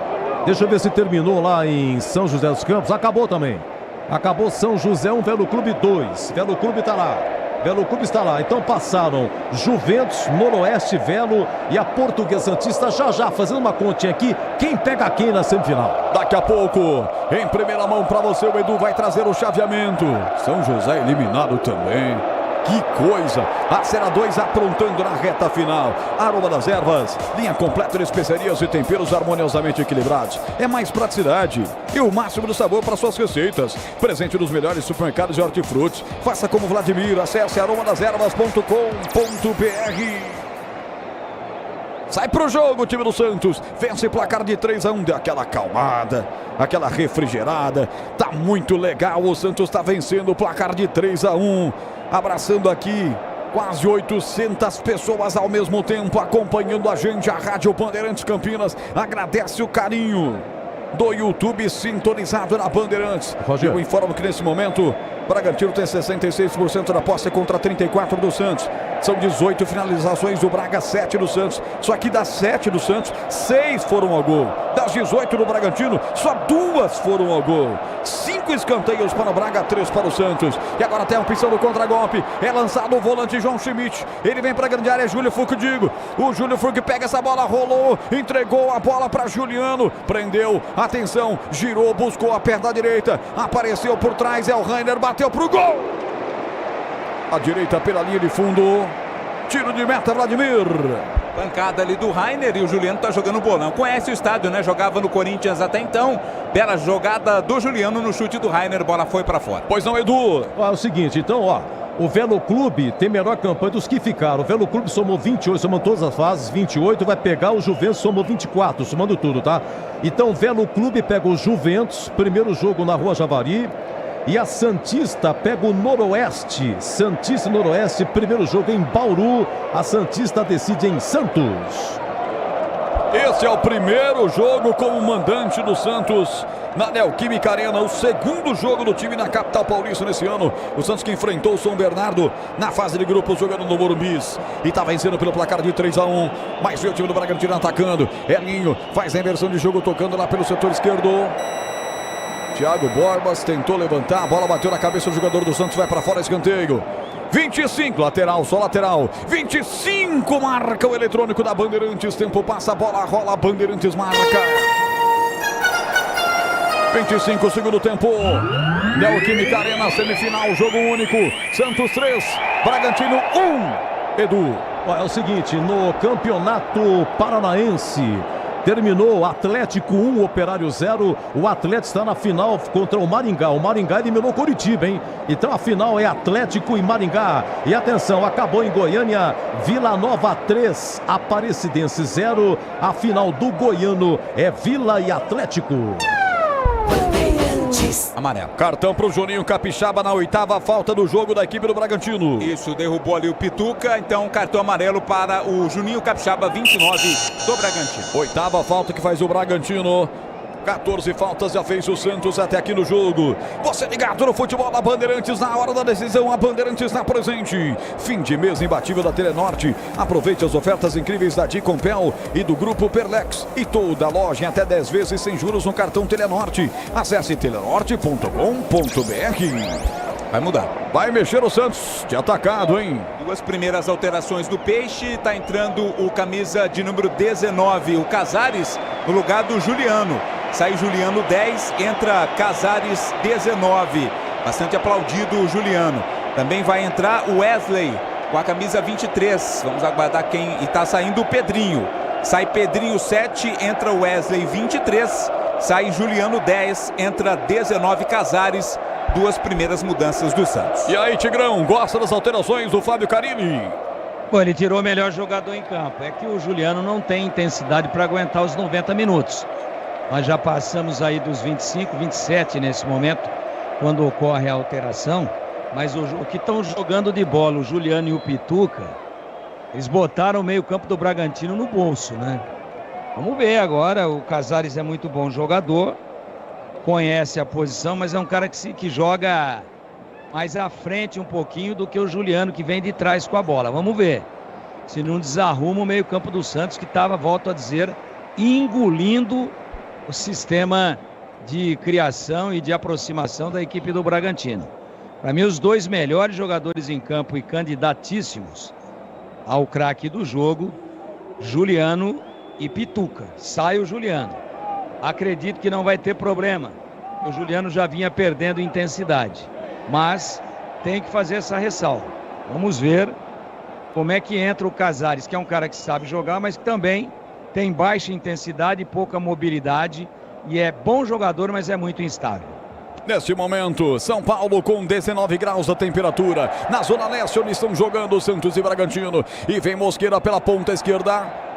Deixa eu ver se terminou lá em São José dos Campos. Acabou também. Acabou São José 1, Velo Clube 2. Velo Clube está lá. Velo Clube está lá. Então passaram Juventus, Noroeste, Velo e a Portuguesa Santista já fazendo uma continha aqui. Quem pega quem na semifinal? Daqui a pouco, em primeira mão para você, o Edu vai trazer o chaveamento. São José eliminado também. Que coisa! A Serra 2 aprontando na reta final. Aroma das Ervas, linha completa de especiarias e temperos harmoniosamente equilibrados. É mais praticidade e o máximo do sabor para suas receitas. Presente nos melhores supermercados de hortifruti. Faça como Vladimir, acesse aromadeservas.com.br. Sai pro jogo o time do Santos, vence placar de 3-1, deu aquela acalmada, aquela refrigerada, tá muito legal, o Santos tá vencendo o placar de 3-1, abraçando aqui quase 800 pessoas ao mesmo tempo, acompanhando a gente, a Rádio Bandeirantes Campinas, agradece o carinho do YouTube sintonizado na Bandeirantes. Rogério. Eu informo que nesse momento Bragantino tem 66% da posse contra 34% do Santos. São 18 finalizações do Braga, 7 do Santos. Só que das 7 do Santos, 6 foram ao gol. Das 18 do Bragantino, só 2 foram ao gol. 5 escanteios para o Braga, 3 para o Santos. E agora tem a opção do contra-golpe. É lançado o volante João Schmidt. Ele vem para a grande área, Júlio Furquidigo. O Júlio Furquidigo pega essa bola, rolou, entregou a bola para Juliano. Prendeu, atenção, girou, buscou a perna direita. Apareceu por trás, é o Rainer, bateu pro gol. A direita pela linha de fundo. Tiro de meta, Vladimir. Pancada ali do Rainer e o Juliano tá jogando bolão. Conhece o estádio, né? Jogava no Corinthians até então. Bela jogada do Juliano no chute do Rainer. Bola foi pra fora. Pois não, Edu? É o seguinte, então, ó. O Velo Clube tem melhor campanha dos que ficaram. O Velo Clube somou 28, somando todas as fases, 28. Vai pegar o Juventus, somou 24, somando tudo, tá? Então, o Velo Clube pega o Juventus. Primeiro jogo na Rua Javari. E a Santista pega o Noroeste. Santista e Noroeste, primeiro jogo em Bauru. A Santista decide em Santos. Esse é o primeiro jogo como mandante do Santos na Neoquímica Arena. O segundo jogo do time na capital paulista nesse ano. O Santos que enfrentou o São Bernardo na fase de grupos jogando no Morumbi. E tá vencendo pelo placar de 3-1. Mas vê o time do Bragantino atacando. Elinho faz a inversão de jogo tocando lá pelo setor esquerdo. Thiago Borbas tentou levantar, a bola bateu na cabeça do jogador do Santos, vai para fora, escanteio. 25, lateral, só lateral. 25, marca o eletrônico da Bandeirantes. Tempo passa, a bola rola, Bandeirantes marca. 25, segundo tempo. Neoquímica Arena, semifinal, jogo único. Santos 3, Bragantino 1. Edu. É o seguinte, no Campeonato Paranaense, terminou Atlético 1, Operário 0. O Atlético está na final contra o Maringá. O Maringá eliminou Coritiba, hein? Então a final é Atlético e Maringá. E atenção, acabou em Goiânia, Vila Nova 3, Aparecidense 0. A final do Goiano é Vila e Atlético. Amarelo. Cartão para o Juninho Capixaba na 8ª falta do jogo da equipe do Bragantino. Isso, derrubou ali o Pituca, então cartão amarelo para o Juninho Capixaba, 29 do Bragantino. 8ª falta que faz o Bragantino. 14 faltas já fez o Santos até aqui no jogo. Você ligado no futebol da Bandeirantes, na hora da decisão, a Bandeirantes está presente. Fim de mês imbatível da Telenorte. Aproveite as ofertas incríveis da Dicompel e do Grupo Perlex. E toda a loja em até 10 vezes sem juros no cartão Telenorte. Acesse telenorte.com.br. Vai mudar. Vai mexer o Santos de atacado, hein? Duas primeiras alterações do Peixe. Tá entrando o camisa de número 19, o Casares, no lugar do Juliano. Sai Juliano 10, entra Casares 19. Bastante aplaudido o Juliano. Também vai entrar o Wesley com a camisa 23. Vamos aguardar quem... E tá saindo o Pedrinho. Sai Pedrinho 7, entra o Wesley 23. Sai Juliano 10, entra 19 Casares. Duas primeiras mudanças do Santos. E aí, Tigrão, gosta das alterações do Fábio Carilli? Pô, ele tirou o melhor jogador em campo. É que o Juliano não tem intensidade para aguentar os 90 minutos. Nós já passamos aí dos 25, 27 nesse momento, quando ocorre a alteração. Mas o que estão jogando de bola, o Juliano e o Pituca, eles botaram o meio-campo do Bragantino no bolso, né? Vamos ver agora. O Casares é muito bom jogador, conhece a posição, mas é um cara que joga mais à frente um pouquinho do que o Juliano, que vem de trás com a bola. Vamos ver se não desarruma o meio-campo do Santos, que estava, volto a dizer, engolindo o sistema de criação e de aproximação da equipe do Bragantino. Para mim, os dois melhores jogadores em campo e candidatíssimos ao craque do jogo, Juliano e Pituca. Sai o Juliano. Acredito que não vai ter problema. O Juliano já vinha perdendo intensidade. Mas tem que fazer essa ressalva. Vamos ver como é que entra o Casares, que é um cara que sabe jogar, mas que também tem baixa intensidade e pouca mobilidade. E é bom jogador, mas é muito instável. Neste momento, São Paulo com 19 graus da temperatura. Na Zona Leste, onde estão jogando Santos e Bragantino. E vem Mosqueira pela ponta esquerda.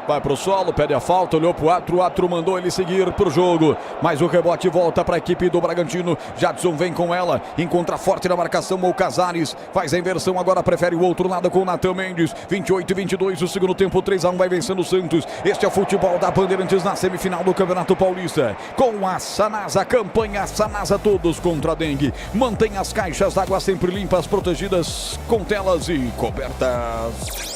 Vai pro solo, pede a falta, olhou pro o Atro mandou ele seguir pro jogo. Mas o rebote volta para a equipe do Bragantino. Jadson vem com ela, encontra forte na marcação o Casares. Faz a inversão, agora prefere o outro lado com o Natan Mendes. 28 e 22, o segundo tempo, 3-1 vai vencendo o Santos. Este é o futebol da Bandeirantes na semifinal do Campeonato Paulista. Com a Sanasa, campanha Sanasa todos contra a dengue. Mantém as caixas d'água sempre limpas, protegidas com telas e cobertas.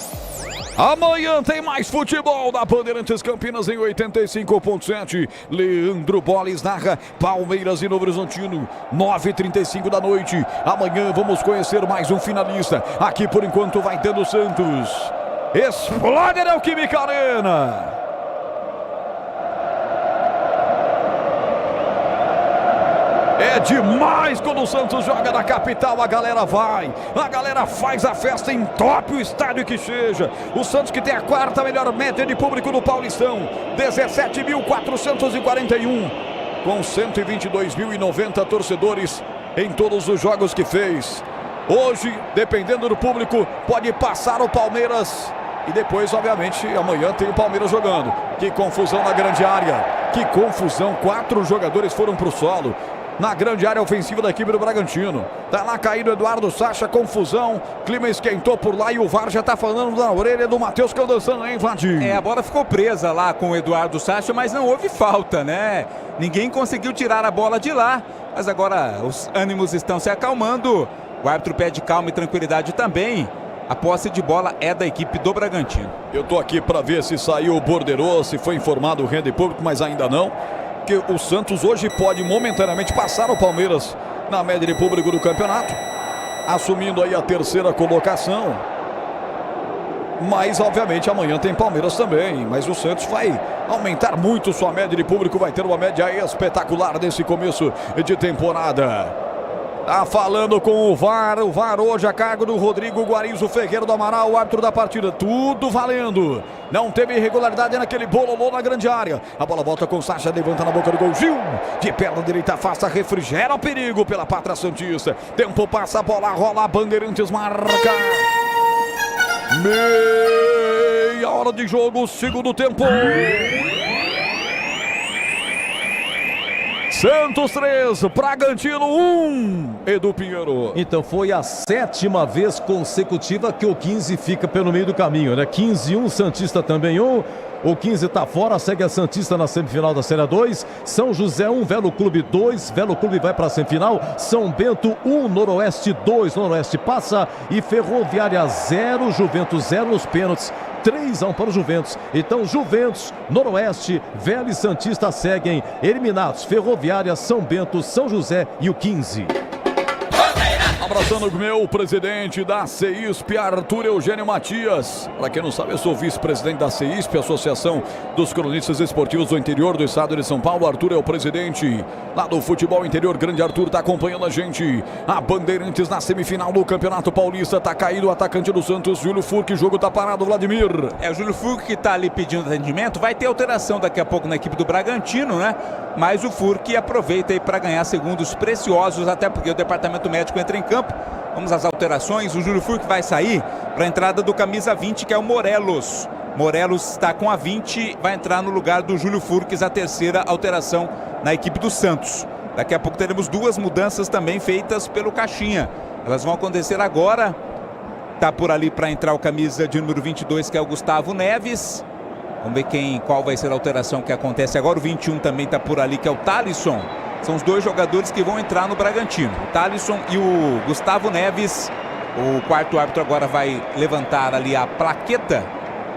Amanhã tem mais futebol da Bandeirantes Campinas em 85.7. Leandro Boles narra Palmeiras e Novo Horizontino, 9h35 da noite. Amanhã vamos conhecer mais um finalista. Aqui por enquanto vai dando Santos. Explode a Neoquímica Arena. É demais quando o Santos joga na capital, a galera vai, a galera faz a festa, entope o estádio que seja. O Santos que tem a quarta melhor média de público no Paulistão, 17.441, com 122.090 torcedores em todos os jogos que fez. Hoje, dependendo do público, pode passar o Palmeiras. E depois, obviamente, amanhã tem o Palmeiras jogando. Que confusão na grande área, que confusão, 4 jogadores foram pro solo na grande área ofensiva da equipe do Bragantino. Tá lá caído Eduardo Sacha, confusão, clima esquentou por lá e o VAR já tá falando na orelha do Matheus Candançano, hein, Vadir? A bola ficou presa lá com o Eduardo Sacha, mas não houve falta, né? Ninguém conseguiu tirar a bola de lá, mas agora os ânimos estão se acalmando. O árbitro pede calma e tranquilidade também. A posse de bola é da equipe do Bragantino. Eu tô aqui para ver se saiu o borderô, se foi informado o renda público, mas ainda não. Que o Santos hoje pode momentaneamente passar o Palmeiras na média de público do campeonato, assumindo aí a terceira colocação. Mas obviamente amanhã tem Palmeiras também, mas o Santos vai aumentar muito sua média de público, vai ter uma média espetacular nesse começo de temporada. Tá falando com o VAR hoje a cargo do Rodrigo Guarizo Ferreira do Amaral, o árbitro da partida, tudo valendo. Não teve irregularidade naquele bololô na grande área. A bola volta com o Sacha, levanta na boca do gol, Gil, de perna direita, afasta, refrigera o perigo pela Pátria Santista. Tempo passa, a bola rola, Bandeirantes marca. Meia hora de jogo, segundo tempo. Santos 3, Bragantino 1, Edu Pinheiro. Então foi a 7ª vez consecutiva que o 15 fica pelo meio do caminho, né? 15-1, Santista também 1. O 15 está fora, segue a Santista na semifinal da Série 2. São José 1, Velo Clube 2. Velo Clube vai para a semifinal. São Bento 1, Noroeste 2. Noroeste passa. E Ferroviária 0, Juventus 0 nos pênaltis. 3-1 para o Juventus. Então Juventus, Noroeste, Velo e Santista seguem eliminados. Ferroviária, São Bento, São José e o 15. Abraçando o meu presidente da CEISP, Arthur Eugênio Matias. Para quem não sabe, eu sou vice-presidente da CEISP, Associação dos Cronistas Esportivos do Interior do Estado de São Paulo. Arthur é o presidente lá do futebol interior. Grande Arthur está acompanhando a gente. A Bandeirantes na semifinal do Campeonato Paulista. Está caído o atacante do Santos, Júlio Furque. O jogo está parado, Vladimir. É o Júlio Furque que está ali pedindo atendimento. Vai ter alteração daqui a pouco na equipe do Bragantino, né? Mas o Furque aproveita aí para ganhar segundos preciosos, até porque o departamento médico entra em campo. Vamos às alterações. O Júlio Furque vai sair para a entrada do camisa 20, que é o Morelos. Morelos está com a 20, vai entrar no lugar do Júlio Furques, a terceira alteração na equipe do Santos. Daqui a pouco teremos duas mudanças também feitas pelo Caixinha. Elas vão acontecer agora. Tá por ali para entrar o camisa de número 22, que é o Gustavo Neves. Vamos ver qual vai ser a alteração que acontece agora. O 21 também está por ali, que é o Thalisson. São os dois jogadores que vão entrar no Bragantino. O Thalisson e o Gustavo Neves. O quarto árbitro agora vai levantar ali a plaqueta.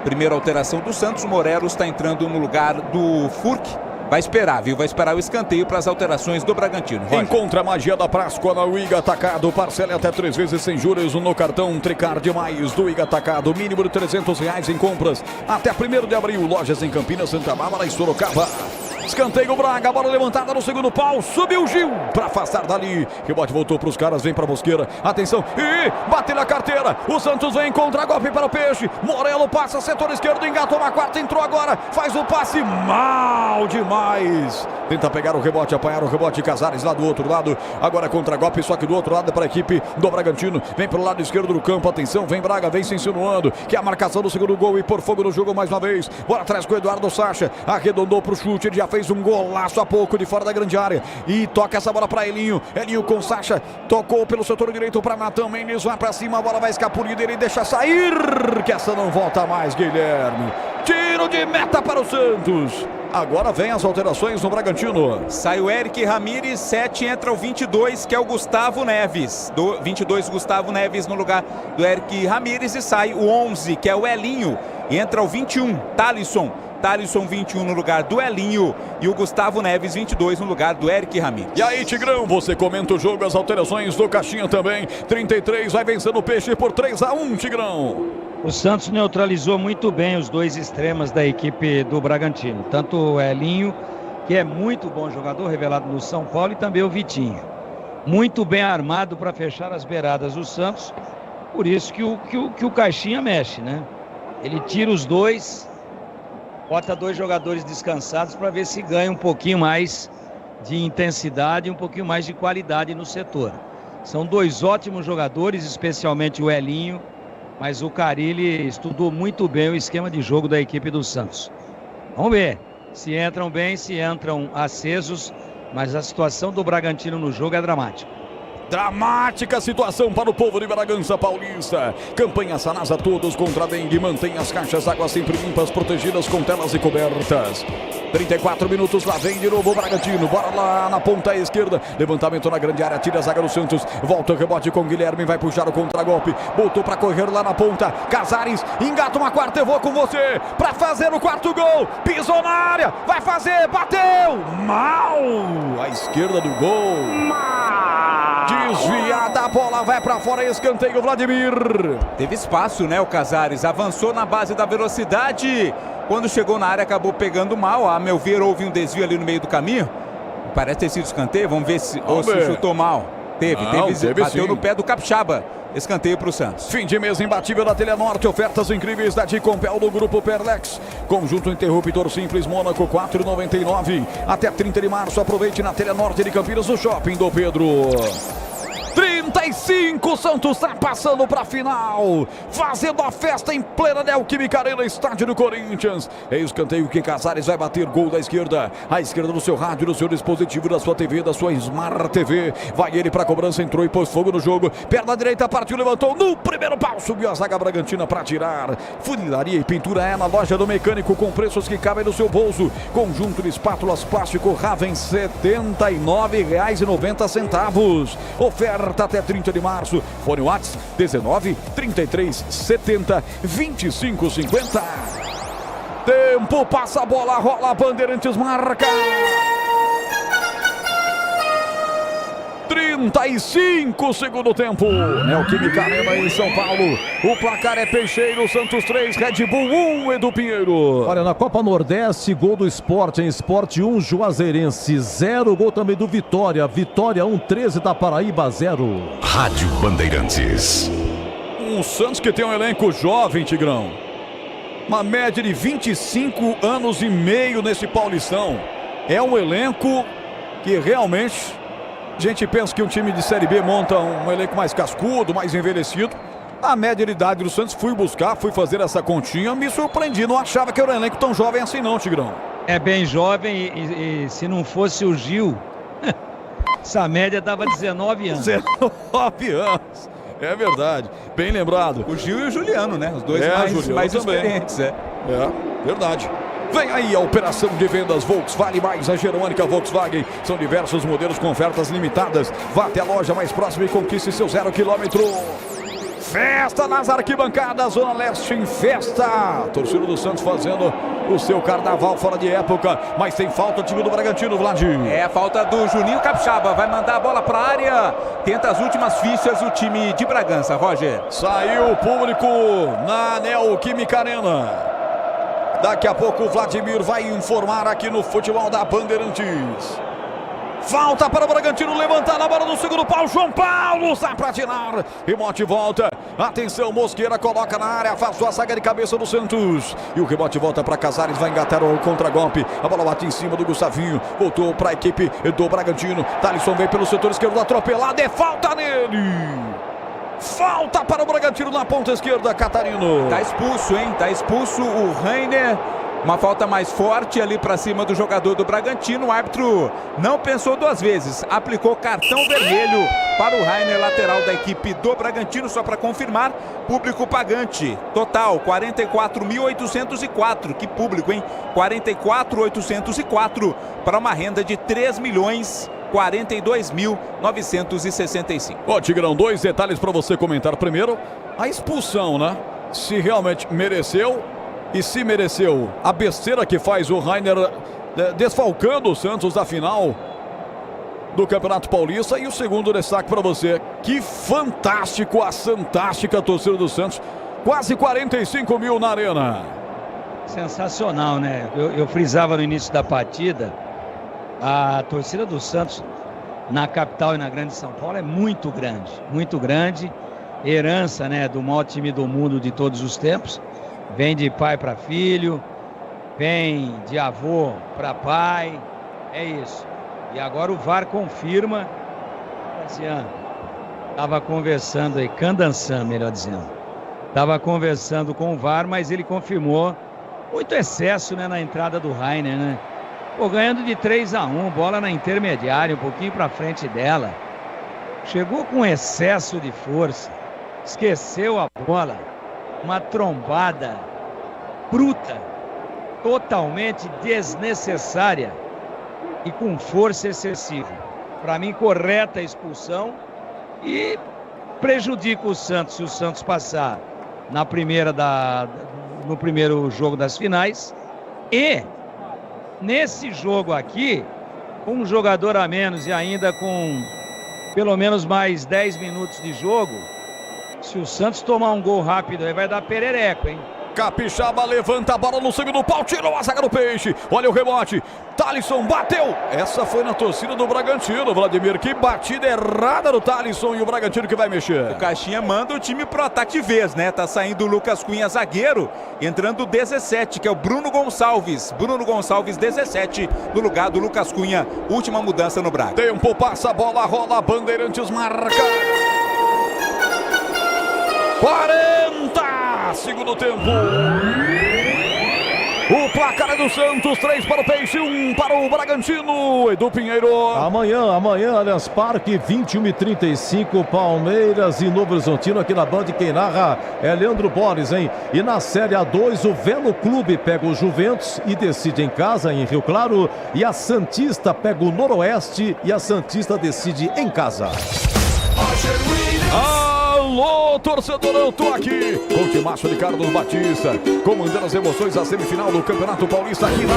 Primeira alteração do Santos. O Morelos está entrando no lugar do Furque. Vai esperar, viu? Vai esperar o escanteio para as alterações do Bragantino. Roger. Encontra a magia da Páscoa na Uiga Atacado. Parcele até 3 vezes sem juros no cartão Tricard Mais do Uiga Atacado. Mínimo de R$300 em compras até 1º de abril. Lojas em Campinas, Santa Bárbara e Sorocaba. Escanteio Braga, bola levantada no segundo pau, subiu Gil para afastar dali. Rebote voltou para os caras, vem para Mosqueira. Atenção, e bate na carteira. O Santos vem contra golpe para o Peixe. Morelo passa, setor esquerdo, engatou uma quarta, entrou agora, faz o passe mal demais. Tenta pegar o rebote, apanhar o rebote de Casares lá do outro lado. Agora contra golpe, só que do outro lado para a equipe do Bragantino. Vem pelo lado esquerdo do campo, atenção, vem Braga, vem se insinuando. Que é a marcação do segundo gol e por fogo no jogo mais uma vez. Bora atrás com o Eduardo Sacha, arredondou para o chute, ele já fez um golaço há pouco de fora da grande área e toca essa bola para Elinho. Elinho com Sacha, tocou pelo setor direito para Natan Mendes, vai para cima, a bola vai escapulida, ele deixa sair, que essa não volta mais, Guilherme. Tiro de meta para o Santos. Agora vem as alterações no Bragantino. Sai o Eric Ramírez, 7, entra o 22, que é o Gustavo Neves. Do 22, Gustavo Neves no lugar do Eric Ramírez, e sai o 11, que é o Elinho. E entra o 21, Thalisson. Thalisson 21 no lugar do Elinho e o Gustavo Neves 22 no lugar do Eric Ramírez. E aí, Tigrão, você comenta o jogo, as alterações do Caixinha também. 33 vai vencendo o Peixe por 3-1, Tigrão. O Santos neutralizou muito bem os dois extremas da equipe do Bragantino. Tanto o Elinho, que é muito bom jogador, revelado no São Paulo, e também o Vitinho. Muito bem armado para fechar as beiradas do Santos. Por isso que o Caixinha mexe, né? Ele tira os dois, bota dois jogadores descansados para ver se ganha um pouquinho mais de intensidade e um pouquinho mais de qualidade no setor. São dois ótimos jogadores, especialmente o Elinho, mas o Carille estudou muito bem o esquema de jogo da equipe do Santos. Vamos ver se entram bem, se entram acesos, mas a situação do Bragantino no jogo é dramática. Dramática situação para o povo de Bragança Paulista. Campanha Sanasa Todos contra a dengue. Mantém as caixas d'água sempre limpas, protegidas com telas e cobertas. 34 minutos, lá vem de novo o Bragantino. Bora lá na ponta esquerda. Levantamento na grande área, tira a zaga do Santos. Volta o rebote com o Guilherme, vai puxar o contragolpe. Botou para correr lá na ponta. Casares, engata uma quarta, eu vou com você. Para fazer o quarto gol. Pisou na área, vai fazer, bateu. Mal. À esquerda do gol. Desviada a bola, vai para fora, escanteio, Vladimir. Teve espaço, né, o Casares, avançou na base da velocidade. Quando chegou na área acabou pegando mal. A meu ver houve um desvio ali no meio do caminho. Parece ter sido escanteio, vamos ver se chutou mal. Teve, bateu sim no pé do Capixaba. Escanteio para o Santos. Fim de mês imbatível da Telenorte. Ofertas incríveis da Dicompel do Grupo Perlex. Conjunto interruptor simples Mônaco, R$4,99. Até 30 de março. Aproveite na Telenorte de Campinas, no Shopping do Pedro. 35, Santos está passando para a final, fazendo a festa em plena Neoquímica Arena, estádio do Corinthians. É escanteio que Casares vai bater, gol da esquerda, à esquerda do seu rádio, do seu dispositivo, da sua TV, da sua Smart TV. Vai ele para a cobrança, entrou e pôs fogo no jogo. Perna direita, partiu, levantou no primeiro pau, subiu a zaga Bragantina para tirar. Funilaria e pintura é na loja do mecânico, com preços que cabem no seu bolso. Conjunto de espátulas plástico Raven, R$ 79,90. Oferta até 30 de março. Fone WhatsApp 19 33 70 25 50. Tempo, passa a bola, rola, Bandeirantes marca. 35, segundo tempo. Neoquímica Arena em São Paulo. O placar é Peixeiro, Santos 3, Red Bull 1, Edu Pinheiro. Olha, na Copa Nordeste, gol do Sport em Sport 1, Juazeirense 0. Gol também do Vitória. Vitória 1, 13 da Paraíba 0. Rádio Bandeirantes. Um Santos que tem um elenco jovem, Tigrão. Uma média de 25 anos e meio nesse Paulistão. É um elenco que realmente... A gente pensa que um time de Série B monta um elenco mais cascudo, mais envelhecido. A média de idade do Santos, fui fazer essa continha, me surpreendi. Não achava que era um elenco tão jovem assim não, Tigrão. É bem jovem e se não fosse o Gil, essa média dava 19 anos. 19 anos. É verdade. Bem lembrado. O Gil e o Juliano, né? Os dois mais experientes. É, verdade. Vem aí a operação de vendas Volkswagen mais a Germânica Volkswagen. São diversos modelos com ofertas limitadas. Vá até a loja mais próxima e conquiste seu 0 km. Festa nas arquibancadas, Zona Leste em festa. Torcida do Santos fazendo o seu carnaval fora de época. Mas tem falta do time do Bragantino, Vladimir. É a falta do Juninho Capixaba. Vai mandar a bola para a área. Tenta as últimas fichas o time de Bragança, Roger. Saiu o público na Neoquímica Arena. Daqui a pouco o Vladimir vai informar aqui no Futebol da Bandeirantes. Falta para o Bragantino levantar na bola do segundo pau. João Paulo sai para tirar. Rebote volta. Atenção, Mosqueira coloca na área. Afastou a saga de cabeça do Santos. E o rebote volta para Casares. Vai engatar o contragolpe. A bola bate em cima do Gustavinho. Voltou para a equipe do Bragantino. Thalisson vem pelo setor esquerdo atropelado. É falta nele. Falta para o Bragantino na ponta esquerda, Catarino. Tá expulso, hein? Tá expulso o Rainer. Uma falta mais forte ali para cima do jogador do Bragantino. O árbitro não pensou duas vezes. Aplicou cartão vermelho para o Rainer, lateral da equipe do Bragantino. Só para confirmar, público pagante. Total, 44.804. Que público, hein? 44.804 para uma renda de 3.042.965. Ó, Tigrão, dois detalhes para você comentar. Primeiro, a expulsão, né? Se realmente mereceu. E se mereceu a besteira que faz o Rainer desfalcando o Santos da final do Campeonato Paulista. E o segundo destaque para você, que fantástico, a fantástica torcida do Santos, quase 45 mil na arena. Sensacional, né? Eu frisava no início da partida, a torcida do Santos na capital e na grande São Paulo é muito grande, herança, né, do maior time do mundo de todos os tempos. Vem de pai para filho, vem de avô para pai, é isso. E agora o VAR confirma. Estava conversando aí, Candançan, melhor dizendo. Estava conversando com o VAR, mas ele confirmou muito excesso, né, na entrada do Rainer, né? Pô, ganhando de 3-1, bola na intermediária, um pouquinho para frente dela. Chegou com excesso de força, esqueceu a bola. Uma trombada bruta, totalmente desnecessária e com força excessiva. Para mim, correta a expulsão e prejudica o Santos se o Santos passar no primeiro jogo das finais. E nesse jogo aqui, com um jogador a menos e ainda com pelo menos mais 10 minutos de jogo, se o Santos tomar um gol rápido aí vai dar perereco, hein? Capixaba levanta a bola no segundo pau, tirou a zaga do Peixe. Olha o rebote, Thalisson bateu. Essa foi na torcida do Bragantino, Vladimir. Que batida errada do Thalisson e o Bragantino que vai mexer. O Caixinha manda o time pro ataque de vez, né? Tá saindo o Lucas Cunha, zagueiro, entrando o 17, que é o Bruno Gonçalves. Bruno Gonçalves, 17, no lugar do Lucas Cunha. Última mudança no Braga. Tempo passa, a bola rola, Bandeirantes marca. 40, segundo tempo. O placar é do Santos, 3 para o Peixe, 1 para o Bragantino. Edu Pinheiro. Amanhã, Allianz Parque, 21h35, Palmeiras e Novo Horizontino aqui na Band. Quem narra é Leandro Borges, hein? E na Série A2, o Velo Clube pega o Juventus e decide em casa, em Rio Claro. E a Santista pega o Noroeste e a Santista decide em casa. Alô, torcedor, eu tô aqui com o timaço de Carlos Batista, comandando as emoções da semifinal do Campeonato Paulista aqui na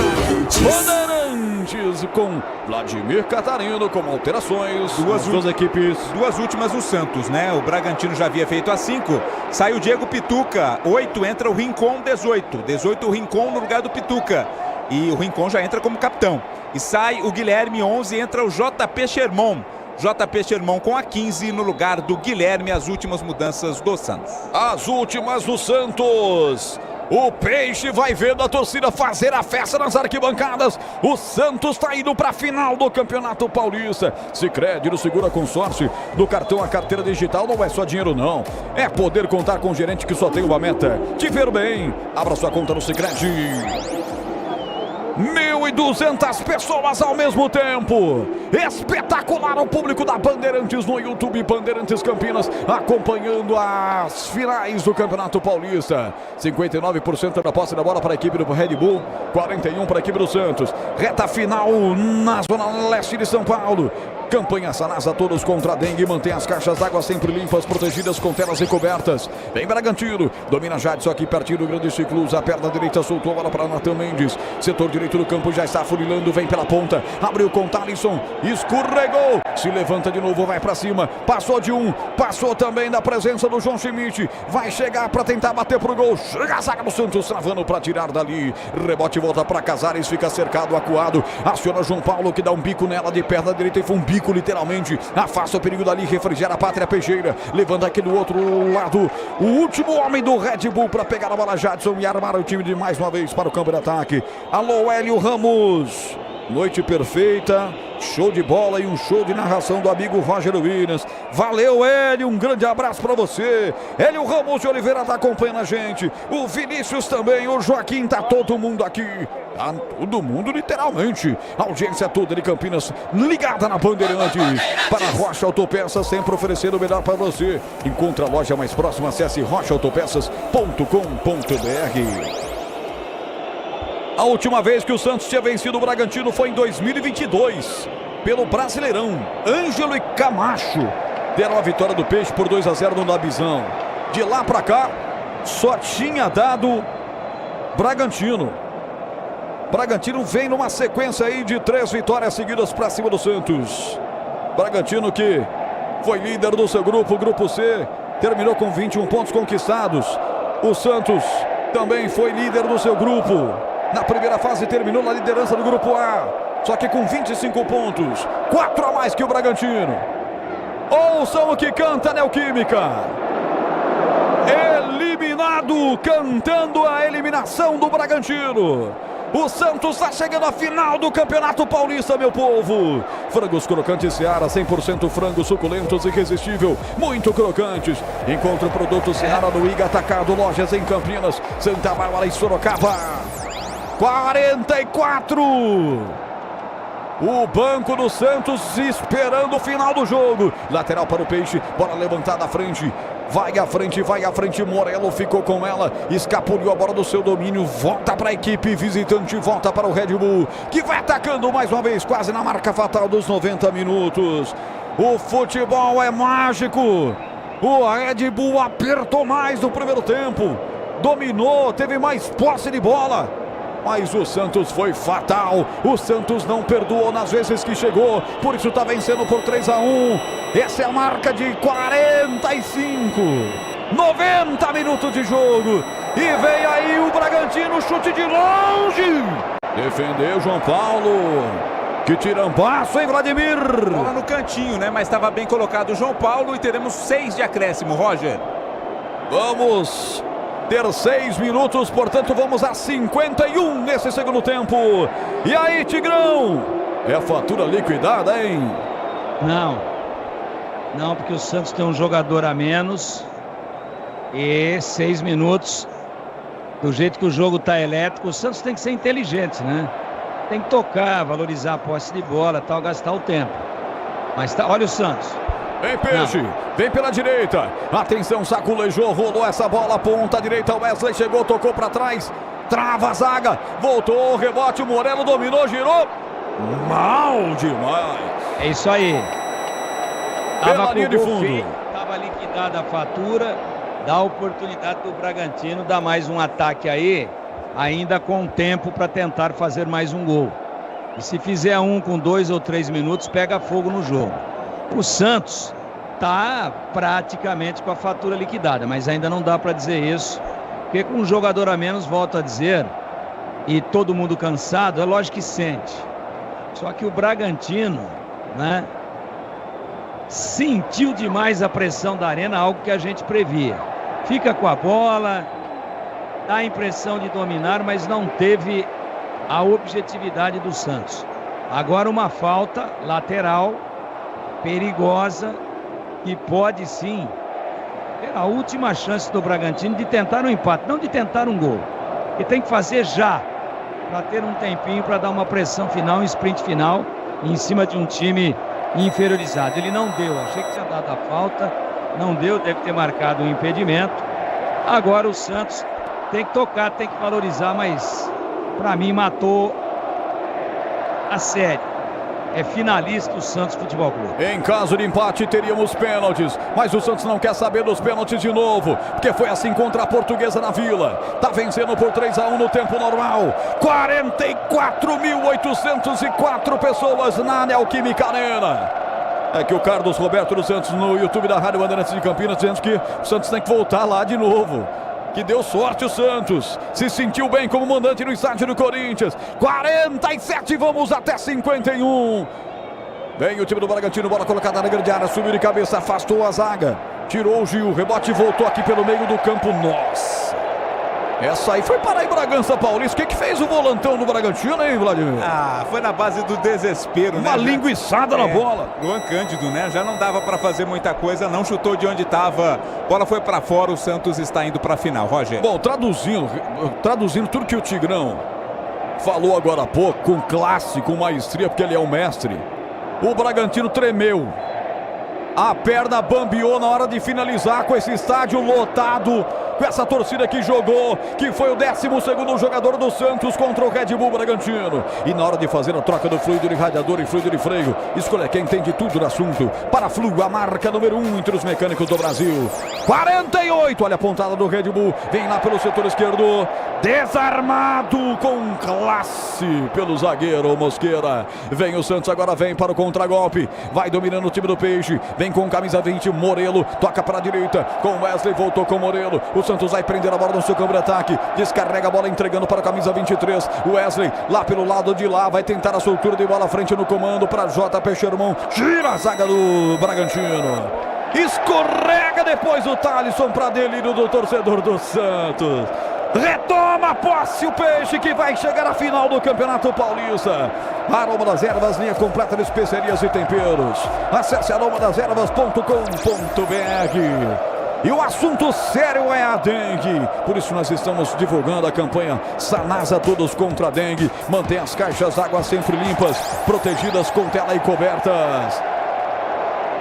Bandeirantes, com Vladimir Catarino, com alterações. Duas equipes. Duas últimas o Santos, né? O Bragantino já havia feito as 5. Sai o Diego Pituca. 8 entra o Rincon, 18. 18 o Rincon no lugar do Pituca. E o Rincon já entra como capitão. E sai o Guilherme, 11, entra o JP Sherman. JP Sherman com a 15 no lugar do Guilherme, as últimas mudanças do Santos. As últimas do Santos. O Peixe vai vendo a torcida fazer a festa nas arquibancadas. O Santos está indo para a final do Campeonato Paulista. Sicredi no Segura Consórcio, do cartão à carteira digital, não é só dinheiro não. É poder contar com um gerente que só tem uma meta: te ver bem. Abra sua conta no Sicredi. 1.200 pessoas ao mesmo tempo. Espetacular o público da Bandeirantes no YouTube, Bandeirantes Campinas, acompanhando as finais do Campeonato Paulista. 59% da posse da bola para a equipe do Red Bull, 41% para a equipe do Santos. Reta final na zona leste de São Paulo. Campanha Sanasa, todos contra a dengue. Mantém as caixas d'água sempre limpas, protegidas com telas e cobertas. Vem Bragantino, domina Jadson aqui pertinho do grande ciclo. A perna direita soltou a bola para Natan Mendes. Setor direito do campo já está furilando, vem pela ponta. Abriu com Thalisson, escorregou. Se levanta de novo, vai para cima. Passou de um, passou também da presença do João Schmidt. Vai chegar para tentar bater pro gol. Chega a zaga do Santos, travando para tirar dali. Rebote volta para Casares, fica cercado, acuado. Aciona João Paulo, que dá um bico nela de perna direita e foi um bico literalmente. Afasta o perigo dali, refrigera a Pátria Pejeira. Levanta aqui do outro lado o último homem do Red Bull para pegar a bola, Jadson, e armar o time de mais uma vez para o campo de ataque. Alô, Hélio Ramos. Noite perfeita, show de bola e um show de narração do amigo Roger Williams. Valeu, Hélio, um grande abraço para você. Hélio Ramos de Oliveira tá acompanhando a gente. O Vinícius também, o Joaquim, tá todo mundo aqui. Tá todo mundo, literalmente. A audiência toda de Campinas ligada na Bandeirantes. Para Rocha Autopeças, sempre oferecendo o melhor para você. Encontre a loja mais próxima, acesse rochaautopeças.com.br. A última vez que o Santos tinha vencido o Bragantino foi em 2022, pelo Brasileirão. Ângelo e Camacho deram a vitória do Peixe por 2-0 no Nabizão. De lá para cá, só tinha dado Bragantino. Bragantino vem numa sequência aí de 3 vitórias seguidas para cima do Santos. Bragantino que foi líder do seu grupo, Grupo C, terminou com 21 pontos conquistados. O Santos também foi líder do seu grupo. Na primeira fase terminou na liderança do Grupo A, só que com 25 pontos, 4 a mais que o Bragantino. Ouçam o que canta a Neoquímica. Eliminado, cantando a eliminação do Bragantino. O Santos está chegando à final do Campeonato Paulista, meu povo. Frangos crocantes Seara, 100% frangos suculentos e irresistível, muito crocantes. Encontre o produto Seara no Iga Atacado, lojas em Campinas, Santa Bárbara e Sorocaba. 44. O banco do Santos esperando o final do jogo. Lateral para o Peixe, bola levantada à frente. Vai à frente, Morello ficou com ela, escapuliu a bola do seu domínio, volta para a equipe visitante, volta para o Red Bull, que vai atacando mais uma vez, quase na marca fatal dos 90 minutos. O futebol é mágico. O Red Bull apertou mais no primeiro tempo, dominou, teve mais posse de bola. Mas o Santos foi fatal. O Santos não perdoou nas vezes que chegou. Por isso está vencendo por 3-1. Essa é a marca de 45. 90 minutos de jogo. E vem aí o Bragantino, chute de longe. Defendeu João Paulo. Que tirambaço, hein, Vladimir? Bola no cantinho, né? Mas estava bem colocado o João Paulo. E teremos 6 de acréscimo, Roger. Vamos ter 6 minutos, portanto vamos a 51 nesse segundo tempo. E aí, Tigrão? É fatura liquidada, hein? Não, porque o Santos tem um jogador a menos. E 6 minutos, do jeito que o jogo tá elétrico, o Santos tem que ser inteligente, né? Tem que tocar, valorizar a posse de bola, tal, gastar o tempo. Mas tá, olha o Santos. Vem Peixe, vem pela direita. Atenção, saculejou, rolou essa bola, ponta direita. Wesley chegou, tocou para trás. Trava a zaga, voltou, rebote, Morello dominou, girou. Mal demais. É isso aí. Pela linha de fundo. Tava liquidado. quitada a fatura, dá a oportunidade do Bragantino dar mais um ataque aí, ainda com tempo para tentar fazer mais um gol. E se fizer um com 2 ou 3 minutos, pega fogo no jogo. O Santos está praticamente com a fatura liquidada, mas ainda não dá para dizer isso, porque com um jogador a menos, volto a dizer, e todo mundo cansado, é lógico que sente. Só que o Bragantino, né, sentiu demais a pressão da arena, algo que a gente previa. Fica com a bola, dá a impressão de dominar, mas não teve a objetividade do Santos. Agora uma falta lateral, perigosa, que pode sim ter a última chance do Bragantino de tentar um empate, não de tentar um gol. E tem que fazer já, para ter um tempinho para dar uma pressão final, um sprint final, em cima de um time inferiorizado. Ele não deu, achei que tinha dado a falta, não deu, deve ter marcado um impedimento. Agora o Santos tem que tocar, tem que valorizar, mas para mim matou a série. É finalista o Santos Futebol Clube. Em caso de empate teríamos pênaltis, mas o Santos não quer saber dos pênaltis de novo, porque foi assim contra a Portuguesa na Vila. Tá vencendo por 3-1 no tempo normal. 44.804 pessoas na Neoquímica Arena. É que o Carlos Roberto dos Santos no YouTube da Rádio Bandeirantes de Campinas dizendo que o Santos tem que voltar lá de novo. Que deu sorte o Santos, se sentiu bem como mandante no estádio do Corinthians. 47, vamos até 51. Vem o time do Bragantino, bola colocada na grande área, subiu de cabeça, afastou a zaga, tirou o Gil, rebote e voltou aqui pelo meio do campo. Nossa, essa aí foi parar em Bragança Paulista. O que fez o volantão do Bragantino, hein, Vladimir? Foi na base do desespero, né? Uma linguiçada na bola. Luan Cândido, né? Já não dava para fazer muita coisa, não chutou de onde estava. Bola foi para fora, o Santos está indo para a final, Roger. Bom, traduzindo tudo que o Tigrão falou agora há pouco, com classe, com maestria, porque ele é o mestre. O Bragantino tremeu. A perna bambeou na hora de finalizar com esse estádio lotado, com essa torcida que jogou, que foi o 12º jogador do Santos contra o Red Bull Bragantino. E na hora de fazer a troca do fluido de radiador e fluido de freio, escolha quem entende tudo do assunto. Para Flu, a marca número 1 entre os mecânicos do Brasil. 48, olha a pontada do Red Bull, vem lá pelo setor esquerdo, desarmado com classe pelo zagueiro Mosqueira. Vem o Santos, agora vem para o contragolpe, vai dominando o time do Peixe, vem com camisa 20, Morelo, toca para a direita, com Wesley, voltou com Morelo, o Santos vai prender a bola no seu campo de ataque, descarrega a bola entregando para a camisa 23, Wesley, lá pelo lado de lá, vai tentar a soltura de bola à frente no comando para JP Sherman, gira a zaga do Bragantino, escorrega depois o Thalisson para delírio do torcedor do Santos. Retoma a posse o Peixe, que vai chegar à final do Campeonato Paulista. Aroma das Ervas, linha completa de especiarias e temperos. Acesse aromadaservas.com.br. E o assunto sério é a dengue. Por isso nós estamos divulgando a campanha Sanasa Todos contra a Dengue. Mantém as caixas d'água sempre limpas, protegidas com tela e cobertas.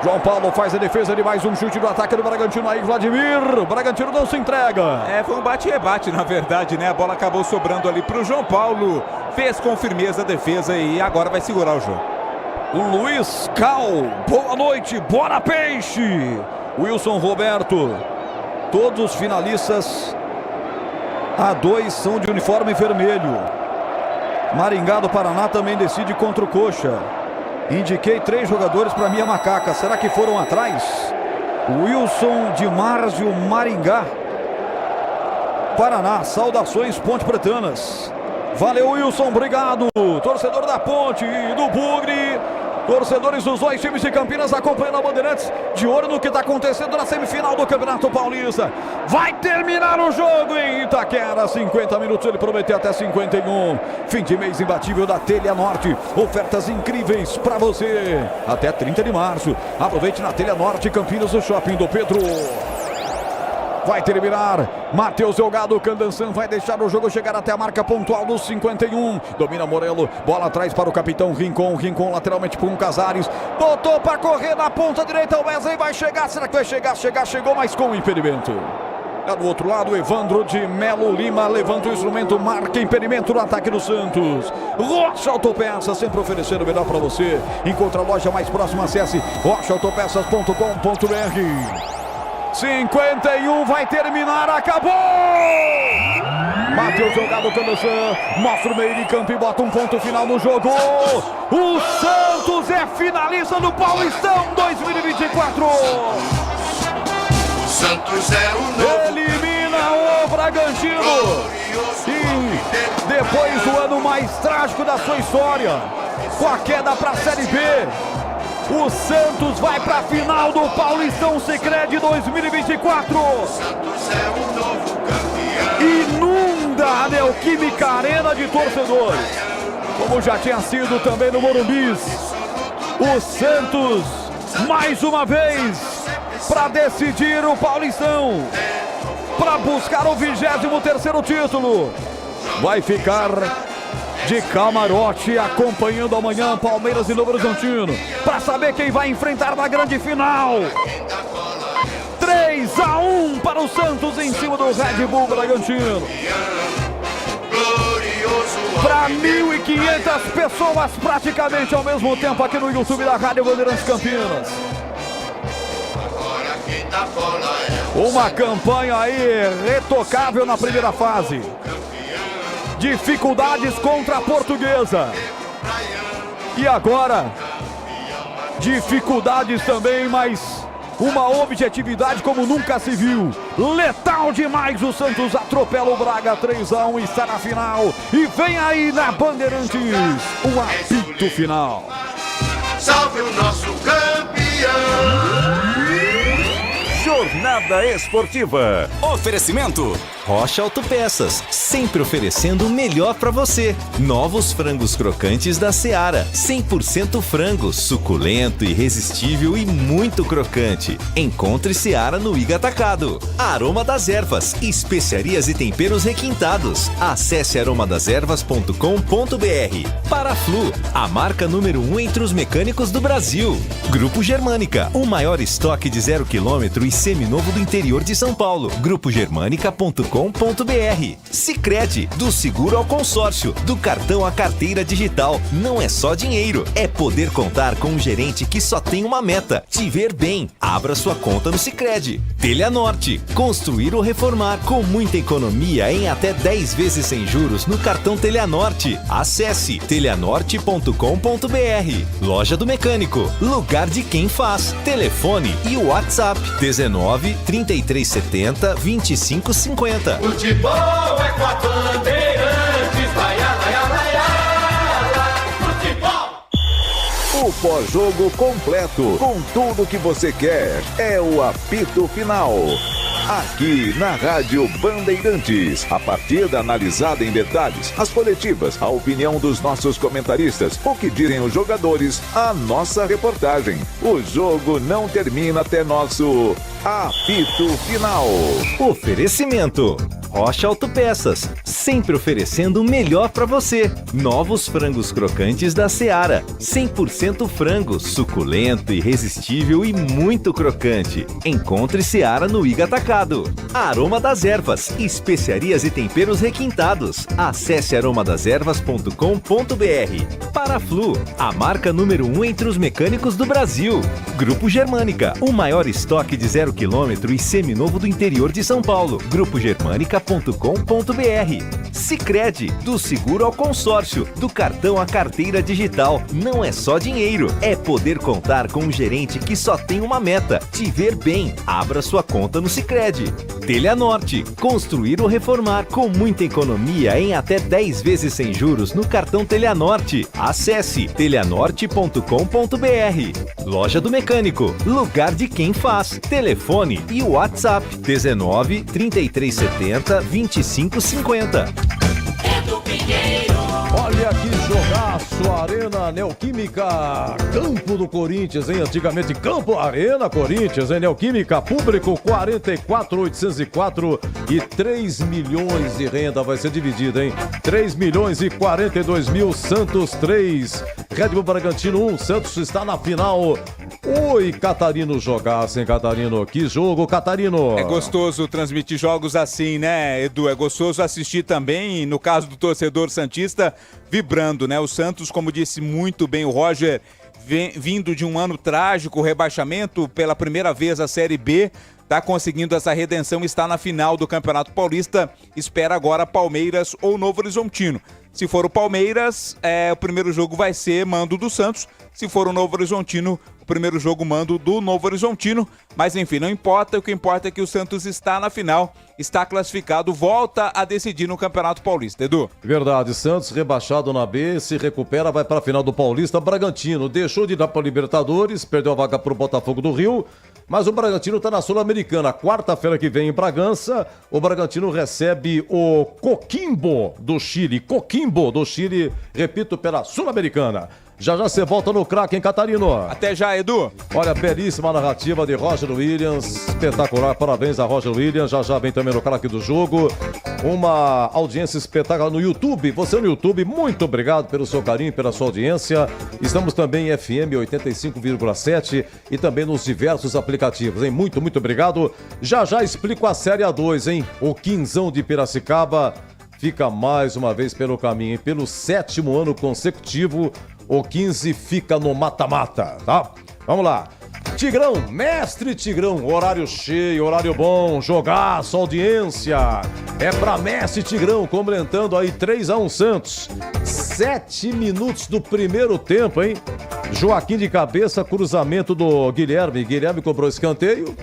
João Paulo faz a defesa de mais um chute do ataque do Bragantino aí, Vladimir. O Bragantino não se entrega. Foi um bate-rebate, na verdade, né? A bola acabou sobrando ali para o João Paulo. Fez com firmeza a defesa e agora vai segurar o jogo. O Luiz Cal, boa noite, bora Peixe. Wilson Roberto, todos os finalistas A2 são de uniforme vermelho. Maringá do Paraná também decide contra o Coxa. Indiquei 3 jogadores para minha macaca. Será que foram atrás? Wilson de Márcio, Maringá, Paraná. Saudações Ponte Pretanas. Valeu, Wilson, obrigado. Torcedor da Ponte e do Bugre. Torcedores dos dois times de Campinas acompanhando a Bandeirantes, de olho no que está acontecendo na semifinal do Campeonato Paulista. Vai terminar o jogo em Itaquera, 50 minutos, ele prometeu até 51. Fim de mês imbatível da Telha Norte, ofertas incríveis para você. Até 30 de março, aproveite na Telha Norte Campinas, o Shopping do Pedro. Vai terminar, Matheus Delgado, Candançan vai deixar o jogo chegar até a marca pontual dos 51. Domina Morelo, bola atrás para o capitão Rincon. Rincon lateralmente para um Casares. Botou para correr na ponta direita, o Wesley vai chegar. Será que vai chegar? Chegou, mas com impedimento. Lá do outro lado, Evandro de Melo Lima levanta o instrumento, marca impedimento no ataque do Santos. Rocha Autopeças, sempre oferecendo o melhor para você. Encontra a loja mais próxima, acesse rochaautopeças.com.br. 51 vai terminar, acabou! Matheus jogado pelo Sam, mostra o meio de campo e bota um ponto final no jogo. O Santos é finalista do Paulistão 2024. O Santos é o novo. Elimina o Bragantino. E depois do ano mais trágico da sua história, com a queda para a Série B, o Santos vai para a final do Paulistão Sicredi 2024. O Santos é o novo campeão. Inunda a Neoquímica Arena de torcedores, como já tinha sido também no Morumbi. O Santos, mais uma vez, para decidir o Paulistão, para buscar o 23º título, vai ficar de camarote acompanhando amanhã Palmeiras e Novo Horizontino, para saber quem vai enfrentar na grande final. 3-1 para o Santos em cima do Red Bull Bragantino. Para 1.500 pessoas praticamente ao mesmo tempo aqui no YouTube da Rádio Bandeirantes Campinas. Uma campanha aí retocável na primeira fase. Dificuldades contra a Portuguesa. E agora, dificuldades também, mas uma objetividade como nunca se viu. Letal demais, o Santos atropela o Braga 3-1 e está na final. E vem aí na Bandeirantes o apito final. Salve o nosso campeão. Jornada Esportiva. Oferecimento Rocha Autopeças, sempre oferecendo o melhor para você. Novos frangos crocantes da Seara, 100% frango, suculento, irresistível e muito crocante. Encontre Seara no Iga Atacado. Aroma das Ervas, especiarias e temperos requintados. Acesse aromadeservas.com.br. Paraflu, a marca número 1 entre os mecânicos do Brasil. Grupo Germânica, o maior estoque de 0 km e seminovo do interior de São Paulo. Grupogermanica.com.br. Sicredi, do seguro ao consórcio, do cartão à carteira digital. Não é só dinheiro, é poder contar com um gerente que só tem uma meta: te ver bem. Abra sua conta no Sicredi. Telha Norte, construir ou reformar com muita economia em até 10 vezes sem juros no cartão Telha Norte. Acesse telhanorte.com.br. Loja do Mecânico, lugar de quem faz. Telefone e WhatsApp 19 3370 2550. Futebol é com a Bandeirantes. Vai, vai, vai, futebol. O pós-jogo completo, com tudo que você quer, é o apito final. Aqui na Rádio Bandeirantes, a partida analisada em detalhes, as coletivas, a opinião dos nossos comentaristas, o que dizem os jogadores, a nossa reportagem. O jogo não termina até nosso apito final. Oferecimento Rocha Autopeças, sempre oferecendo o melhor para você. Novos frangos crocantes da Seara, 100% frango, suculento, irresistível e muito crocante. Encontre Seara no Iga Atacado. Aroma das Ervas, especiarias e temperos requintados. Acesse aromadeservas.com.br. Paraflu, a marca número 1 entre os mecânicos do Brasil. Grupo Germânica, o maior estoque de 0 km e seminovo do interior de São Paulo. Grupogermanica.com.br. Sicredi, do seguro ao consórcio, do cartão à carteira digital. Não é só dinheiro, é poder contar com um gerente que só tem uma meta: te ver bem. Abra sua conta no Sicredi. Telha Norte, construir ou reformar com muita economia em até 10 vezes sem juros no cartão Telha Norte. Acesse telhanorte.com.br. Loja do Mecânico, lugar de quem faz. Telefone e WhatsApp 19 3370 2550. Olha que jogaço, Arena Neoquímica, Campo do Corinthians, hein? Antigamente Campo Arena Corinthians, hein? Neoquímica, público 44.804 e 3 milhões de renda vai ser dividida, hein? 3 milhões e 42 mil, Santos 3, Red Bull Bragantino 1, Santos está na final. Oi, Catarino, jogasse, hein, Catarino? Que jogo, Catarino! É gostoso transmitir jogos assim, né, Edu? É gostoso assistir também, no caso do torcedor santista, vibrando, né? O Santos, como disse muito bem o Roger, vindo de um ano trágico, rebaixamento pela primeira vez a Série B, está conseguindo essa redenção, está na final do Campeonato Paulista, espera agora Palmeiras ou Novo Horizontino. Se for o Palmeiras, o primeiro jogo vai ser mando do Santos. Se for o Novo Horizontino, o primeiro jogo mando do Novo Horizontino. Mas enfim, não importa, o que importa é que o Santos está na final, está classificado, volta a decidir no Campeonato Paulista. Edu? Verdade, Santos rebaixado na B, se recupera, vai para a final do Paulista. Bragantino deixou de ir para a Libertadores, perdeu a vaga para o Botafogo do Rio, mas o Bragantino está na Sul-Americana. Quarta-feira que vem em Bragança, o Bragantino recebe o Coquimbo do Chile. Coquimbo do Chile, repito, pela Sul-Americana. Já já você volta no craque, hein, Catarino? Até já, Edu. Olha, belíssima narrativa de Roger Williams, espetacular, parabéns a Roger Williams. Já já vem também no craque do jogo. Uma audiência espetacular no YouTube. Você no YouTube, muito obrigado pelo seu carinho, pela sua audiência. Estamos também em FM 85,7 e também nos diversos aplicativos, hein? Muito, muito obrigado. Já já explico a Série A2, hein? O Quinzão de Piracicaba fica mais uma vez pelo caminho, hein? Pelo 7º ano consecutivo, o 15 fica no mata-mata, tá? Vamos lá. Tigrão, mestre Tigrão, horário cheio, horário bom, jogaço, audiência. É pra mestre Tigrão, completando aí 3-1 Santos. 7 minutos do primeiro tempo, hein? Joaquim de cabeça, cruzamento do Guilherme. Guilherme cobrou escanteio.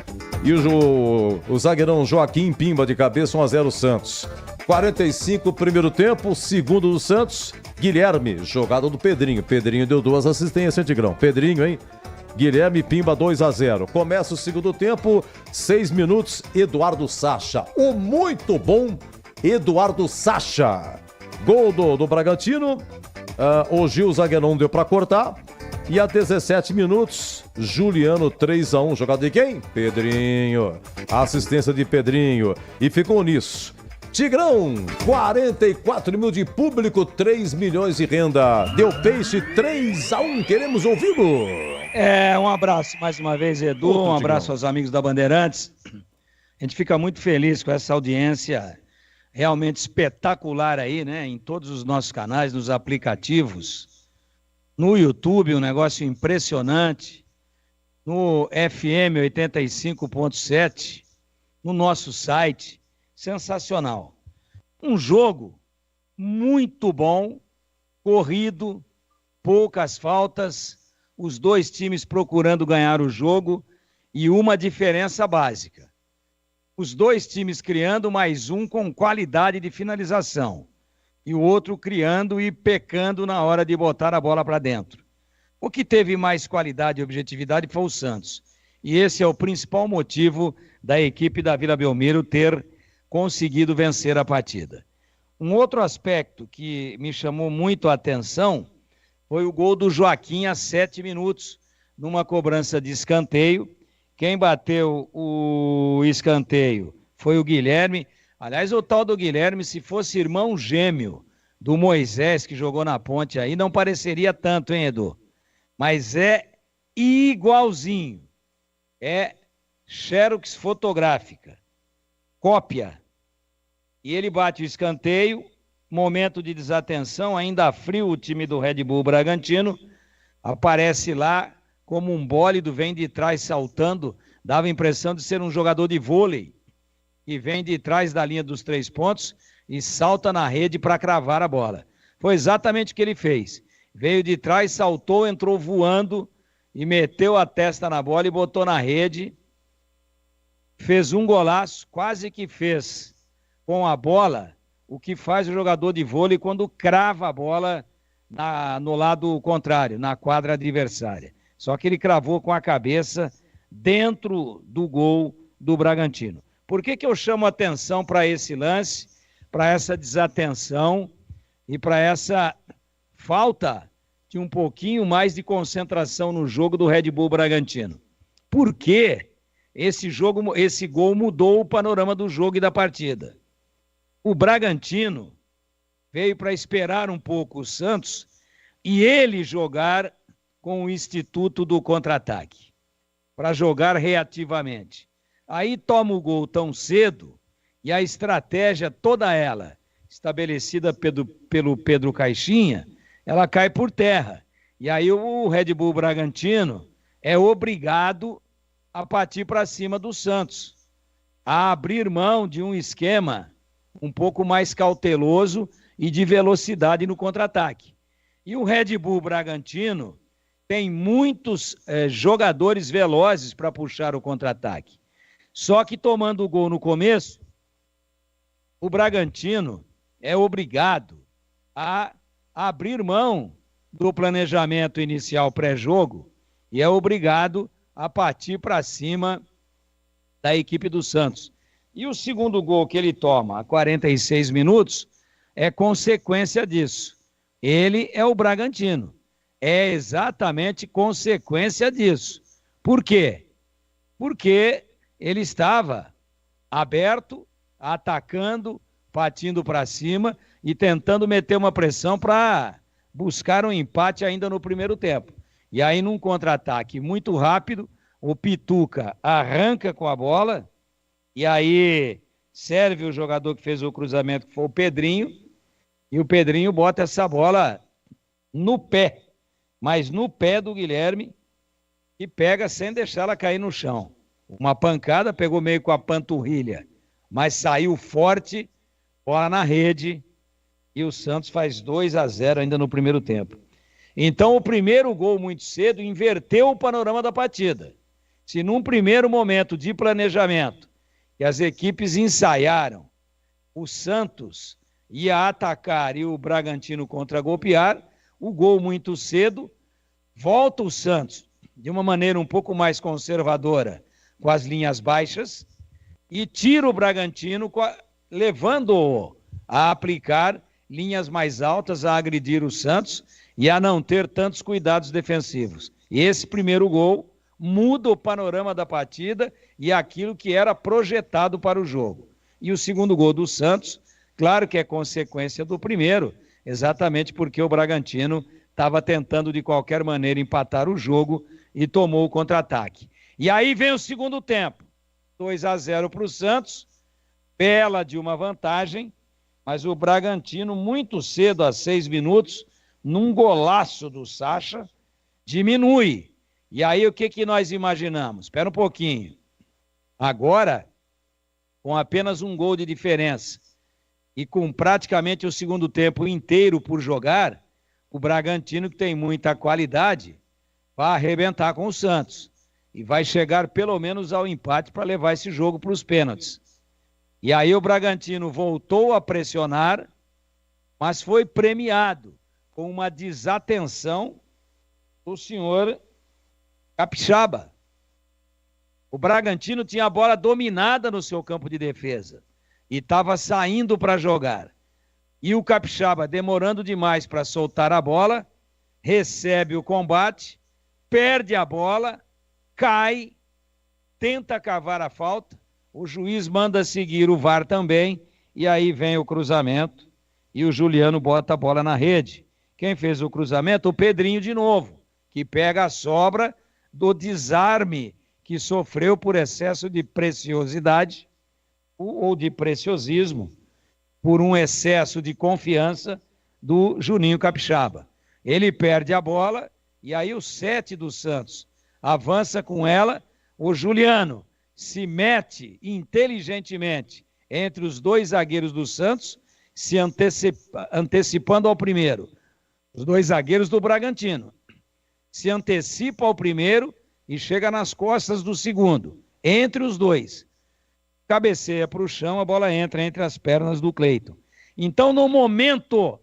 E o zagueirão Joaquim Pimba de cabeça, 1-0 Santos. 45 primeiro tempo, segundo do Santos, Guilherme, jogada do Pedrinho. Pedrinho deu 2 assistências, Tigrão. Pedrinho, hein? Guilherme Pimba 2-0. Começa o segundo tempo, 6 minutos, Eduardo Sacha. O muito bom Eduardo Sacha. Gol do Bragantino. O Gil Zagueirão deu pra cortar. E a 17 minutos, Juliano 3-1. Jogada de quem? Pedrinho. Assistência de Pedrinho. E ficou nisso. Tigrão, 44 mil de público, 3 milhões de renda. Deu Peixe 3-1, queremos ouvi-lo. Um abraço mais uma vez, Edu, um abraço aos amigos da Bandeirantes. A gente fica muito feliz com essa audiência realmente espetacular aí, né? Em todos os nossos canais, nos aplicativos, no YouTube, um negócio impressionante, no FM 85.7, no nosso site. Sensacional. Um jogo muito bom, corrido, poucas faltas, os dois times procurando ganhar o jogo e uma diferença básica. Os dois times criando, mais um com qualidade de finalização e o outro criando e pecando na hora de botar a bola para dentro. O que teve mais qualidade e objetividade foi o Santos. E esse é o principal motivo da equipe da Vila Belmiro ter conseguido vencer a partida. Um outro aspecto que me chamou muito a atenção foi o gol do Joaquim a 7 minutos, numa cobrança de escanteio. Quem bateu o escanteio foi o Guilherme. Aliás, o tal do Guilherme, se fosse irmão gêmeo do Moisés, que jogou na Ponte aí, não pareceria tanto, hein, Edu? Mas é igualzinho. É xerox fotográfica. Cópia. E ele bate o escanteio, momento de desatenção, ainda frio o time do Red Bull Bragantino, aparece lá como um bólido, vem de trás saltando, dava a impressão de ser um jogador de vôlei, que vem de trás da linha dos 3 pontos e salta na rede para cravar a bola. Foi exatamente o que ele fez. Veio de trás, saltou, entrou voando e meteu a testa na bola e botou na rede. Fez um golaço, quase que fez com a bola o que faz o jogador de vôlei quando crava a bola no lado contrário, na quadra adversária. Só que ele cravou com a cabeça dentro do gol do Bragantino. Por que eu chamo atenção para esse lance, para essa desatenção e para essa falta de um pouquinho mais de concentração no jogo do Red Bull Bragantino? Porque esse gol mudou o panorama do jogo e da partida. O Bragantino veio para esperar um pouco o Santos e ele jogar com o instituto do contra-ataque, para jogar reativamente. Aí toma o gol tão cedo e a estratégia toda ela, estabelecida pelo Pedro Caixinha, ela cai por terra. E aí o Red Bull Bragantino é obrigado a partir para cima do Santos, a abrir mão de um esquema um pouco mais cauteloso e de velocidade no contra-ataque. E o Red Bull Bragantino tem muitos jogadores velozes para puxar o contra-ataque. Só que tomando o gol no começo, o Bragantino é obrigado a abrir mão do planejamento inicial pré-jogo e é obrigado a partir para cima da equipe do Santos. E o segundo gol que ele toma a 46 minutos é consequência disso. Ele é o Bragantino. É exatamente consequência disso. Por quê? Porque ele estava aberto, atacando, partindo para cima e tentando meter uma pressão para buscar um empate ainda no primeiro tempo. E aí, num contra-ataque muito rápido, o Pituca arranca com a bola e aí serve o jogador que fez o cruzamento, que foi o Pedrinho, e o Pedrinho bota essa bola no pé, mas no pé do Guilherme, e pega sem deixar ela cair no chão. Uma pancada, pegou meio com a panturrilha, mas saiu forte, bola na rede, e o Santos faz 2-0 ainda no primeiro tempo. Então o primeiro gol muito cedo inverteu o panorama da partida. Se num primeiro momento de planejamento que as equipes ensaiaram, o Santos ia atacar e o Bragantino contra-golpear, o gol muito cedo, volta o Santos de uma maneira um pouco mais conservadora com as linhas baixas e tira o Bragantino levando-o a aplicar linhas mais altas, a agredir o Santos e a não ter tantos cuidados defensivos. E esse primeiro gol muda o panorama da partida e aquilo que era projetado para o jogo. E o segundo gol do Santos, claro que é consequência do primeiro, exatamente porque o Bragantino estava tentando de qualquer maneira empatar o jogo e tomou o contra-ataque. E aí vem o segundo tempo, 2-0 para o Santos, bela de uma vantagem, mas o Bragantino muito cedo, a 6 minutos, num golaço do Sacha, diminui. E aí o que nós imaginamos? Espera um pouquinho. Agora, com apenas um gol de diferença e com praticamente o segundo tempo inteiro por jogar, o Bragantino, que tem muita qualidade, vai arrebentar com o Santos e vai chegar pelo menos ao empate para levar esse jogo para os pênaltis. E aí o Bragantino voltou a pressionar, mas foi premiado com uma desatenção do senhor Capixaba. O Bragantino tinha a bola dominada no seu campo de defesa e estava saindo para jogar. E o Capixaba, demorando demais para soltar a bola, recebe o combate, perde a bola, cai, tenta cavar a falta, o juiz manda seguir o VAR também, e aí vem o cruzamento e o Juliano bota a bola na rede. Quem fez o cruzamento? O Pedrinho de novo, que pega a sobra do desarme que sofreu por excesso de preciosidade ou de preciosismo, por um excesso de confiança do Juninho Capixaba. Ele perde a bola e aí o 7 do Santos avança com ela, o Juliano se mete inteligentemente entre os dois zagueiros do Santos, se antecipando ao primeiro. Os dois zagueiros do Bragantino. Se antecipa ao primeiro e chega nas costas do segundo. Entre os dois. Cabeceia para o chão, a bola entra entre as pernas do Cleiton. Então, no momento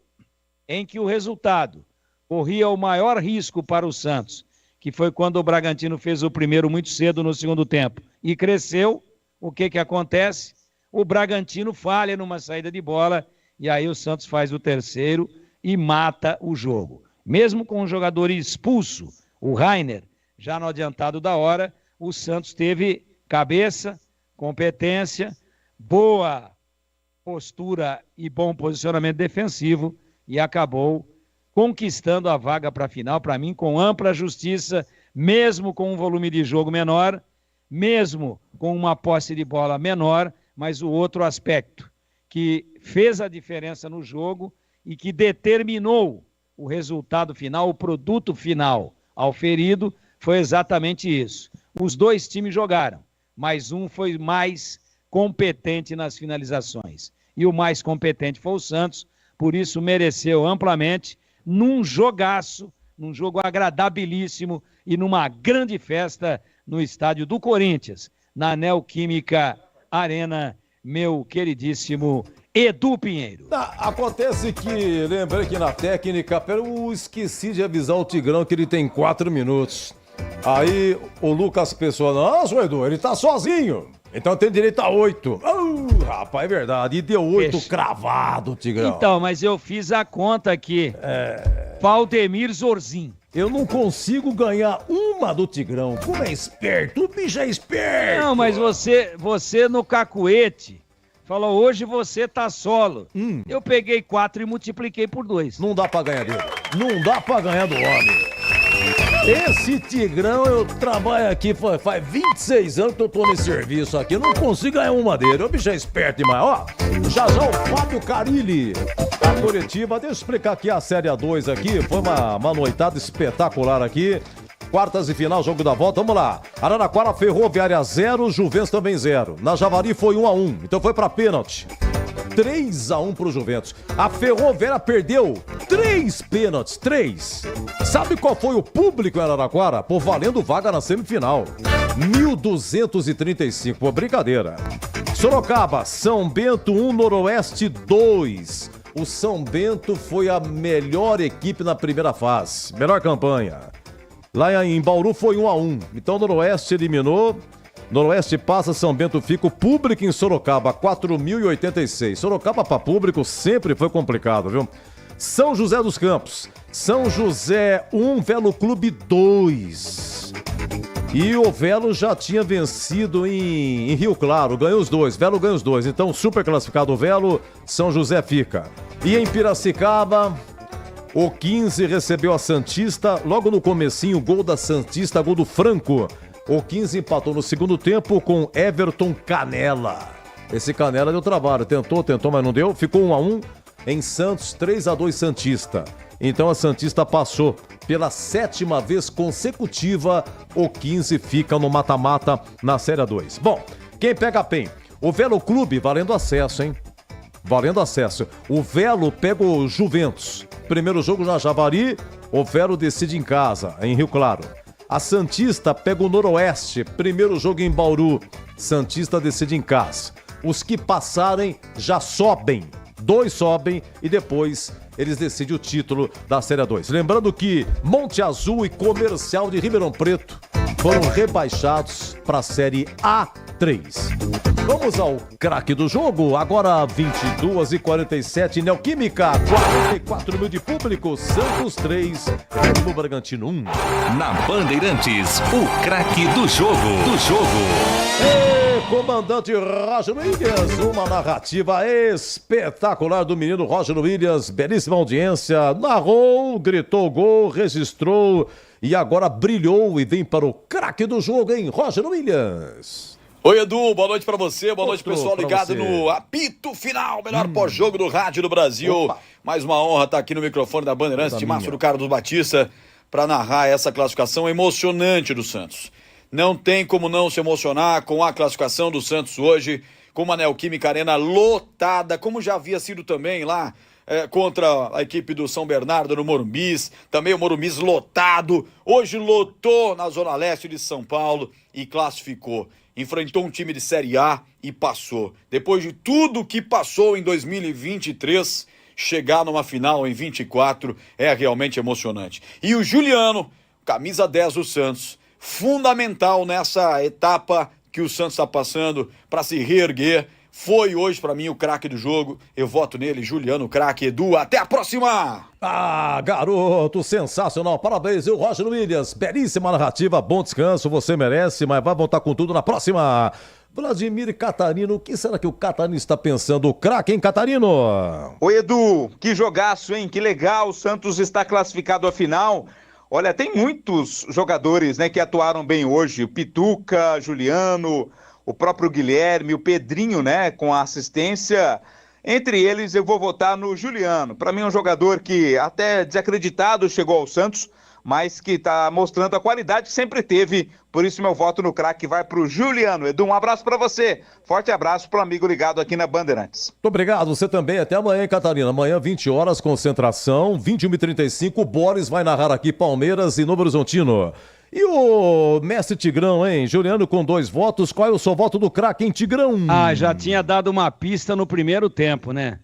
em que o resultado corria o maior risco para o Santos, que foi quando o Bragantino fez o primeiro muito cedo no segundo tempo e cresceu, o que acontece? O Bragantino falha numa saída de bola e aí o Santos faz o terceiro e mata o jogo. Mesmo com o jogador expulso, o Rainer, já no adiantado da hora, o Santos teve cabeça, competência, boa postura e bom posicionamento defensivo e acabou conquistando a vaga para a final, para mim, com ampla justiça, mesmo com um volume de jogo menor, mesmo com uma posse de bola menor, mas o outro aspecto que fez a diferença no jogo e que determinou o resultado final, o produto final auferido, foi exatamente isso. Os dois times jogaram, mas um foi mais competente nas finalizações. E o mais competente foi o Santos, por isso mereceu amplamente, num jogaço, num jogo agradabilíssimo e numa grande festa no estádio do Corinthians, na Neoquímica Arena, meu queridíssimo Edu Pinheiro. Acontece que, lembrei que na técnica, eu esqueci de avisar o Tigrão que ele tem 4 minutos. Aí o Lucas Pessoa, nossa, Edu, ele tá sozinho. Então tem direito a 8. Rapaz, é verdade. E deu 8 cravado, Tigrão. Então, mas eu fiz a conta aqui. Valdemir Zorzin. Eu não consigo ganhar uma do Tigrão. Como é esperto? O bicho é esperto. Não, mas você no cacuete falou, hoje você tá solo. Eu peguei 4 e multipliquei por 2. Não dá pra ganhar dele. Não dá pra ganhar do homem. Esse Tigrão, eu trabalho aqui, faz 26 anos que eu tô nesse serviço aqui. Eu não consigo ganhar uma dele. O bicho é esperto demais. Ó, já o Fábio Carilli, a coletiva. Deixa eu explicar aqui a Série A2 aqui. Foi uma noitada espetacular aqui. Quartas e final, jogo da volta. Vamos lá. Araraquara, Ferroviária 0, Juventus também 0. Na Javari foi 1-1. Então foi pra pênalti. 3-1 pro Juventus. A Ferroviária perdeu 3 pênaltis. 3. Sabe qual foi o público em Araraquara? Pô, valendo vaga na semifinal. 1.235. Pô, brincadeira. Sorocaba, São Bento 1, Noroeste 2. O São Bento foi a melhor equipe na primeira fase. Melhor campanha. Lá em Bauru foi 1-1. Então o Noroeste eliminou. Noroeste passa, São Bento fica. O público em Sorocaba, 4.086. Sorocaba para público sempre foi complicado, viu? São José dos Campos. São José 1, Velo Clube 2. E o Velo já tinha vencido em Rio Claro. Ganhou os dois. Velo ganha os dois. Então, super classificado o Velo. São José fica. E em Piracicaba, o 15 recebeu a Santista. Logo no comecinho, gol da Santista, gol do Franco. O 15 empatou no segundo tempo com Everton Canela. Esse Canela deu trabalho. Tentou, mas não deu. Ficou 1-1 em Santos, 3-2 Santista. Então a Santista passou pela 7ª vez consecutiva. O 15 fica no mata-mata na Série 2. Bom, quem pega PEN? O Velo Clube valendo acesso, hein? Valendo acesso. O Velo pega o Juventus. Primeiro jogo na Javari. O Velo decide em casa, em Rio Claro. A Santista pega o Noroeste. Primeiro jogo em Bauru. Santista decide em casa. Os que passarem já sobem. 2 sobem e depois eles decidem o título da Série 2. Lembrando que Monte Azul e Comercial de Ribeirão Preto foram rebaixados para a Série A3. Vamos ao craque do jogo. Agora 22h47, Neoquímica, 44 mil de público, Santos 3, Red Bull Bragantino 1. Na Bandeirantes, o craque do jogo. Comandante Roger Williams, uma narrativa espetacular do menino Roger Williams, belíssima audiência, narrou, gritou gol, registrou e agora brilhou e vem para o craque do jogo, hein, Roger Williams. Oi, Edu, boa noite pra você, boa noite pessoal ligado no apito final, melhor pós-jogo do rádio do Brasil. Opa. Mais uma honra estar aqui no microfone da Bandeirantes, de Márcio do Carlos Batista, para narrar essa classificação emocionante do Santos. Não tem como não se emocionar com a classificação do Santos hoje, com uma Neoquímica Arena lotada, como já havia sido também lá contra a equipe do São Bernardo no Morumbis, também o Morumbis lotado, hoje lotou na Zona Leste de São Paulo e classificou. Enfrentou um time de Série A e passou. Depois de tudo que passou em 2023, chegar numa final em 24 é realmente emocionante. E o Juliano, camisa 10 do Santos, fundamental nessa etapa que o Santos está passando para se reerguer. Foi hoje para mim o craque do jogo. Eu voto nele, Juliano, craque. Edu, até a próxima! Ah, garoto, sensacional. Parabéns, eu, Roger Williams. Belíssima narrativa, bom descanso, você merece, mas vai voltar com tudo na próxima. Vladimir Catarino, o que será que o Catarino está pensando? O craque, hein, Catarino? Oi, Edu, que jogaço, hein? Que legal, o Santos está classificado à final. Olha, tem muitos jogadores, né, que atuaram bem hoje. O Pituca, Juliano, o próprio Guilherme, o Pedrinho, né, com a assistência. Entre eles, eu vou votar no Juliano. Para mim, é um jogador que até desacreditado chegou ao Santos, mas que está mostrando a qualidade que sempre teve. Por isso meu voto no craque vai para o Juliano. Edu, um abraço para você. Forte abraço para o amigo ligado aqui na Bandeirantes. Muito obrigado, você também. Até amanhã, hein, Catarina. Amanhã, 20 horas, concentração, 21h35. O Boris vai narrar aqui Palmeiras e Novo Horizontino. E o mestre Tigrão, hein? Juliano com 2 votos. Qual é o seu voto do craque, hein, Tigrão? Já tinha dado uma pista no primeiro tempo, né?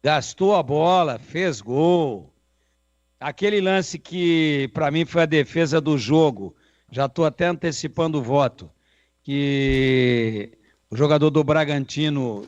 Gastou a bola, fez gol. Aquele lance que, para mim, foi a defesa do jogo. Já estou até antecipando o voto. Que o jogador do Bragantino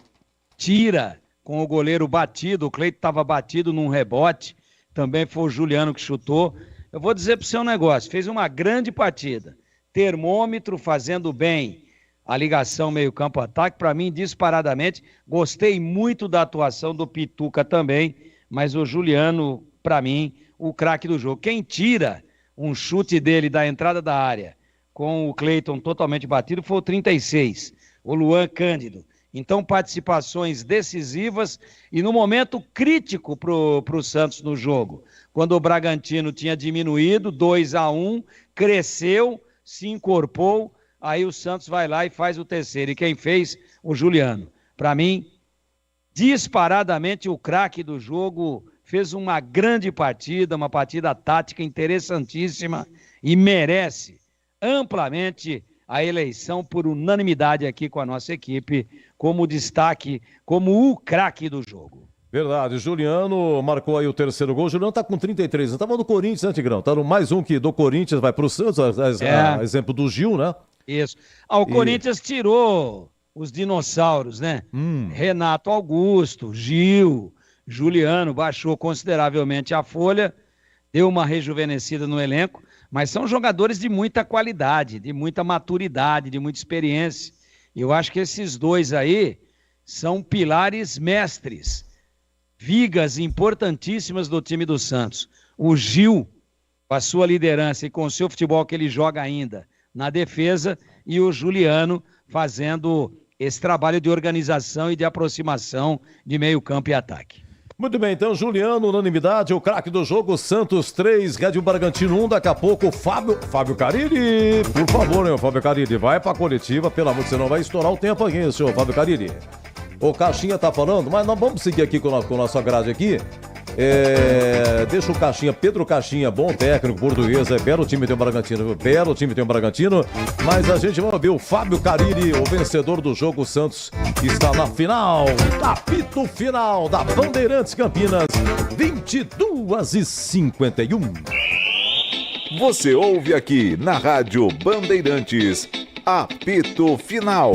tira com o goleiro batido. O Cleiton estava batido num rebote. Também foi o Juliano que chutou. Eu vou dizer para o seu negócio. Fez uma grande partida. Termômetro fazendo bem a ligação meio-campo-ataque. Para mim, disparadamente. Gostei muito da atuação do Pituca também. Mas o Juliano, para mim, o craque do jogo. Quem tira um chute dele da entrada da área com o Cleiton totalmente batido foi o 36, o Luan Cândido. Então, participações decisivas e no momento crítico pro Santos no jogo. Quando o Bragantino tinha diminuído, 2-1, cresceu, se incorporou, aí o Santos vai lá e faz o terceiro. E quem fez? O Juliano. Para mim, disparadamente o craque do jogo. Fez uma grande partida, uma partida tática interessantíssima e merece amplamente a eleição por unanimidade aqui com a nossa equipe como destaque, como o craque do jogo. Verdade, Juliano marcou aí o terceiro gol. O Juliano tá com 33, não tava no Corinthians, né, Tigrão? Tá no mais um que do Corinthians vai pro Santos, exemplo do Gil, né? Isso. O Corinthians tirou os dinossauros, né? Renato Augusto, Gil... Juliano baixou consideravelmente a folha, deu uma rejuvenescida no elenco, mas são jogadores de muita qualidade, de muita maturidade, de muita experiência. E eu acho que esses dois aí são pilares mestres, vigas importantíssimas do time do Santos. O Gil, com a sua liderança e com o seu futebol que ele joga ainda na defesa, e o Juliano fazendo esse trabalho de organização e de aproximação de meio campo e ataque. Muito bem, então, Juliano, unanimidade, o craque do jogo, Santos 3, Red Bull Bragantino 1, daqui a pouco, Fábio Carille, por favor, né, Fábio Carille, vai pra coletiva, pelo amor de Deus, não vai estourar o tempo aqui, senhor Fábio Carille. O Caixinha tá falando, mas nós vamos seguir aqui com a nossa grade aqui. Deixa o Caixinha, Pedro Caixinha, bom técnico, português, belo time tem o Bragantino, mas a gente vai ver o Fábio Carille, o vencedor do jogo. Santos está na final, apito final da Bandeirantes Campinas, 22h51. Você ouve aqui na Rádio Bandeirantes, apito final.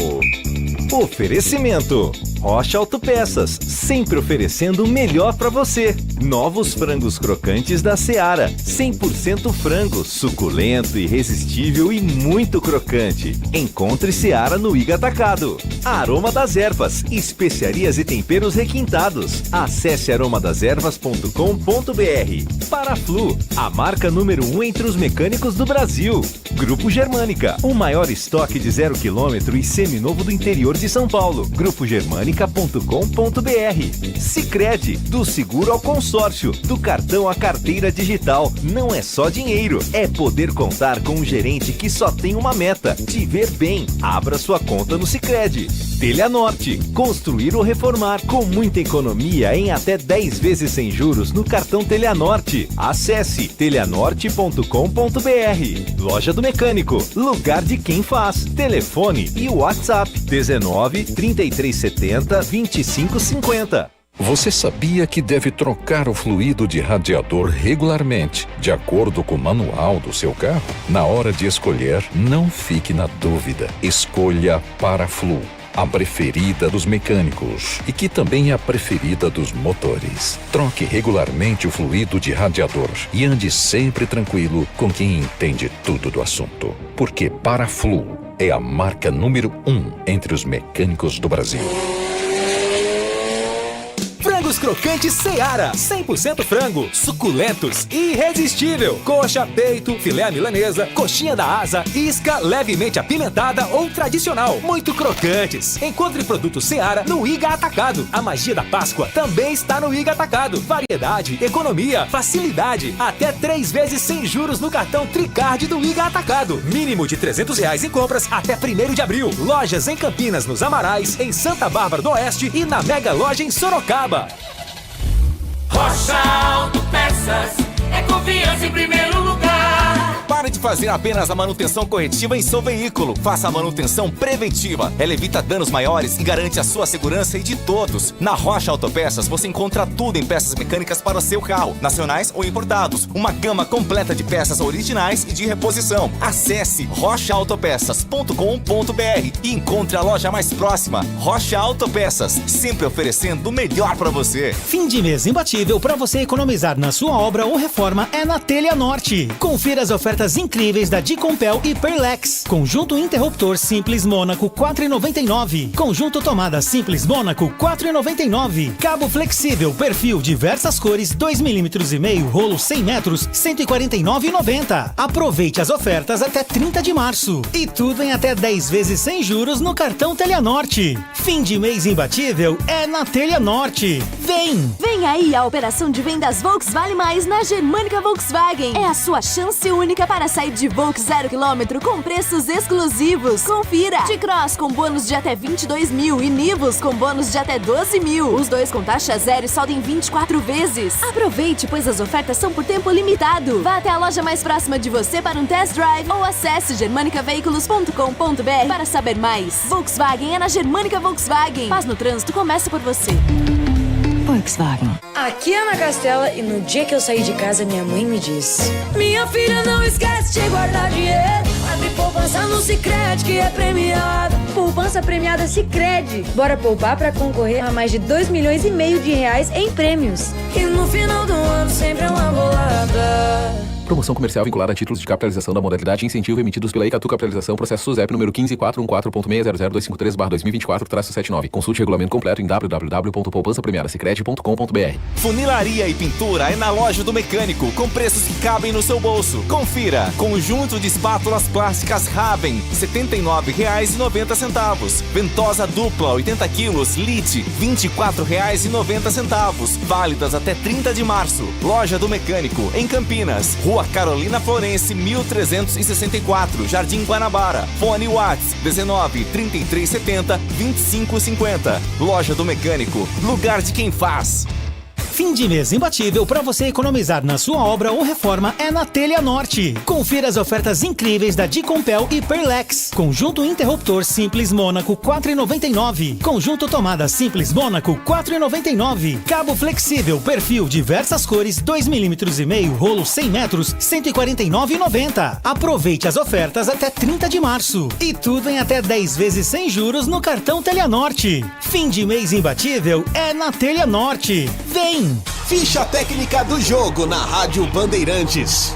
Oferecimento: Rocha Autopeças, sempre oferecendo o melhor para você. Novos frangos crocantes da Seara, 100% frango, suculento, irresistível e muito crocante. Encontre Seara no Iga Atacado. Aroma das Ervas, especiarias e temperos requintados. Acesse aromadeservas.com.br. Paraflu, a marca número 1 entre os mecânicos do Brasil. Grupo Germânica, o maior estoque de 0 km e seminovo do interior de São Paulo. grupogermanica.com.br. Sicredi, do seguro ao consórcio, do cartão à carteira digital. Não é só dinheiro, é poder contar com um gerente que só tem uma meta: te ver bem. Abra sua conta no Sicredi. Telha Norte, construir ou reformar com muita economia em até 10 vezes sem juros no cartão Telha Norte. Acesse telhanorte.com.br. Loja do Mecânico, lugar de quem faz. Telefone e WhatsApp 19 3370 2550. Você sabia que deve trocar o fluido de radiador regularmente, de acordo com o manual do seu carro? Na hora de escolher, não fique na dúvida. Escolha Paraflu, a preferida dos mecânicos e que também é a preferida dos motores. Troque regularmente o fluido de radiador e ande sempre tranquilo com quem entende tudo do assunto. Porque Paraflu é a marca número 1 entre os mecânicos do Brasil. Frangos crocantes Seara, 100% frango, suculentos e irresistível. Coxa, peito, filé milanesa, coxinha da asa, isca levemente apimentada ou tradicional. Muito crocantes. Encontre produtos Seara no Iga Atacado. A magia da Páscoa também está no Iga Atacado. Variedade, economia, facilidade. Até 3 vezes sem juros no cartão Tricard do Iga Atacado. Mínimo de R$300 em compras até 1º de abril. Lojas em Campinas, nos Amarais, em Santa Bárbara do Oeste e na Mega Loja em Sorocaba. Rocha Autopeças é confiança em primeiro lugar. Pare de fazer apenas a manutenção corretiva em seu veículo. Faça a manutenção preventiva. Ela evita danos maiores e garante a sua segurança e de todos. Na Rocha Autopeças você encontra tudo em peças mecânicas para o seu carro, nacionais ou importados. Uma gama completa de peças originais e de reposição. Acesse rochaautopeças.com.br e encontre a loja mais próxima. Rocha Autopeças, sempre oferecendo o melhor para você. Fim de mês imbatível para você economizar na sua obra ou reforma é na Telha Norte. Confira as ofertas incríveis da Dicompel e Perlex. Conjunto interruptor simples Mônaco 4,99. Conjunto tomada simples Mônaco 4,99. Cabo flexível perfil diversas cores 2,5 mm, rolo 100 metros 149,90. Aproveite as ofertas até 30 de março. E tudo em até 10 vezes sem juros no cartão Telha Norte. Fim de mês imbatível é na Telha Norte. Vem! Vem aí a operação de vendas Volkswagen Mais na Germânica Volkswagen. É a sua chance única para sair de Volks 0 km com preços exclusivos. Confira! T-Cross com bônus de até 22 mil e Nivus com bônus de até 12 mil. Os dois com taxa zero e saldo em 24 vezes. Aproveite, pois as ofertas são por tempo limitado. Vá até a loja mais próxima de você para um test drive ou acesse germanicaveículos.com.br para saber mais. Volkswagen é na Germânica Volkswagen. Paz no trânsito começa por você. Volkswagen. Aqui é Ana Castela e no dia que eu saí de casa minha mãe me disse: minha filha, não esquece de guardar dinheiro. Abre poupança no Sicredi que é premiado. Poupança premiada Sicredi. Bora poupar pra concorrer a mais de 2,5 milhões de reais em prêmios. E no final do ano sempre é uma bolada. Promoção comercial vinculada a títulos de capitalização da modalidade incentivo emitidos pela Icatu Capitalização, processo SUSEP número 15414.600.253/2024-79. Consulte o regulamento completo em www.poupançapremiadasicredi.com.br. Funilaria e pintura é na Loja do Mecânico, com preços que cabem no seu bolso. Confira! Conjunto de espátulas plásticas Raven, R$ 79,90. Ventosa dupla, 80 quilos, Lite, R$ 24,90. Válidas até 30 de março. Loja do Mecânico, em Campinas, Rua Carolina Florense, 1364, Jardim Guanabara. Fone Whats 19 3370 2550. Loja do Mecânico, lugar de quem faz. Fim de mês imbatível para você economizar na sua obra ou reforma é na Telha Norte. Confira as ofertas incríveis da Dicompel e Perlex. Conjunto interruptor simples Mônaco 4,99. Conjunto tomada simples Mônaco 4,99. Cabo flexível perfil diversas cores 2,5 mm, rolo 100 metros 149,90. Aproveite as ofertas até 30 de março. E tudo em até 10 vezes sem juros no cartão Telha Norte. Fim de mês imbatível é na Telha Norte. Vem! Ficha técnica do jogo na Rádio Bandeirantes.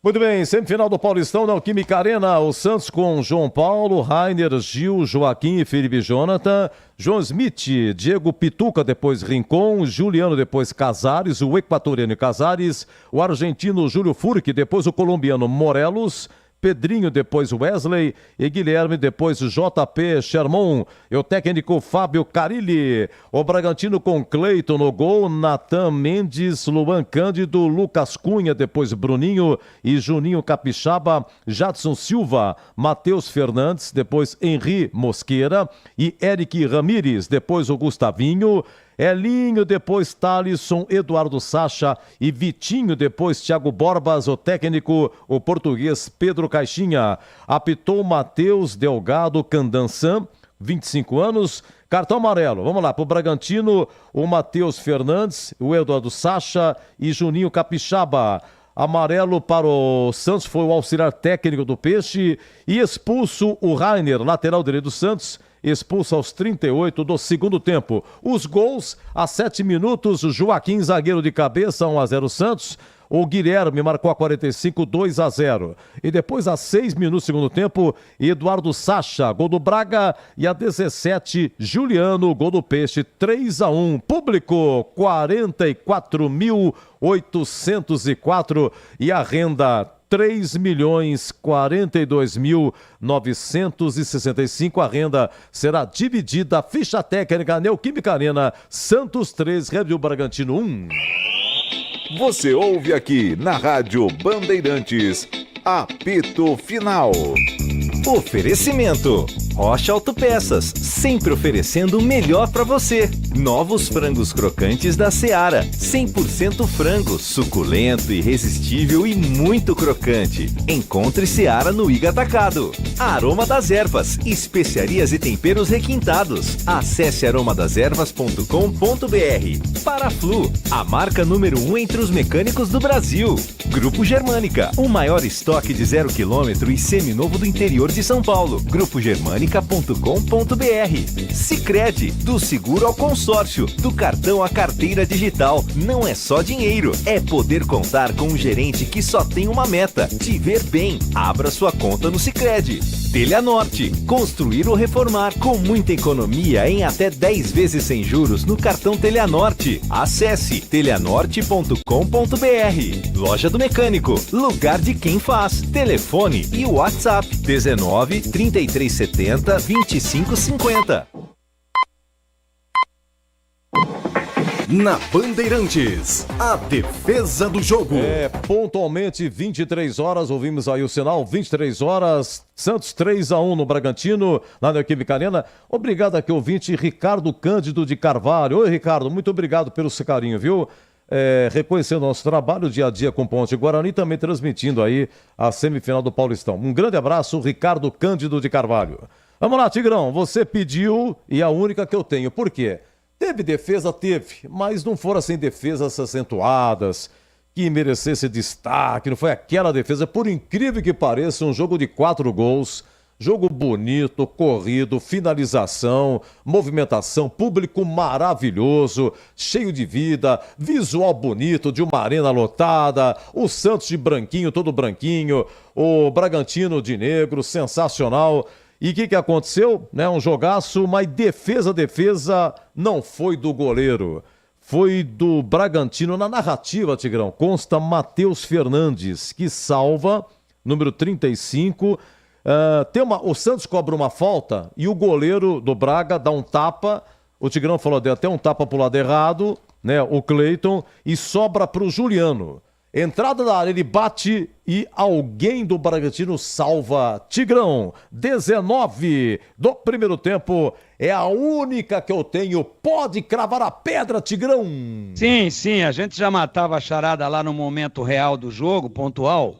Muito bem, semifinal do Paulistão na Alquímica Arena. O Santos com João Paulo, Rainer, Gil, Joaquim e Felipe Jonathan. João Smith, Diego Pituca, depois Rincon, Juliano, depois Casares, o equatoriano Casares, o argentino Júlio Furque, depois o colombiano Morelos, Pedrinho, depois Wesley e Guilherme, depois JP Sherman e o técnico Fábio Carilli. O Bragantino com Cleiton no gol, Natan Mendes, Luan Cândido, Lucas Cunha, depois Bruninho e Juninho Capixaba, Jadson Silva, Matheus Fernandes, depois Henri Mosqueira e Eric Ramírez, depois o Gustavinho, Elinho, depois Thalisson, Eduardo Sacha e Vitinho, depois Thiago Borbas, o técnico, o português Pedro Caixinha. Apitou Matheus Delgado Candansan, 25 anos, cartão amarelo. Vamos lá, pro Bragantino, o Matheus Fernandes, o Eduardo Sacha e Juninho Capixaba. Amarelo para o Santos foi o auxiliar técnico do Peixe e expulso o Rainer, lateral direito do Santos, expulso aos 38 do segundo tempo. Os gols, a 7 minutos, Joaquim, zagueiro de cabeça, 1-0 Santos. o Guilherme marcou a 45, 2-0. E depois, a 6 minutos do segundo tempo, Eduardo Sacha, gol do Braga. E a 17, Juliano, gol do Peixe, 3-1. Público, 44.804. E a renda, 3.042.965. A renda será dividida. Ficha técnica, Neoquímica Arena, Santos 3, Red Bull Bragantino 1. Você ouve aqui na Rádio Bandeirantes, apito final. Oferecimento: Rocha Autopeças, sempre oferecendo o melhor para você. Novos frangos crocantes da Seara, 100% frango, suculento, irresistível e muito crocante. Encontre Seara no Iga Atacado. Aroma das Ervas, especiarias e temperos requintados. Acesse aromadeservas.com.br. Paraflu, a marca número 1 entre os mecânicos do Brasil. Grupo Germânica, o maior estoque de 0 km e seminovo do interior de São Paulo. Grupogermanica.com.br. Sicredi, do seguro ao consórcio, do cartão à carteira digital. Não é só dinheiro, é poder contar com um gerente que só tem uma meta: te ver bem. Abra sua conta no Sicredi. Telha Norte, construir ou reformar com muita economia em até 10 vezes sem juros no cartão Telha Norte. Acesse telhanorte.com.br. Loja do Mecânico, lugar de quem faz. Telefone e WhatsApp 19 3370 2550. Na Bandeirantes, a defesa do jogo. Pontualmente 23 horas, ouvimos aí o sinal, 23 horas, Santos 3-1 no Bragantino, lá na Neoquímica Arena. Obrigado aqui, ouvinte Ricardo Cândido de Carvalho. Oi, Ricardo, muito obrigado pelo seu carinho, viu? Reconhecendo o nosso trabalho dia a dia com Ponte Guarani, também transmitindo aí a semifinal do Paulistão. Um grande abraço, Ricardo Cândido de Carvalho. Vamos lá, Tigrão, você pediu e a única que eu tenho. Por quê? Teve defesa? Teve, mas não foram assim defesas acentuadas, que merecesse destaque, não foi aquela defesa. Por incrível que pareça, um jogo de 4 gols, jogo bonito, corrido, finalização, movimentação, público maravilhoso, cheio de vida, visual bonito de uma arena lotada, o Santos de branquinho, todo branquinho, o Bragantino de negro, sensacional. E o que aconteceu? Um jogaço, mas defesa não foi do goleiro. Foi do Bragantino. Na narrativa, Tigrão, consta Matheus Fernandes, que salva, número 35. O Santos cobra uma falta e o goleiro do Braga dá um tapa. O Tigrão falou, deu até um tapa pro lado errado, o Cleiton, e sobra pro Juliano. Entrada da área, ele bate e alguém do Bragantino salva. Tigrão, 19 do primeiro tempo, é a única que eu tenho. Pode cravar a pedra, Tigrão. Sim, a gente já matava a charada lá no momento real do jogo, pontual.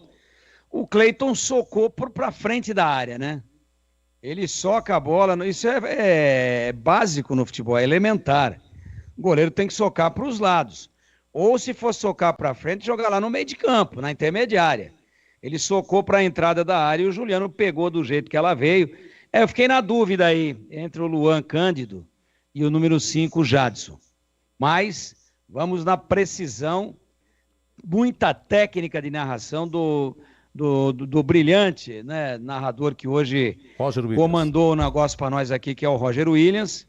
O Cleiton socou pra frente da área, né? Ele soca a bola, isso é básico no futebol, é elementar. O goleiro tem que socar para os lados. Ou se for socar para frente, jogar lá no meio de campo, na intermediária. Ele socou para a entrada da área e o Juliano pegou do jeito que ela veio. Eu fiquei na dúvida aí entre o Luan Cândido e o número 5, o Jadson. Mas vamos na precisão, muita técnica de narração do brilhante, narrador que hoje comandou o negócio para nós aqui, que é o Roger Williams.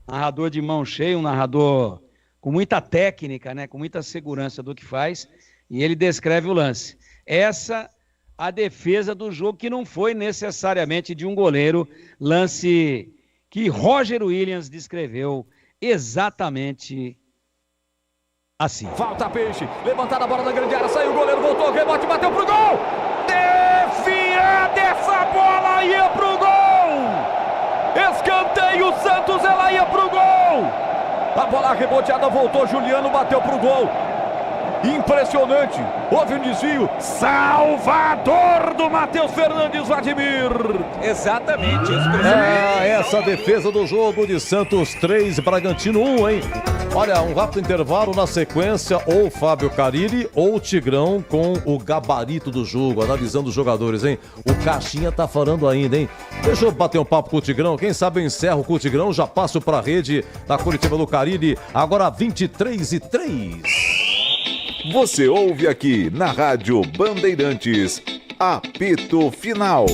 Narrador de mão cheia, um narrador com muita técnica, com muita segurança do que faz, e ele descreve o lance. Essa a defesa do jogo, que não foi necessariamente de um goleiro, lance que Roger Williams descreveu exatamente assim. Falta Peixe, levantada a bola da grande área, saiu o goleiro, voltou, rebote, bateu pro gol! Desviada essa bola, ia pro gol! Escanteio, Santos, ela ia pro gol! A bola reboteada, voltou, Juliano bateu pro gol. Impressionante, houve um desvio. Salvador do Matheus Fernandes, Vladimir. Exatamente. Essa defesa do jogo de Santos 3, Bragantino 1, hein? Olha, um rápido intervalo, na sequência, ou Fábio Carille ou o Tigrão com o gabarito do jogo, analisando os jogadores, hein? O Caixinha tá falando ainda, hein? Deixa eu bater um papo com o Tigrão, quem sabe eu encerro com o Tigrão, já passo pra rede da coletiva do Carille, agora 23:03. Você ouve aqui na Rádio Bandeirantes, apito final.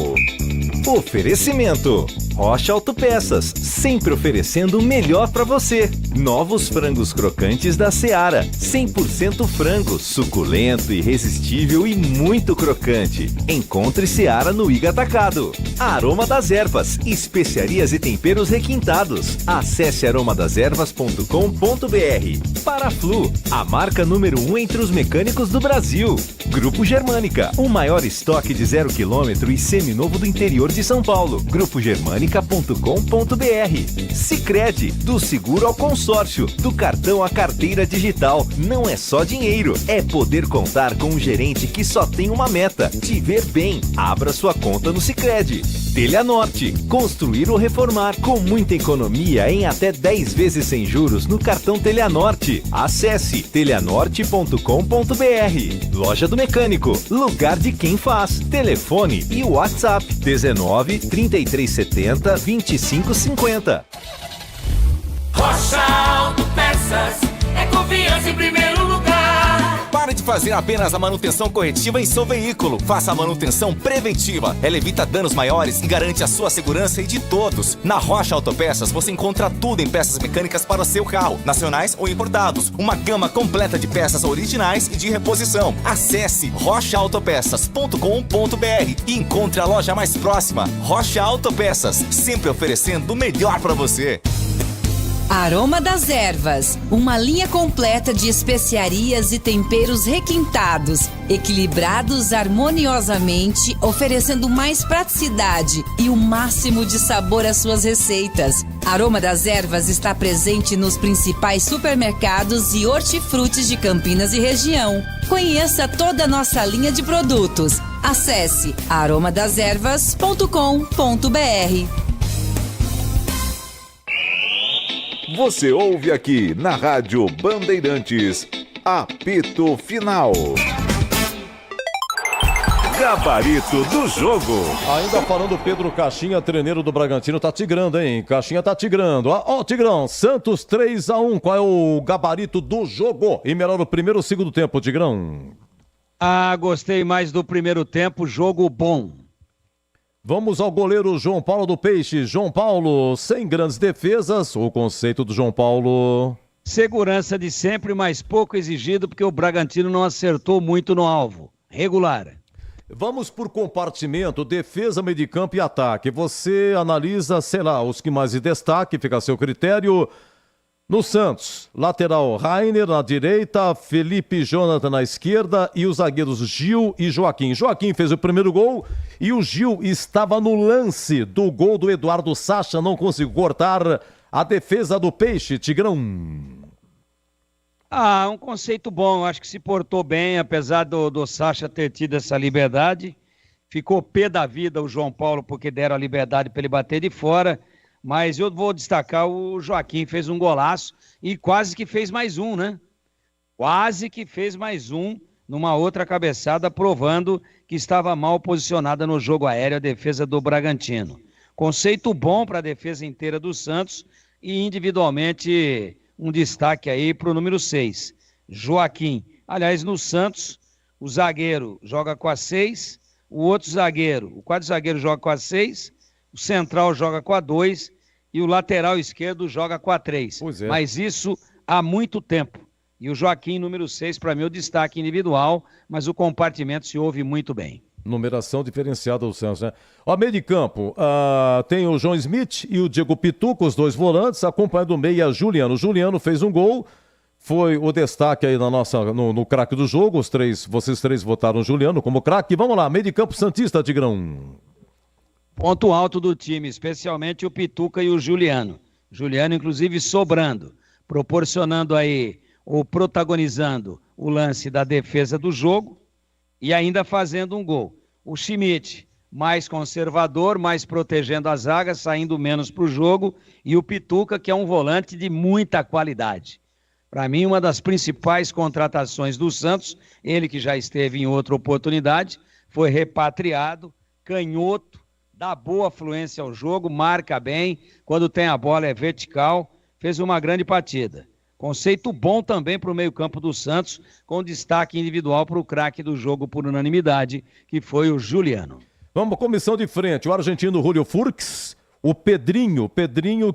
Oferecimento: Rocha Autopeças, sempre oferecendo o melhor para você. Novos frangos crocantes da Seara, 100% frango, suculento, irresistível e muito crocante. Encontre Seara no Iga Atacado. Aroma das Ervas, especiarias e temperos requintados. Acesse aromadeservas.com.br. Paraflu, a marca número 1 entre os mecânicos do Brasil. Grupo Germânica, o maior estoque de 0 km e seminovo do interior de São Paulo. grupogermanica.com.br. Sicredi, do seguro ao consórcio, do cartão à carteira digital. Não é só dinheiro, é poder contar com um gerente que só tem uma meta: te ver bem. Abra sua conta no Sicredi. Telha Norte, construir ou reformar com muita economia em até 10 vezes sem juros no cartão Telha Norte. Acesse telhanorte.com.br. Loja do Mecânico, lugar de quem faz. Telefone e WhatsApp 19 3370 2550. Rocha Autopeças é confiança em primeiro lugar. Pare de fazer apenas a manutenção corretiva em seu veículo. Faça a manutenção preventiva. Ela evita danos maiores e garante a sua segurança e de todos. Na Rocha Autopeças você encontra tudo em peças mecânicas para o seu carro, nacionais ou importados. Uma gama completa de peças originais e de reposição. Acesse rochaautopeças.com.br e encontre a loja mais próxima. Rocha Autopeças, sempre oferecendo o melhor para você. Aroma das Ervas, uma linha completa de especiarias e temperos requintados, equilibrados harmoniosamente, oferecendo mais praticidade e o máximo de sabor às suas receitas. Aroma das Ervas está presente nos principais supermercados e hortifrutis de Campinas e região. Conheça toda a nossa linha de produtos. Acesse aromadeservas.com.br. Você ouve aqui na Rádio Bandeirantes, apito final. Gabarito do jogo. Ainda falando, Pedro Caixinha, treneiro do Bragantino, tá tigrando, hein? Caixinha tá tigrando. Ó, Tigrão, Santos 3-1. Qual é o gabarito do jogo? E melhor o primeiro ou segundo tempo, Tigrão? Gostei mais do primeiro tempo, jogo bom. Vamos ao goleiro João Paulo do Peixe. João Paulo, sem grandes defesas. O conceito do João Paulo: segurança de sempre, mas pouco exigido, porque o Bragantino não acertou muito no alvo. Regular. Vamos por compartimento: defesa, meio de campo e ataque. Você analisa, sei lá, os que mais de destaque, fica a seu critério. No Santos, lateral Rainer na direita, Felipe Jonathan na esquerda e os zagueiros Gil e Joaquim. Joaquim fez o primeiro gol e o Gil estava no lance do gol do Eduardo Sacha, não conseguiu cortar a defesa do Peixe, Tigrão. Um conceito bom, acho que se portou bem, apesar do Sacha ter tido essa liberdade. Ficou pé da vida o João Paulo porque deram a liberdade para ele bater de fora. Mas eu vou destacar o Joaquim, fez um golaço e quase que fez mais um, né? Quase que fez mais um numa outra cabeçada, provando que estava mal posicionada no jogo aéreo a defesa do Bragantino. Conceito bom para a defesa inteira do Santos e individualmente um destaque aí para o número 6, Joaquim. Aliás, no Santos, o zagueiro joga com a 6, o outro zagueiro, o quarto zagueiro joga com a 6, o central joga com a 2 e o lateral esquerdo joga com a 3. Pois é. Mas isso há muito tempo. E o Joaquim, número 6, para mim, é o destaque individual, mas o compartimento se ouve muito bem. Numeração diferenciada do Santos, né? Ó, meio de campo, tem o João Smith e o Diego Pituca, os dois volantes, acompanhando o meia Juliano. O Juliano fez um gol, foi o destaque aí no craque do jogo. Vocês três votaram o Juliano como craque. Vamos lá, meio de campo santista, Tigrão. Ponto alto do time, especialmente o Pituca e o Juliano. Juliano, inclusive, sobrando, proporcionando aí, ou protagonizando o lance da defesa do jogo e ainda fazendo um gol. O Schmidt, mais conservador, mais protegendo a zaga, saindo menos para o jogo, e o Pituca, que é um volante de muita qualidade. Para mim, uma das principais contratações do Santos, ele que já esteve em outra oportunidade, foi repatriado, canhoto, dá boa fluência ao jogo, marca bem, quando tem a bola é vertical, fez uma grande partida. Conceito bom também para o meio-campo do Santos, com destaque individual para o craque do jogo por unanimidade, que foi o Juliano. Vamos, comissão de frente, o argentino Julio Furques, o Pedrinho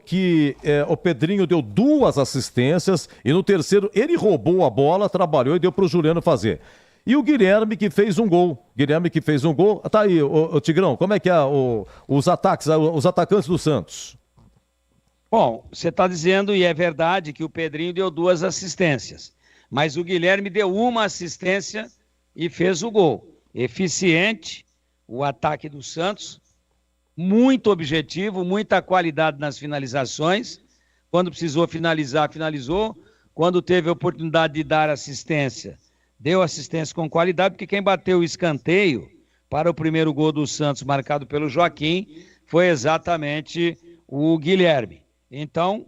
que o Pedrinho deu 2 assistências e no terceiro ele roubou a bola, trabalhou e deu para o Juliano fazer. E o Guilherme que fez um gol. Tá aí, o Tigrão, como é que é os atacantes do Santos? Bom, você está dizendo, e é verdade, que o Pedrinho deu 2 assistências, mas o Guilherme deu 1 assistência e fez o gol. Eficiente o ataque do Santos, muito objetivo, muita qualidade nas finalizações. Quando precisou finalizar, finalizou. Quando teve a oportunidade de dar assistência, deu assistência com qualidade, porque quem bateu o escanteio para o primeiro gol do Santos, marcado pelo Joaquim, foi exatamente o Guilherme. Então,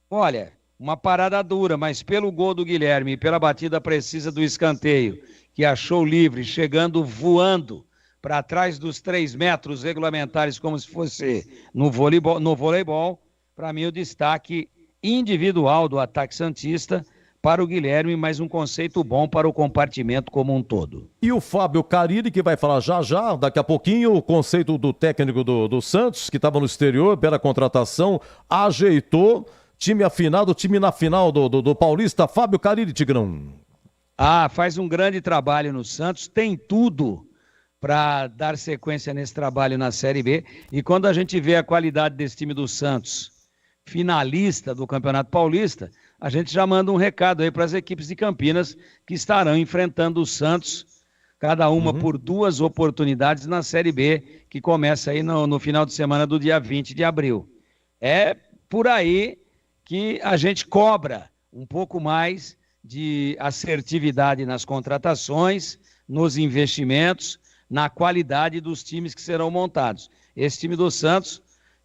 olha, uma parada dura, mas pelo gol do Guilherme e pela batida precisa do escanteio, que achou livre, chegando voando para trás dos 3 metros regulamentares, como se fosse no voleibol, para mim o destaque individual do ataque santista para o Guilherme, mas um conceito bom para o compartimento como um todo. E o Fábio Carille, que vai falar já, daqui a pouquinho, o conceito do técnico do Santos, que estava no exterior, pela contratação, ajeitou, time afinado, time na final do Paulista, Fábio Carille, Tigrão. Faz um grande trabalho no Santos, tem tudo para dar sequência nesse trabalho na Série B, e quando a gente vê a qualidade desse time do Santos, finalista do Campeonato Paulista, a gente já manda um recado aí para as equipes de Campinas que estarão enfrentando o Santos, cada uma por 2 oportunidades na Série B, que começa aí no final de semana do dia 20 de abril. É por aí que a gente cobra um pouco mais de assertividade nas contratações, nos investimentos, na qualidade dos times que serão montados. Esse time do Santos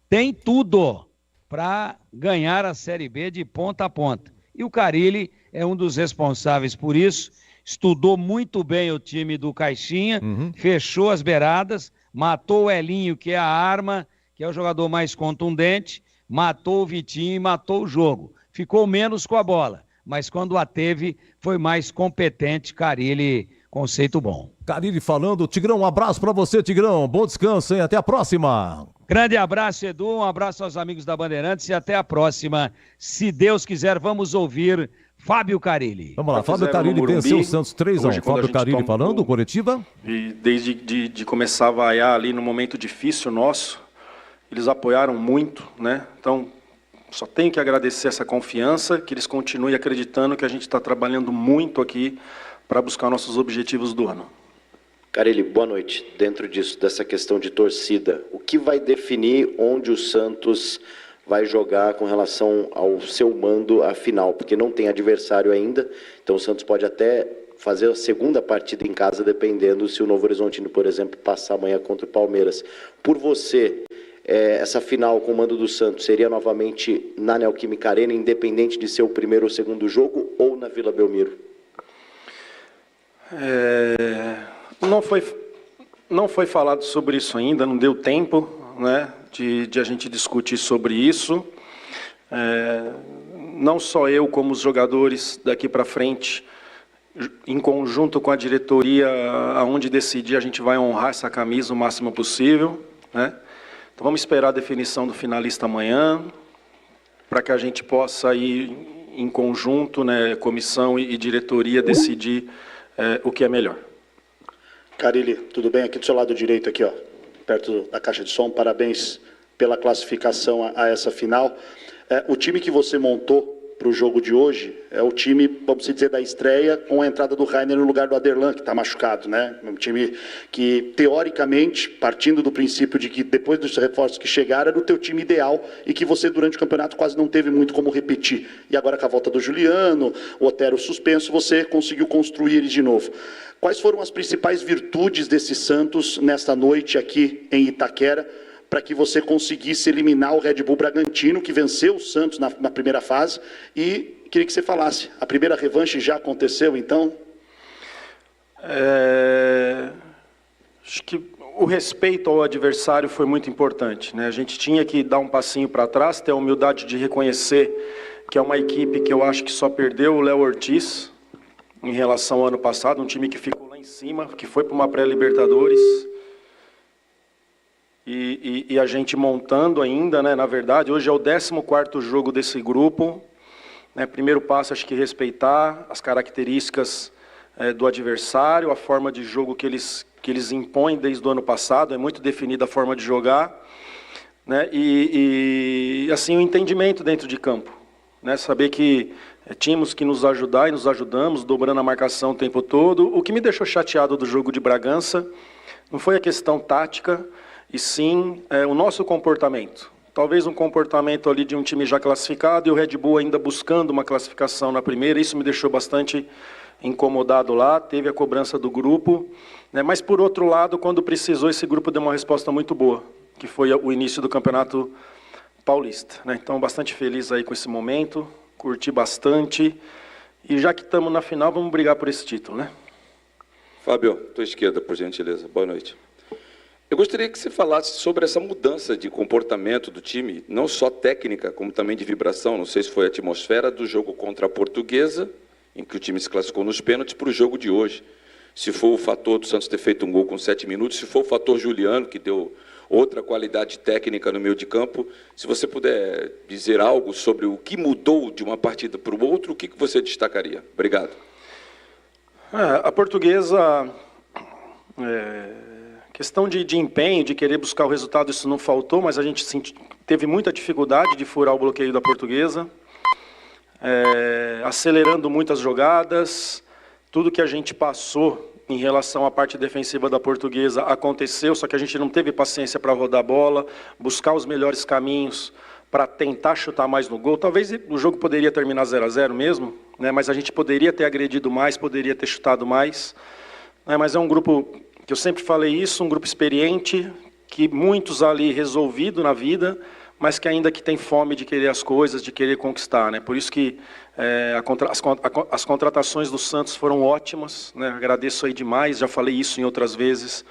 tem tudo para ganhar a Série B de ponta a ponta. E o Carille é um dos responsáveis por isso, estudou muito bem o time do Caixinha, fechou as beiradas, matou o Elinho, que é a arma, que é o jogador mais contundente, matou o Vitinho e matou o jogo. Ficou menos com a bola, mas quando a teve, foi mais competente. Carille, conceito bom. Carille falando. Tigrão, um abraço para você, Tigrão. Bom descanso, hein? Até a próxima. Grande abraço, Edu, um abraço aos amigos da Bandeirantes e até a próxima. Se Deus quiser, vamos ouvir Fábio Carille. Vamos lá, Fábio Carille venceu o Santos 3-1. Fábio Carille falando, coletiva. E desde de começar a vaiar ali no momento difícil nosso, eles apoiaram muito, né? Então, só tenho que agradecer essa confiança, que eles continuem acreditando que a gente está trabalhando muito aqui para buscar nossos objetivos do ano. Carille, boa noite. Dentro disso, dessa questão de torcida, o que vai definir onde o Santos vai jogar com relação ao seu mando à final? Porque não tem adversário ainda, então o Santos pode até fazer a segunda partida em casa, dependendo se o Novo Horizontino, por exemplo, passar amanhã contra o Palmeiras. Por você, essa final com o mando do Santos seria novamente na Neoquímica Arena, independente de ser o primeiro ou segundo jogo, ou na Vila Belmiro? Não foi falado sobre isso ainda, não deu tempo, né, de a gente discutir sobre isso. Não só eu, como os jogadores daqui para frente, em conjunto com a diretoria, aonde decidir, a gente vai honrar essa camisa o máximo possível, né? Então vamos esperar a definição do finalista amanhã, para que a gente possa ir em conjunto, né, comissão e diretoria, decidir o que é melhor. Carille, tudo bem? Aqui do seu lado direito, aqui, ó, perto da caixa de som. Parabéns pela classificação a essa final. O time que você montou para o jogo de hoje é o time, vamos dizer, da estreia, com a entrada do Rainer no lugar do Aderlan, que está machucado, né? Um time que, teoricamente, partindo do princípio de que depois dos reforços que chegaram, era o teu time ideal e que você, durante o campeonato, quase não teve muito como repetir. E agora, com a volta do Juliano, o Otero suspenso, você conseguiu construir ele de novo. Quais foram as principais virtudes desse Santos nesta noite aqui em Itaquera, para que você conseguisse eliminar o Red Bull Bragantino, que venceu o Santos na primeira fase? E queria que você falasse, a primeira revanche já aconteceu, então? Acho que o respeito ao adversário foi muito importante, né? A gente tinha que dar um passinho para trás, ter a humildade de reconhecer que é uma equipe que eu acho que só perdeu o Léo Ortiz em relação ao ano passado, um time que ficou lá em cima, que foi para uma pré-Libertadores. E a gente montando ainda, né? Na verdade, hoje é o 14º jogo desse grupo. Né? Primeiro passo, acho que respeitar as características do adversário, a forma de jogo que eles impõem desde o ano passado, é muito definida a forma de jogar, né? E assim, o entendimento dentro de campo, né? Saber que tínhamos que nos ajudar e nos ajudamos, dobrando a marcação o tempo todo. O que me deixou chateado do jogo de Bragança não foi a questão tática, e sim o nosso comportamento. Talvez um comportamento ali de um time já classificado e o Red Bull ainda buscando uma classificação na primeira. Isso me deixou bastante incomodado lá. Teve a cobrança do grupo, né? Mas, por outro lado, quando precisou, esse grupo deu uma resposta muito boa, que foi o início do Campeonato Paulista, né? Então, bastante feliz aí com esse momento, curti bastante. E já que estamos na final, vamos brigar por esse título, né? Fábio, tua esquerda, por gentileza. Boa noite. Eu gostaria que você falasse sobre essa mudança de comportamento do time, não só técnica, como também de vibração. Não sei se foi a atmosfera do jogo contra a Portuguesa, em que o time se classificou nos pênaltis, para o jogo de hoje. Se for o fator do Santos ter feito um gol com 7 minutos, se for o fator Juliano, que deu outra qualidade técnica no meio de campo. Se você puder dizer algo sobre o que mudou de uma partida para o outro, o que você destacaria? Obrigado. A Portuguesa... Questão de empenho, de querer buscar o resultado, isso não faltou, mas a gente teve muita dificuldade de furar o bloqueio da Portuguesa, acelerando muitas jogadas. Tudo que a gente passou em relação à parte defensiva da Portuguesa aconteceu, só que a gente não teve paciência para rodar a bola, buscar os melhores caminhos para tentar chutar mais no gol. Talvez o jogo poderia terminar 0-0 mesmo, né? Mas a gente poderia ter agredido mais, poderia ter chutado mais, né? Mas é um grupo... Eu sempre falei isso, um grupo experiente, que muitos ali resolvido na vida, mas que ainda que tem fome de querer as coisas, de querer conquistar, né? Por isso que as contratações do Santos foram ótimas, né? Agradeço aí demais, já falei isso em outras vezes,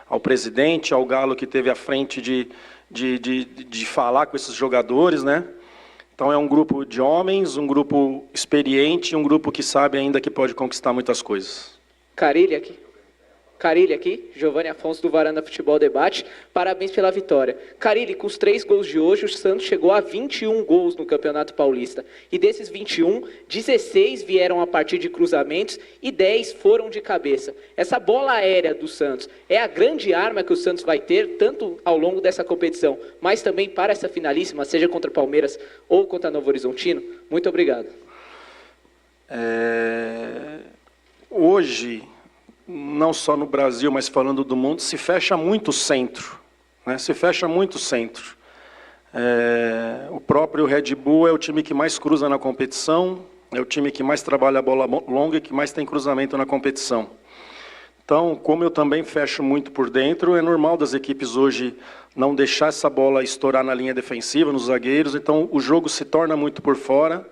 ao presidente, ao Galo que teve à frente de falar com esses jogadores, né? Então é um grupo de homens, um grupo experiente, um grupo que sabe ainda que pode conquistar muitas coisas. Carilli aqui, Giovanni Afonso do Varanda Futebol Debate, parabéns pela vitória. Carilli, com os 3 gols de hoje, o Santos chegou a 21 gols no Campeonato Paulista. E desses 21, 16 vieram a partir de cruzamentos e 10 foram de cabeça. Essa bola aérea do Santos é a grande arma que o Santos vai ter, tanto ao longo dessa competição, mas também para essa finalíssima, seja contra Palmeiras ou contra Novo Horizontino. Muito obrigado. Hoje... não só no Brasil, mas falando do mundo, se fecha muito o centro, né? Se fecha muito o centro. O próprio Red Bull é o time que mais cruza na competição, é o time que mais trabalha a bola longa e que mais tem cruzamento na competição. Então, como eu também fecho muito por dentro, é normal das equipes hoje não deixar essa bola estourar na linha defensiva, nos zagueiros, então o jogo se torna muito por fora,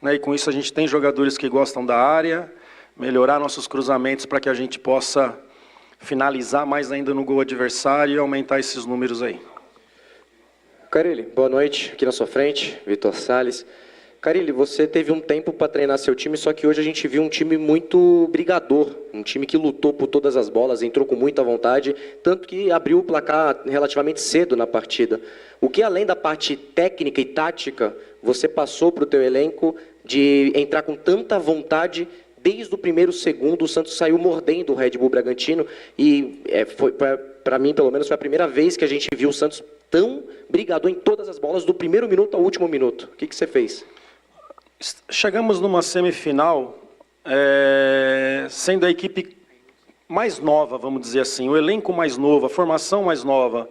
né? E com isso a gente tem jogadores que gostam da área, melhorar nossos cruzamentos para que a gente possa finalizar mais ainda no gol adversário e aumentar esses números aí. Carilli, boa noite, aqui na sua frente, Vitor Salles. Carilli, você teve um tempo para treinar seu time, só que hoje a gente viu um time muito brigador, um time que lutou por todas as bolas, entrou com muita vontade, tanto que abriu o placar relativamente cedo na partida. O que, além da parte técnica e tática, você passou para o teu elenco de entrar com tanta vontade? Desde o primeiro segundo, o Santos saiu mordendo o Red Bull Bragantino e para mim, pelo menos, foi a primeira vez que a gente viu o Santos tão brigador em todas as bolas, do primeiro minuto ao último minuto. O que você fez? Chegamos numa semifinal, sendo a equipe mais nova, vamos dizer assim, o elenco mais novo, a formação mais nova.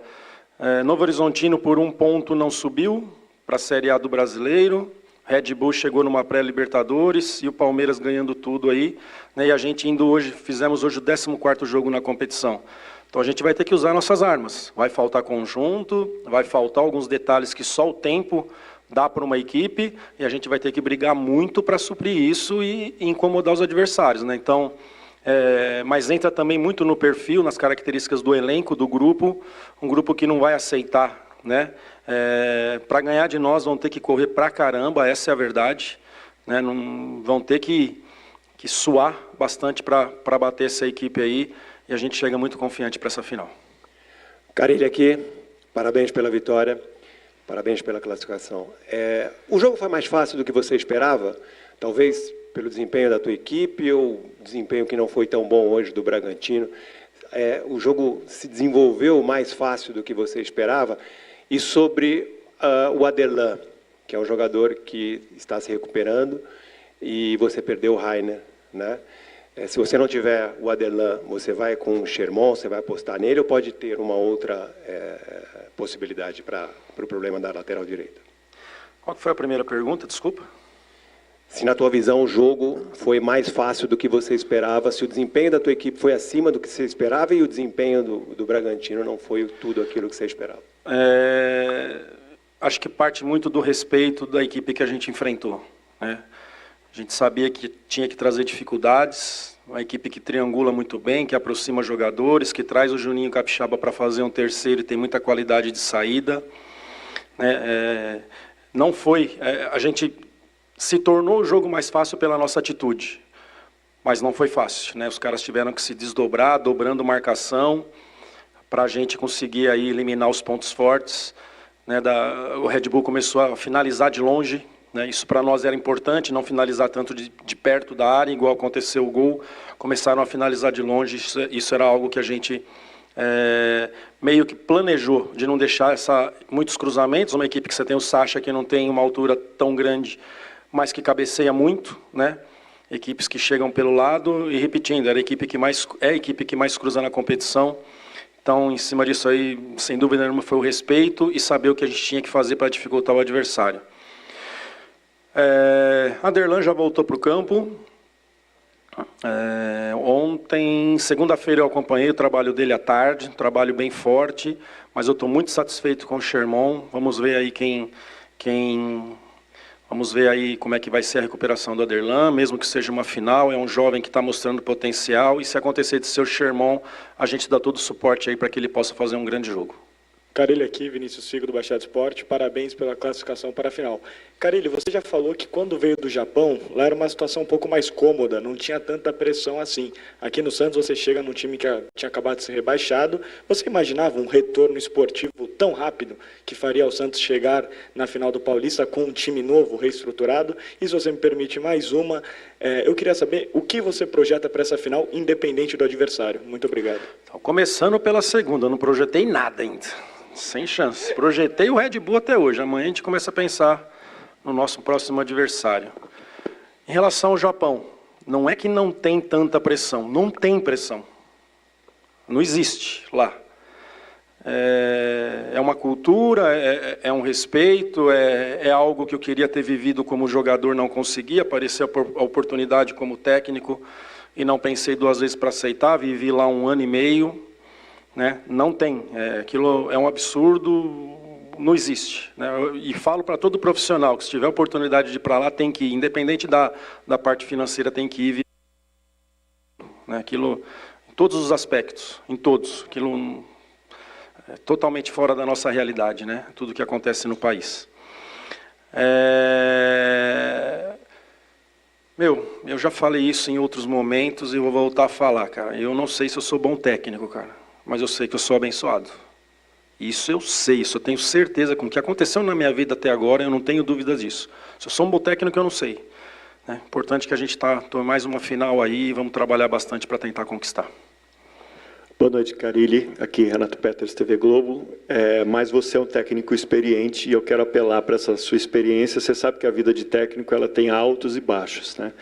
Novo Horizontino, por 1 ponto, não subiu para a Série A do Brasileiro. Red Bull chegou numa pré-Libertadores e o Palmeiras ganhando tudo aí, né? E a gente fizemos hoje o 14º jogo na competição. Então a gente vai ter que usar nossas armas. Vai faltar conjunto, vai faltar alguns detalhes que só o tempo dá para uma equipe e a gente vai ter que brigar muito para suprir isso e incomodar os adversários, né? Então, mas entra também muito no perfil, nas características do elenco, do grupo, um grupo que não vai aceitar né? Para ganhar de nós vão ter que correr pra caramba, essa é a verdade, né? Não, vão ter que suar bastante para bater essa equipe aí, e a gente chega muito confiante para essa final. Carille aqui, parabéns pela vitória, parabéns pela classificação. O jogo foi mais fácil do que você esperava? Talvez pelo desempenho da tua equipe ou desempenho que não foi tão bom hoje do Bragantino. O jogo se desenvolveu mais fácil do que você esperava? E sobre o Aderlan, que é um jogador que está se recuperando, e você perdeu o Rainer, né? Se você não tiver o Aderlan, você vai com o Sherman, você vai apostar nele, ou pode ter uma outra possibilidade para o problema da lateral direita? Qual foi a primeira pergunta, desculpa? Se na tua visão o jogo foi mais fácil do que você esperava, se o desempenho da tua equipe foi acima do que você esperava e o desempenho do Bragantino não foi tudo aquilo que você esperava. Acho que parte muito do respeito da equipe que a gente enfrentou, né? A gente sabia que tinha que trazer dificuldades, uma equipe que triangula muito bem, que aproxima jogadores, que traz o Juninho Capixaba para fazer um terceiro e tem muita qualidade de saída, né? Não foi... a gente se tornou o jogo mais fácil pela nossa atitude, mas não foi fácil, né? Os caras tiveram que se desdobrar, dobrando marcação, para a gente conseguir aí eliminar os pontos fortes, né? O Red Bull começou a finalizar de longe, né? Isso para nós era importante, não finalizar tanto de perto da área, igual aconteceu o gol. Começaram a finalizar de longe, isso era algo que a gente meio que planejou, de não deixar muitos cruzamentos. Uma equipe que você tem o Sacha, que não tem uma altura tão grande, mas que cabeceia muito, né? Equipes que chegam pelo lado, e repetindo, a equipe que mais cruza na competição. Então, em cima disso aí, sem dúvida nenhuma, foi o respeito e saber o que a gente tinha que fazer para dificultar o adversário. Aderlan já voltou para o campo. Ontem, segunda-feira, eu acompanhei o trabalho dele à tarde, um trabalho bem forte, mas eu estou muito satisfeito com o Sherman. Vamos ver aí vamos ver aí como é que vai ser a recuperação do Aderlan, mesmo que seja uma final. É um jovem que está mostrando potencial, e se acontecer de ser o Sherman, a gente dá todo o suporte aí para que ele possa fazer um grande jogo. Carille aqui, Vinícius Figo do Baixada Esporte, parabéns pela classificação para a final. Carille, você já falou que quando veio do Japão, lá era uma situação um pouco mais cômoda, não tinha tanta pressão assim. Aqui no Santos você chega num time que tinha acabado de ser rebaixado, você imaginava um retorno esportivo tão rápido que faria o Santos chegar na final do Paulista com um time novo, reestruturado? E se você me permite mais uma, eu queria saber o que você projeta para essa final, independente do adversário. Muito obrigado. Então, começando pela segunda, eu não projetei nada ainda. Sem chance. Projetei o Red Bull até hoje. Amanhã a gente começa a pensar no nosso próximo adversário. Em relação ao Japão, não é que não tem tanta pressão. Não tem pressão. Não existe lá. É uma cultura, é um respeito, é algo que eu queria ter vivido como jogador, não consegui. Apareceu a oportunidade como técnico e não pensei duas vezes para aceitar. Vivi lá 1 ano e meio. Né? Não tem, aquilo é um absurdo, não existe, né? E falo para todo profissional que se tiver oportunidade de ir para lá, tem que ir, independente da parte financeira, tem que ir, né? Aquilo, em todos os aspectos, em todos, aquilo é totalmente fora da nossa realidade, né? Tudo que acontece no país. Eu já falei isso em outros momentos e vou voltar a falar, cara. Eu não sei se eu sou bom técnico, cara. Mas eu sei que eu sou abençoado. Isso eu sei, isso eu tenho certeza. Com o que aconteceu na minha vida até agora, eu não tenho dúvidas disso. Se eu sou um bom técnico, eu não sei. É importante que a gente tome mais uma final aí e vamos trabalhar bastante para tentar conquistar. Boa noite, Carille. Aqui Renato Peters, TV Globo. Mas você é um técnico experiente e eu quero apelar para essa sua experiência. Você sabe que a vida de técnico ela tem altos e baixos, né?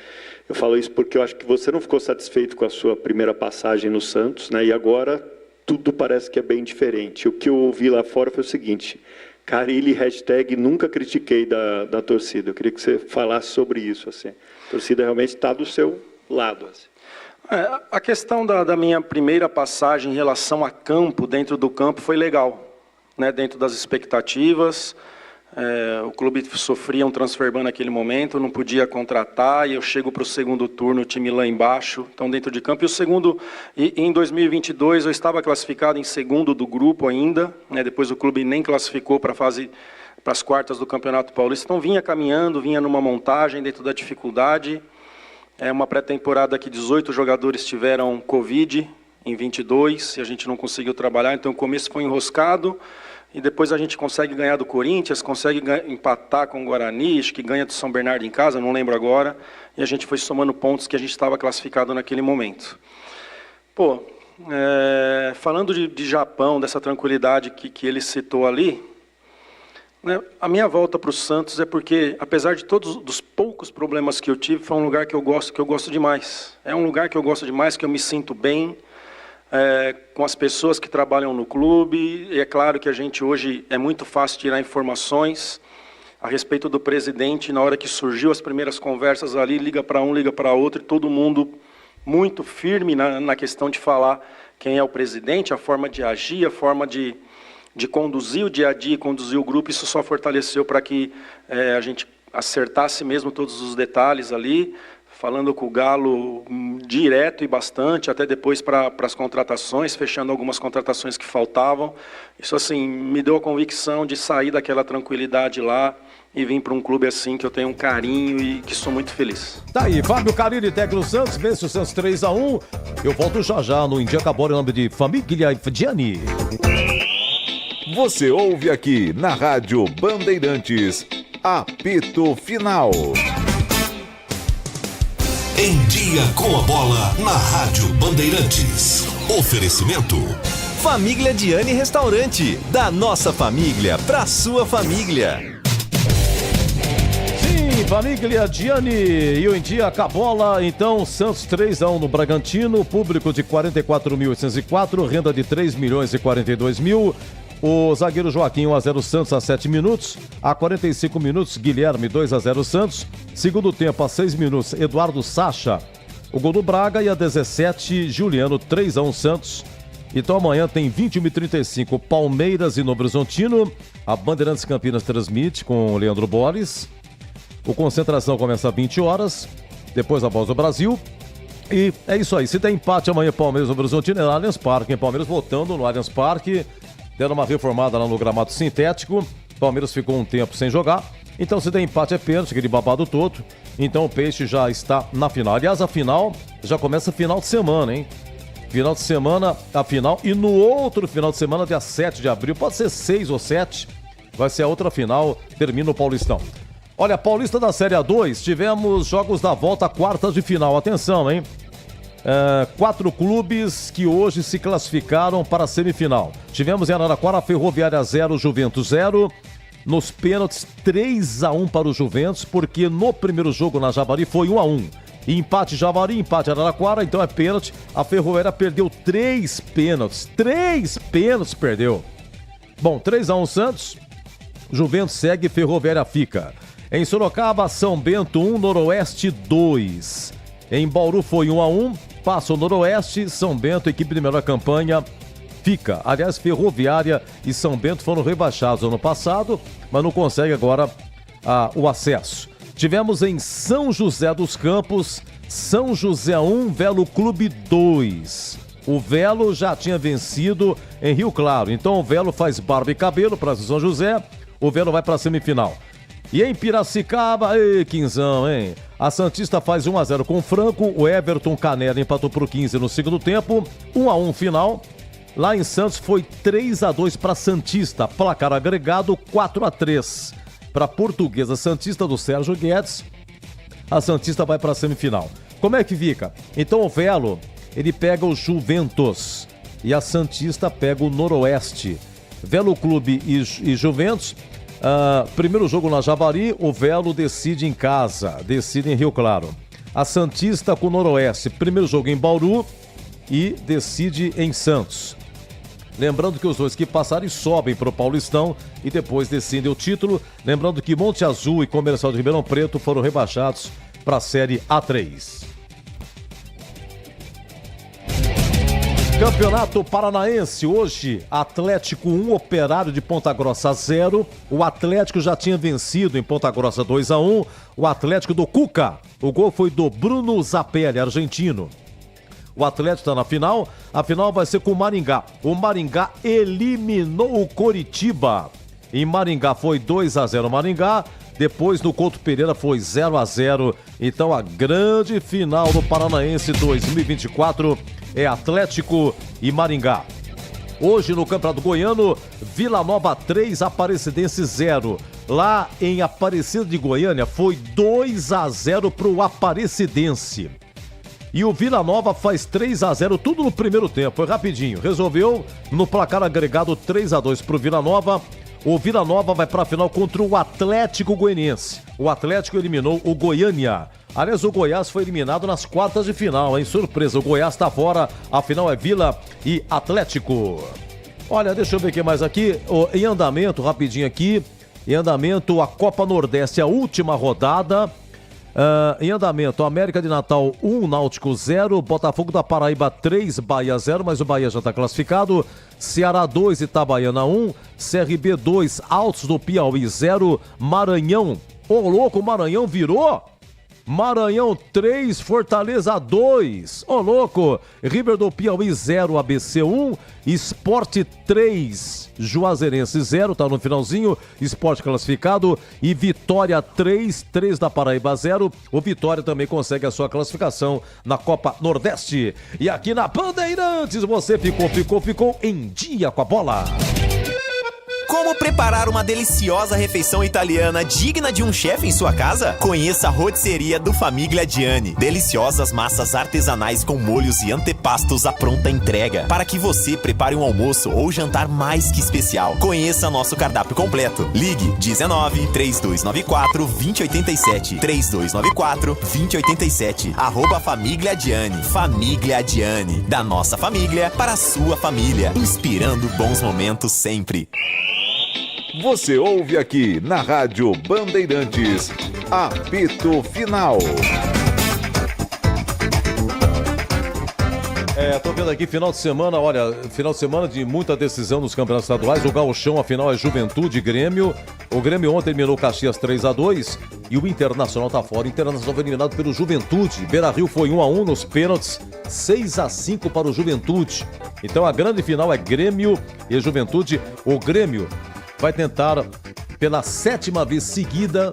Eu falo isso porque eu acho que você não ficou satisfeito com a sua primeira passagem no Santos, né? E agora tudo parece que é bem diferente. O que eu ouvi lá fora foi o seguinte: Carille, hashtag nunca critiquei da torcida. Eu queria que você falasse sobre isso. Assim. A torcida realmente está do seu lado. Assim. A questão da minha primeira passagem em relação a campo, dentro do campo, foi legal, né? Dentro das expectativas. O clube sofria um transfer ban naquele momento, não podia contratar, e eu chego para o segundo turno, o time lá embaixo, então dentro de campo. E em 2022 eu estava classificado em segundo do grupo ainda, né? Depois o clube nem classificou para as quartas do Campeonato Paulista. Então vinha caminhando, vinha numa montagem dentro da dificuldade. Uma pré-temporada que 18 jogadores tiveram Covid em 22, e a gente não conseguiu trabalhar, então o começo foi enroscado. E depois a gente consegue ganhar do Corinthians, consegue empatar com o Guarani, acho que ganha do São Bernardo em casa, não lembro agora. E a gente foi somando pontos que a gente estava classificado naquele momento. Falando de Japão, dessa tranquilidade que ele citou ali, né, a minha volta para o Santos é porque, apesar de todos os poucos problemas que eu tive, foi um lugar que eu gosto demais. É um lugar que eu gosto demais, que eu me sinto bem, com as pessoas que trabalham no clube. E é claro que a gente hoje é muito fácil tirar informações a respeito do presidente. Na hora que surgiu as primeiras conversas ali, liga para um, liga para outro, e todo mundo muito firme na questão de falar quem é o presidente, a forma de agir, a forma de conduzir o dia a dia, conduzir o grupo. Isso só fortaleceu para que a gente acertasse mesmo todos os detalhes ali, falando com o Galo direto e bastante, até depois para as contratações, fechando algumas contratações que faltavam. Isso, assim, me deu a convicção de sair daquela tranquilidade lá e vir para um clube assim que eu tenho um carinho e que sou muito feliz. Tá aí, Fábio Carilli, técnico do Santos, vence o Santos 3-1. Eu volto já no India Cabora, em nome de Família Gianni. Você ouve aqui na Rádio Bandeirantes, apito final. Em dia com a bola na Rádio Bandeirantes. Oferecimento Família Gianni Restaurante, da nossa família pra sua família. Sim, Família Gianni e o Em Dia com a bola. Então, Santos 3-1 no Bragantino, público de 44.804, renda de 3.042.000. O zagueiro Joaquim 1-0 Santos a 7 minutos. A 45 minutos, Guilherme 2-0 Santos. Segundo tempo, a 6 minutos, Eduardo Sacha, o gol do Braga. E a 17, Juliano 3-1 Santos. Então amanhã tem 21h35, Palmeiras e Novo Horizontino. A Bandeirantes Campinas transmite com o Leandro Borges. O Concentração começa às 20 horas. Depois a Voz do Brasil. E é isso aí. Se tem empate amanhã, Palmeiras e Novo Horizontino, é no Allianz Parque. Palmeiras voltando no Allianz Parque. Deram uma reformada lá no gramado sintético. Palmeiras ficou um tempo sem jogar. Então, se der empate, é pênalti, aquele babado todo. Então, o Peixe já está na final. Aliás, a final já começa final de semana, hein? Final de semana, a final. E no outro final de semana, dia 7 de abril, pode ser 6 ou 7, vai ser a outra final. Termina o Paulistão. Olha, Paulista da Série A2, tivemos jogos da volta, quartas de final. Atenção, hein? 4 clubes que hoje se classificaram para a semifinal. Tivemos em Araraquara, Ferroviária 0, Juventus 0. Nos pênaltis, 3-1 para o Juventus, porque no primeiro jogo na Javari foi 1-1. E empate Javari, empate Araraquara, então é pênalti. A Ferroviária perdeu 3 pênaltis. 3 pênaltis perdeu. Bom, 3-1 Santos. Juventus segue, Ferroviária fica. Em Sorocaba, São Bento 1, Noroeste 2. Em Bauru foi 1-1. Passa o Noroeste, São Bento, equipe de melhor campanha, fica. Aliás, Ferroviária e São Bento foram rebaixados ano passado, mas não consegue agora o acesso. Tivemos em São José dos Campos, São José 1, Velo Clube 2. O Velo já tinha vencido em Rio Claro, então o Velo faz barba e cabelo para São José, o Velo vai para a semifinal. E em Piracicaba, quinzão, hein? A Santista faz 1-0 com o Franco, o Everton Canela empatou por 15 no segundo tempo, 1-1 final. Lá em Santos foi 3-2 para Santista, placar agregado 4-3 para Portuguesa Santista do Sérgio Guedes. A Santista vai para a semifinal. Como é que fica? Então o Velo, ele pega o Juventus e a Santista pega o Noroeste. Velo Clube e Juventus. Primeiro jogo na Javari, o Velo decide em casa, decide em Rio Claro. A Santista com o Noroeste, primeiro jogo em Bauru e decide em Santos. Lembrando que os dois que passarem sobem para o Paulistão e depois decidem o título. Lembrando que Monte Azul e Comercial de Ribeirão Preto foram rebaixados para a Série A3. Campeonato Paranaense, hoje, Atlético 1, Operário de Ponta Grossa 0. O Atlético já tinha vencido em Ponta Grossa 2-1. O Atlético do Cuca, o gol foi do Bruno Zapelli, argentino. O Atlético está na final, a final vai ser com o Maringá. O Maringá eliminou o Coritiba. Em Maringá foi 2-0 Maringá, depois no Couto Pereira foi 0-0. Então a grande final do Paranaense 2024 é Atlético e Maringá. Hoje no Campeonato Goiano, Vila Nova 3, Aparecidense 0. Lá em Aparecida de Goiânia foi 2-0 para o Aparecidense. E o Vila Nova faz 3-0, tudo no primeiro tempo, foi rapidinho. Resolveu no placar agregado 3-2 para o Vila Nova. O Vila Nova vai para a final contra o Atlético Goianiense. O Atlético eliminou o Goiânia. Aliás, o Goiás foi eliminado nas quartas de final, hein? Surpresa, o Goiás está fora. A final é Vila e Atlético. Olha, deixa eu ver o que mais aqui. Em andamento, rapidinho aqui. Em andamento, a Copa Nordeste, a última rodada. Em andamento, América de Natal 1, Náutico 0, Botafogo da Paraíba 3, Bahia 0, mas o Bahia já está classificado. Ceará 2, Itabaiana 1, CRB 2, Altos do Piauí 0, Maranhão. Ô louco, o Maranhão virou? Maranhão 3, Fortaleza 2. Ô louco, River do Piauí 0, ABC 1, Sport 3, Juazeirense 0, tá no finalzinho, Sport classificado, e Vitória 3 da Paraíba 0. O Vitória também consegue a sua classificação na Copa Nordeste. E aqui na Bandeirantes você ficou em dia com a bola. Como preparar uma deliciosa refeição italiana digna de um chefe em sua casa? Conheça a rotisseria do Famiglia Gianni. Deliciosas massas artesanais com molhos e antepastos à pronta entrega, para que você prepare um almoço ou jantar mais que especial. Conheça nosso cardápio completo. Ligue 19 3294 2087 3294 2087 @Famiglia Gianni. Famiglia Gianni, da nossa família para a sua família, inspirando bons momentos sempre. Você ouve aqui na Rádio Bandeirantes, apito final. Tô vendo aqui final de semana, olha, final de semana de muita decisão nos campeonatos estaduais. O Gauchão, a final é Juventude e Grêmio. O Grêmio ontem eliminou o Caxias 3-2 e o Internacional tá fora. O Internacional foi eliminado pelo Juventude. Beira-Rio foi 1-1 nos pênaltis, 6-5 para o Juventude. Então a grande final é Grêmio e Juventude. O Grêmio vai tentar, pela 7ª vez seguida,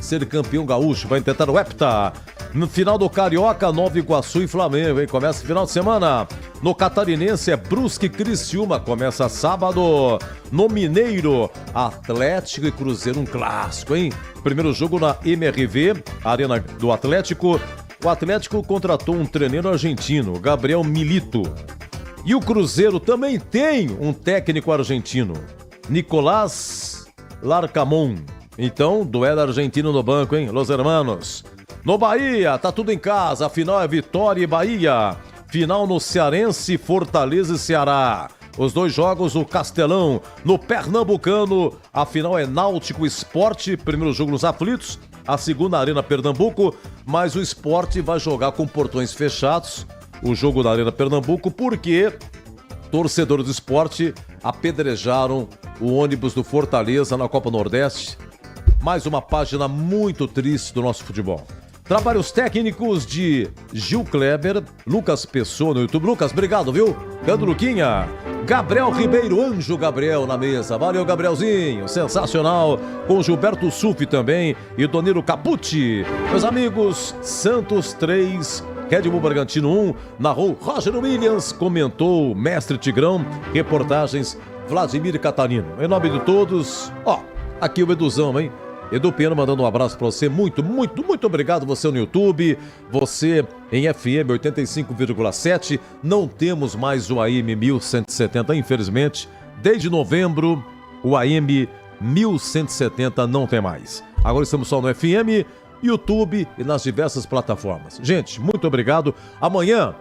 ser campeão gaúcho. Vai tentar o hepta. No final do Carioca, Nova Iguaçu e Flamengo, hein? Começa o final de semana. No Catarinense é Brusque e Criciúma. Começa sábado. No Mineiro, Atlético e Cruzeiro, um clássico, hein? Primeiro jogo na MRV, Arena do Atlético. O Atlético contratou um treino argentino, Gabriel Milito. E o Cruzeiro também tem um técnico argentino, Nicolás Larcamón. Então, duelo argentino no banco, hein? Los hermanos. No Bahia, tá tudo em casa. A final é Vitória e Bahia. Final no Cearense, Fortaleza e Ceará. Os dois jogos, o Castelão. No Pernambucano, a final é Náutico Sport. Primeiro jogo nos aflitos. A segunda, Arena Pernambuco. Mas o Sport vai jogar com portões fechados. O jogo da Arena Pernambuco, porque torcedores do Sport apedrejaram o ônibus do Fortaleza na Copa Nordeste. Mais uma página muito triste do nosso futebol. Trabalhos técnicos de Gil Kleber, Lucas Pessoa no YouTube. Lucas, obrigado, viu? Cando Luquinha, Gabriel Ribeiro, Anjo Gabriel na mesa. Valeu, Gabrielzinho, sensacional. Com Gilberto Sufi também e Doniro Capucci. Meus amigos, Santos 3, Red Bull Bragantino 1, narrou Roger Williams, comentou Mestre Tigrão, reportagens Vladimir Catarino. Em nome de todos, aqui o Eduzão, hein? Edu Piano mandando um abraço pra você, muito obrigado, você no YouTube, você em FM 85,7, não temos mais o AM 1170, infelizmente, desde novembro o AM 1170 não tem mais. Agora estamos só no FM, YouTube e nas diversas plataformas. Gente, muito obrigado. Amanhã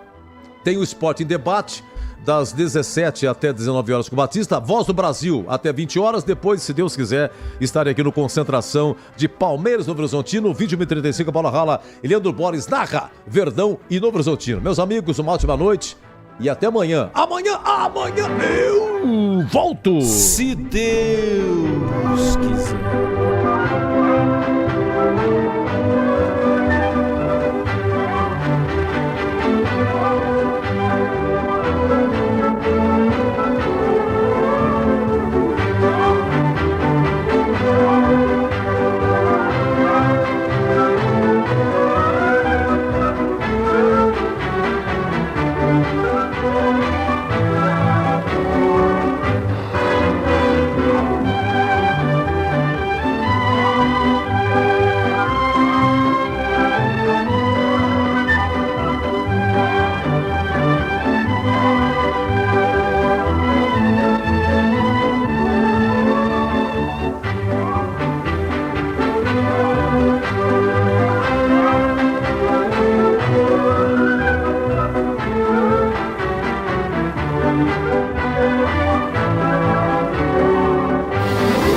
tem o Esporte em Debate, das 17 até 19 horas com o Batista, Voz do Brasil até 20 horas, depois, se Deus quiser, estarei aqui no Concentração de Palmeiras, Novo Horizontino, 21h35, Bola Rala, e Leandro Borges narra Verdão e Novo Horizontino. Meus amigos, uma ótima noite, e até amanhã. Amanhã eu volto. Se Deus quiser.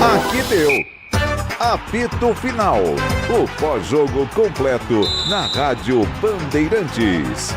Aqui deu. Apito Final. O pós-jogo completo na Rádio Bandeirantes.